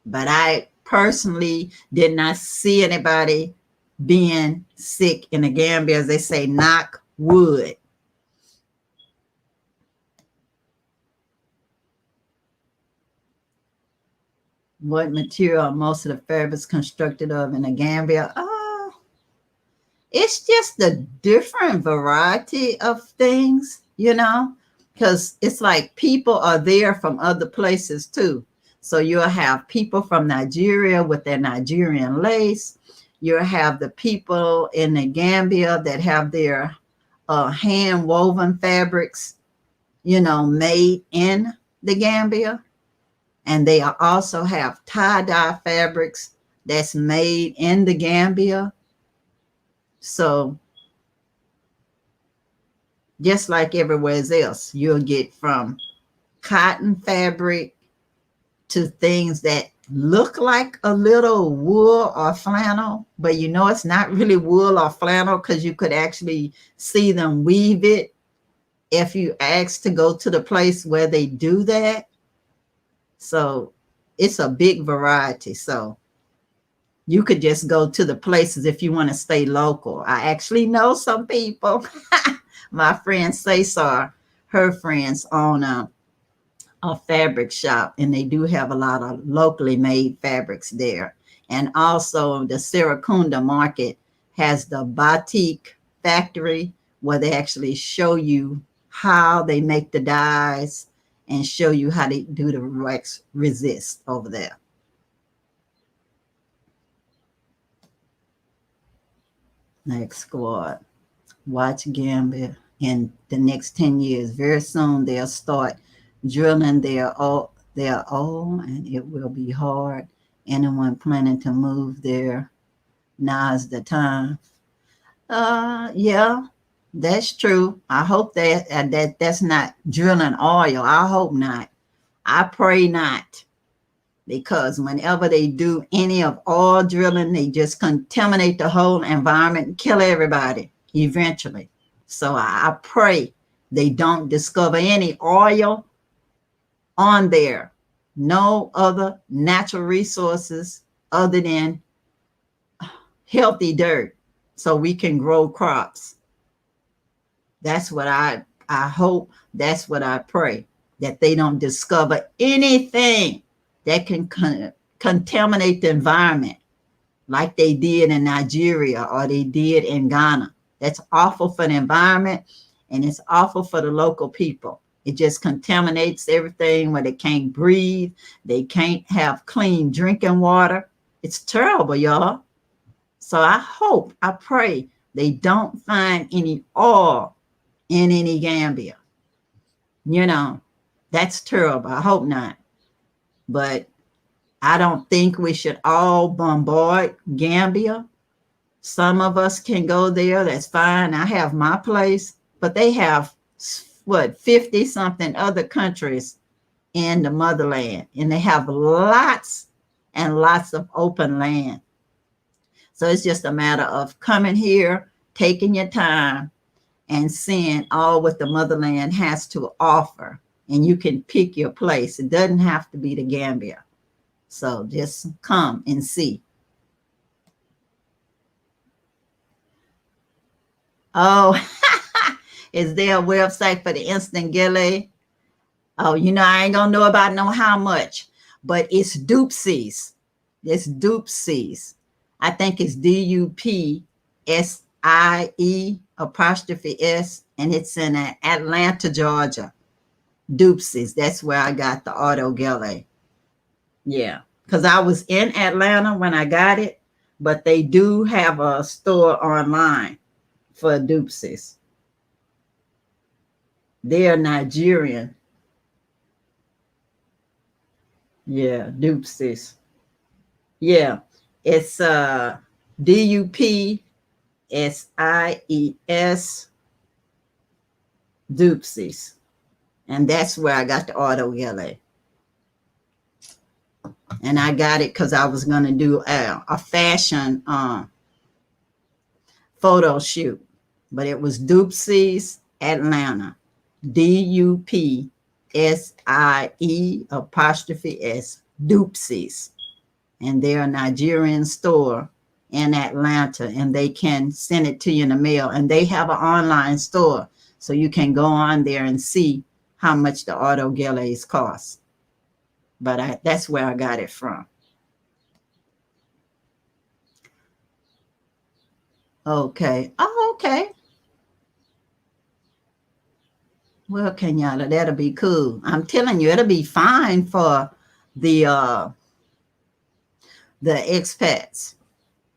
But I personally did not see anybody being sick in the Gambia, as they say, knock wood. What material are most of the fabrics constructed of in the Gambia? It's just a different variety of things, you know, because it's like people are there from other places too. So you'll have people from Nigeria with their Nigerian lace. You'll have the people in the Gambia that have their hand woven fabrics, you know, made in the Gambia. And they also have tie-dye fabrics that's made in the Gambia. So just like everywhere else, you'll get from cotton fabric to things that look like a little wool or flannel, but you know it's not really wool or flannel because you could actually see them weave it if you ask to go to the place where they do that. So it's a big variety. So you could just go to the places if you want to stay local. I actually know some people. My friend Cesar, her friends own a fabric shop, and they do have a lot of locally made fabrics there. And also the Siracunda market has the batik factory where they actually show you how they make the dyes and show you how they do the wax resist over there. Next squad. Watch Gambia in the next 10 years. Very soon they'll start drilling their oil, and it will be hard. Anyone planning to move there, now's the time. Yeah, that's true. I hope that's not drilling oil. I hope not. I pray not, because whenever they do any of oil drilling, they just contaminate the whole environment and kill everybody eventually. So I pray they don't discover any oil on there. No other natural resources other than healthy dirt so we can grow crops. That's what I hope. That's what I pray, that they don't discover anything that can contaminate the environment like they did in Nigeria or they did in Ghana. That's awful for the environment, and it's awful for the local people. It just contaminates everything where they can't breathe. They can't have clean drinking water. It's terrible, y'all. So I hope, I pray they don't find any oil in any Gambia. You know, that's terrible. I hope not. But I don't think we should all bombard Gambia. Some of us can go there. That's fine. I have my place, but they have, what, 50 something other countries in the motherland, and they have lots and lots of open land. So it's just a matter of coming here, taking your time, and seeing all what the motherland has to offer. And you can pick your place. It doesn't have to be the Gambia. So just come and see. Oh, is there a website for the instant gilly? Oh, you know, I ain't gonna know about no how much, but it's Doopsies. It's Doopsies. I think it's DUPSIE apostrophe S, and it's in Atlanta, Georgia. Doopsies. That's where I got the auto gilly. Yeah, because I was in Atlanta when I got it, but they do have a store online for Doopsies. They're Nigerian. Yeah, Doopsies. Yeah, it's DUPSIES Doopsies. And that's where I got the auto gilly. And I got it because I was going to do a fashion photo shoot. But it was Doopsies Atlanta. DUPSIE apostrophe S, Doopsies. And they're a Nigerian store in Atlanta, and they can send it to you in the mail. And they have an online store, so you can go on there and see how much the auto gillies cost. But that's where I got it from. Okay. Oh, okay. Well, Kenyatta, that'll be cool. I'm telling you, it'll be fine for the expats.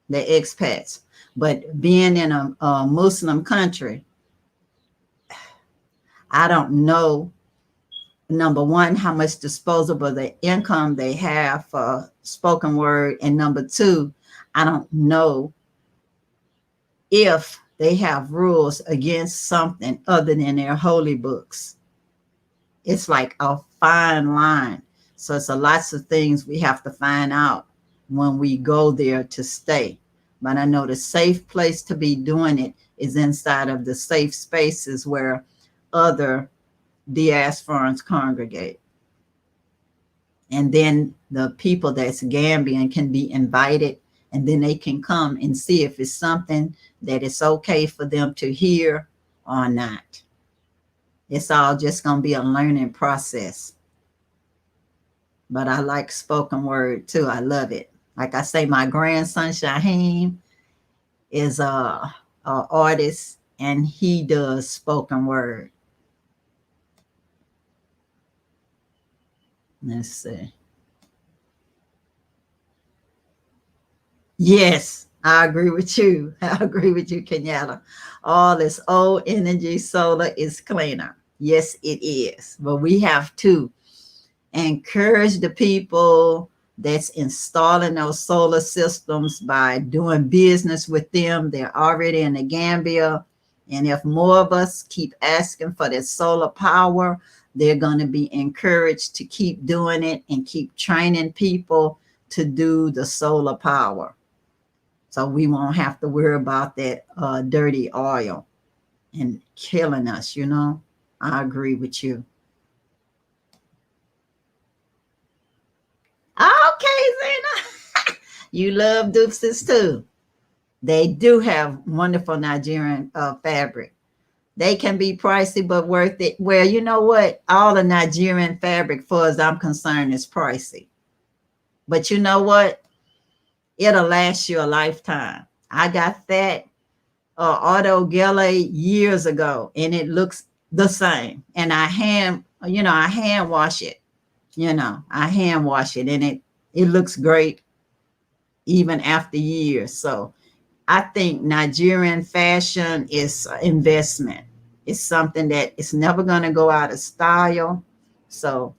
The expats. But being in a Muslim country, I don't know, number one, how much disposable the income they have for spoken word. And number two, I don't know if they have rules against something other than their holy books. It's like a fine line. So it's a lots of things we have to find out when we go there to stay. But I know the safe place to be doing it is inside of the safe spaces where other diasporans congregate. And then the people that's Gambian can be invited, and then they can come and see if it's something that it's okay for them to hear or not. It's all just going to be a learning process. But I like spoken word too. I love it. Like I say, my grandson Shaheem is a artist, and he does spoken word. Let's see. Yes, I agree with you. I agree with you, Kenyatta. All this old energy solar is cleaner. Yes, it is. But we have to encourage the people that's installing those solar systems by doing business with them. They're already in the Gambia. And if more of us keep asking for this solar power, they're going to be encouraged to keep doing it and keep training people to do the solar power. So we won't have to worry about that dirty oil and killing us, you know. I agree with you. Okay, Zena. You love dupes too. They do have wonderful Nigerian fabric. They can be pricey, but worth it. Well, you know what? All the Nigerian fabric, far as I'm concerned, is pricey. But you know what? It'll last you a lifetime. I got that auto gele years ago, and it looks the same. And I hand wash it. I hand wash it, and it looks great even after years. So I think Nigerian fashion is investment. It's something that it's never going to go out of style. So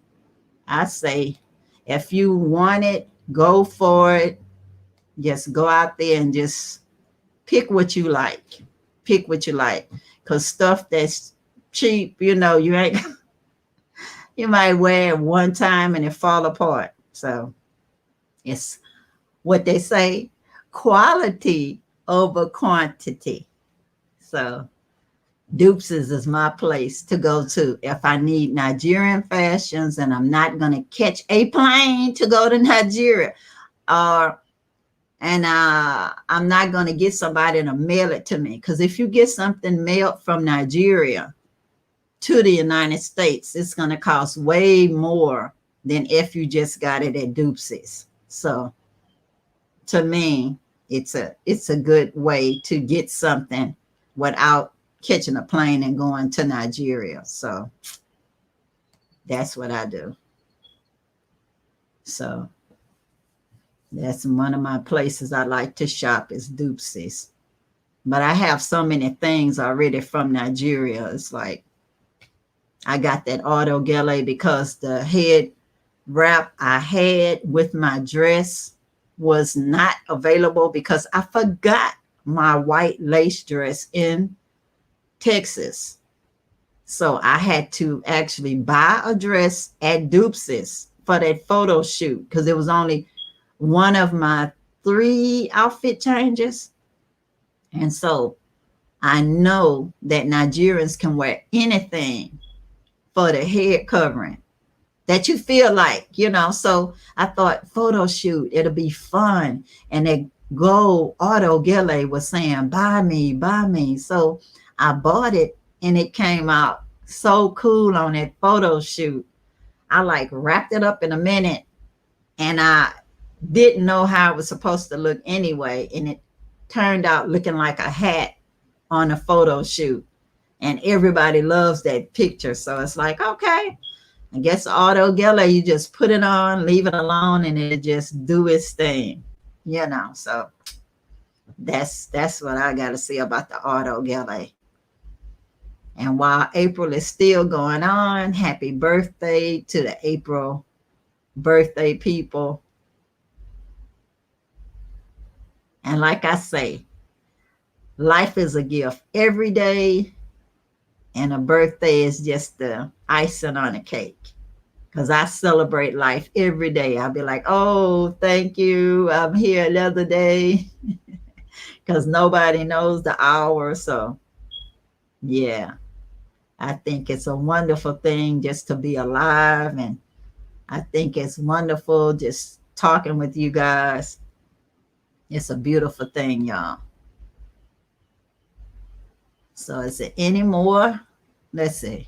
I say, if you want it, go for it. Just go out there and just pick what you like. Pick what you like. Because stuff that's cheap, you ain't you might wear it one time and it fall apart. So it's what they say, quality over quantity. So Dupes is my place to go to if I need Nigerian fashions and I'm not going to catch a plane to go to Nigeria, and I'm not going to get somebody to mail it to me. Because if you get something mailed from Nigeria to the United States, it's going to cost way more than if you just got it at Dupes. So to me, it's a good way to get something without catching a plane and going to Nigeria. So that's what I do. So that's one of my places I like to shop is Dupes. But I have so many things already from Nigeria. It's like I got that auto gele because the head wrap I had with my dress was not available because I forgot my white lace dress in Texas. So I had to actually buy a dress at Dupes for that photo shoot because it was only one of my 3 outfit changes. And so I know that Nigerians can wear anything for the head covering that you feel like, So I thought photo shoot, it'll be fun. And that gold auto gele was saying, buy me. So I bought it and it came out so cool on that photo shoot. I like wrapped it up in a minute and I didn't know how it was supposed to look anyway. And it turned out looking like a hat on a photo shoot. And everybody loves that picture. So it's like, okay, I guess auto gele, you just put it on, leave it alone, and it just do its thing, So that's what I got to say about the auto gele. And while April is still going on, happy birthday to the April birthday people. And like I say, life is a gift every day, and a birthday is just the icing on a cake. because I celebrate life every day. I'll be like, oh, thank you. I'm here another day because nobody knows the hour. So, yeah, I think it's a wonderful thing just to be alive. And I think it's wonderful just talking with you guys. It's a beautiful thing, y'all. So, is there any more? Let's see.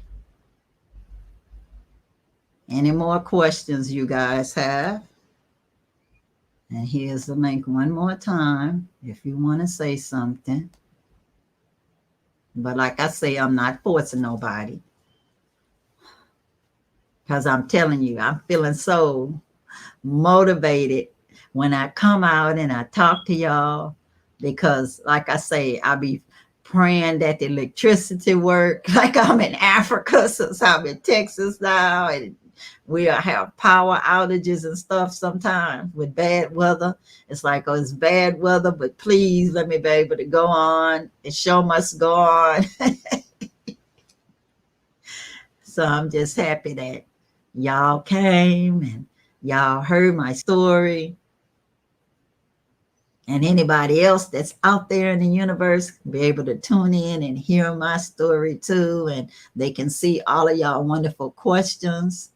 Any more questions you guys have? And here's the link one more time if you want to say something. But like I say, I'm not forcing nobody. Because I'm telling you, I'm feeling so motivated when I come out and I talk to y'all. Because like I say, I'll be praying that the electricity work. Like I'm in Africa since I'm in Texas now. And we'll have power outages and stuff sometimes with bad weather. It's like, oh, it's bad weather, but please let me be able to go on. The show must go on. So I'm just happy that y'all came and y'all heard my story. And anybody else that's out there in the universe be able to tune in and hear my story too. And they can see all of y'all wonderful questions.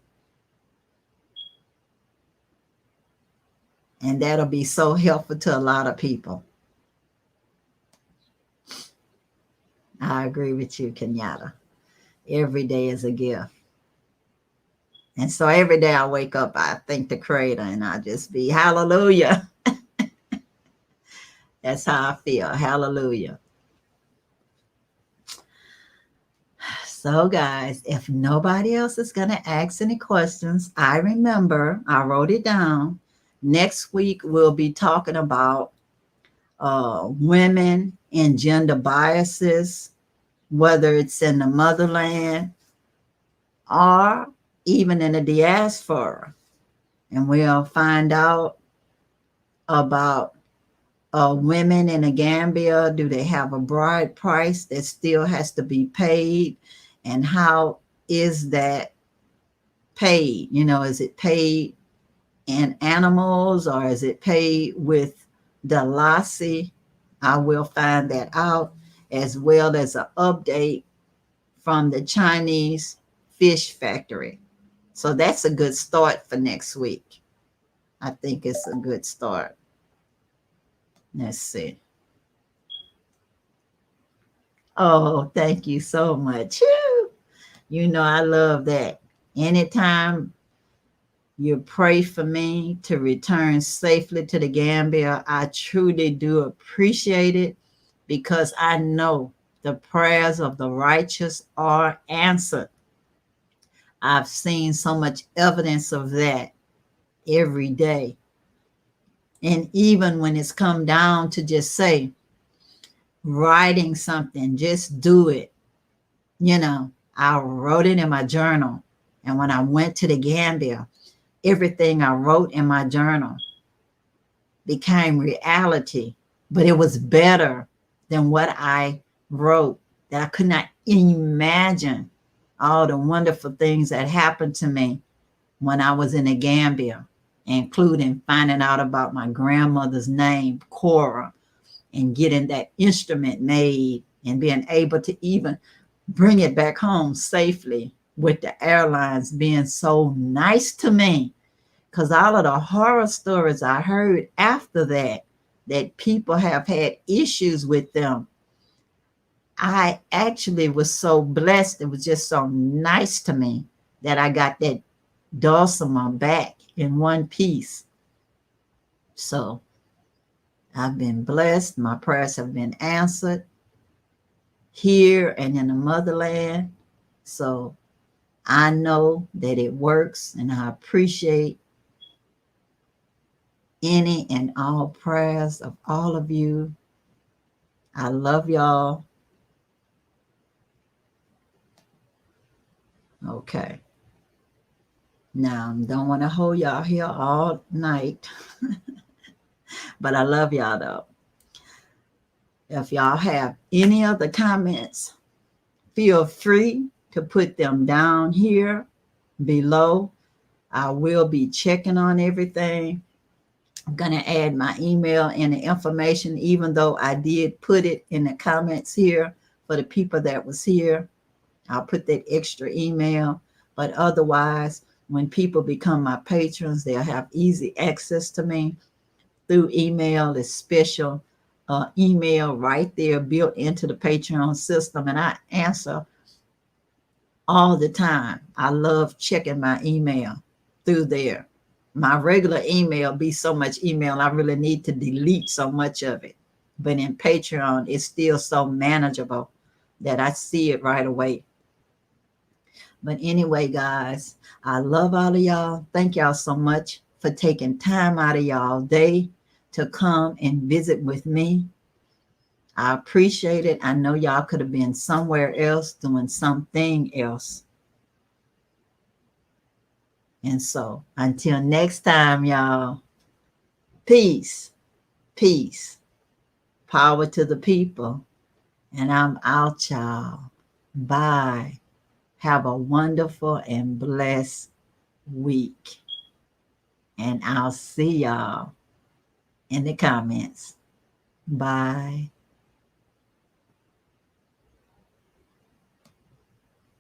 And that'll be so helpful to a lot of people. I agree with you, Kenyatta. Every day is a gift. And so every day I wake up, I thank the Creator and I just be hallelujah. That's how I feel. Hallelujah. So guys, if nobody else is going to ask any questions, I remember, I wrote it down. Next week, we'll be talking about women and gender biases, whether it's in the motherland or even in the diaspora. And we'll find out about women in the Gambia. Do they have a bride price that still has to be paid? And how is that paid? You know, is it paid in animals or is it paid with the lassi? I will find that out, as well as an update from the Chinese fish factory. So that's a good start for next week. I think it's a good start. Let's see. Oh, thank you so much. You know, I love that. Anytime you pray for me to return safely to the Gambia, I truly do appreciate it, because I know the prayers of the righteous are answered. I've seen so much evidence of that every day. And even when it's come down to just say, writing something, just do it. You know, I wrote it in my journal. And when I went to the Gambia, everything I wrote in my journal became reality, but it was better than what I wrote. That I could not imagine all the wonderful things that happened to me when I was in the Gambia, including finding out about my grandmother's name, Cora, and getting that instrument made and being able to even bring it back home safely, with the airlines being so nice to me. Because all of the horror stories I heard after that, that people have had issues with them, I actually was so blessed. It was just so nice to me that I got that dulcimer back in one piece. So I've been blessed. My prayers have been answered here and in the motherland. So I know that it works, and I appreciate any and all prayers of all of you. I love y'all. Okay. Now, I don't want to hold y'all here all night, but I love y'all though. If y'all have any other comments, feel free to put them down here below. I will be checking on everything. I'm going to add my email and the information, even though I did put it in the comments here for the people that was here. I'll put that extra email. But otherwise, when people become my patrons, they'll have easy access to me through email. It's special email right there built into the Patreon system. And I answer all the time. I love checking my email through there. My regular email be so much email, I really need to delete so much of it. But in Patreon, it's still so manageable that I see it right away. But anyway, guys, I love all of y'all. Thank y'all so much for taking time out of y'all day to come and visit with me. I appreciate it. I know y'all could have been somewhere else doing something else. And so until next time, y'all, peace, peace, power to the people. And I'm out, y'all. Bye. Have a wonderful and blessed week. And I'll see y'all in the comments. Bye.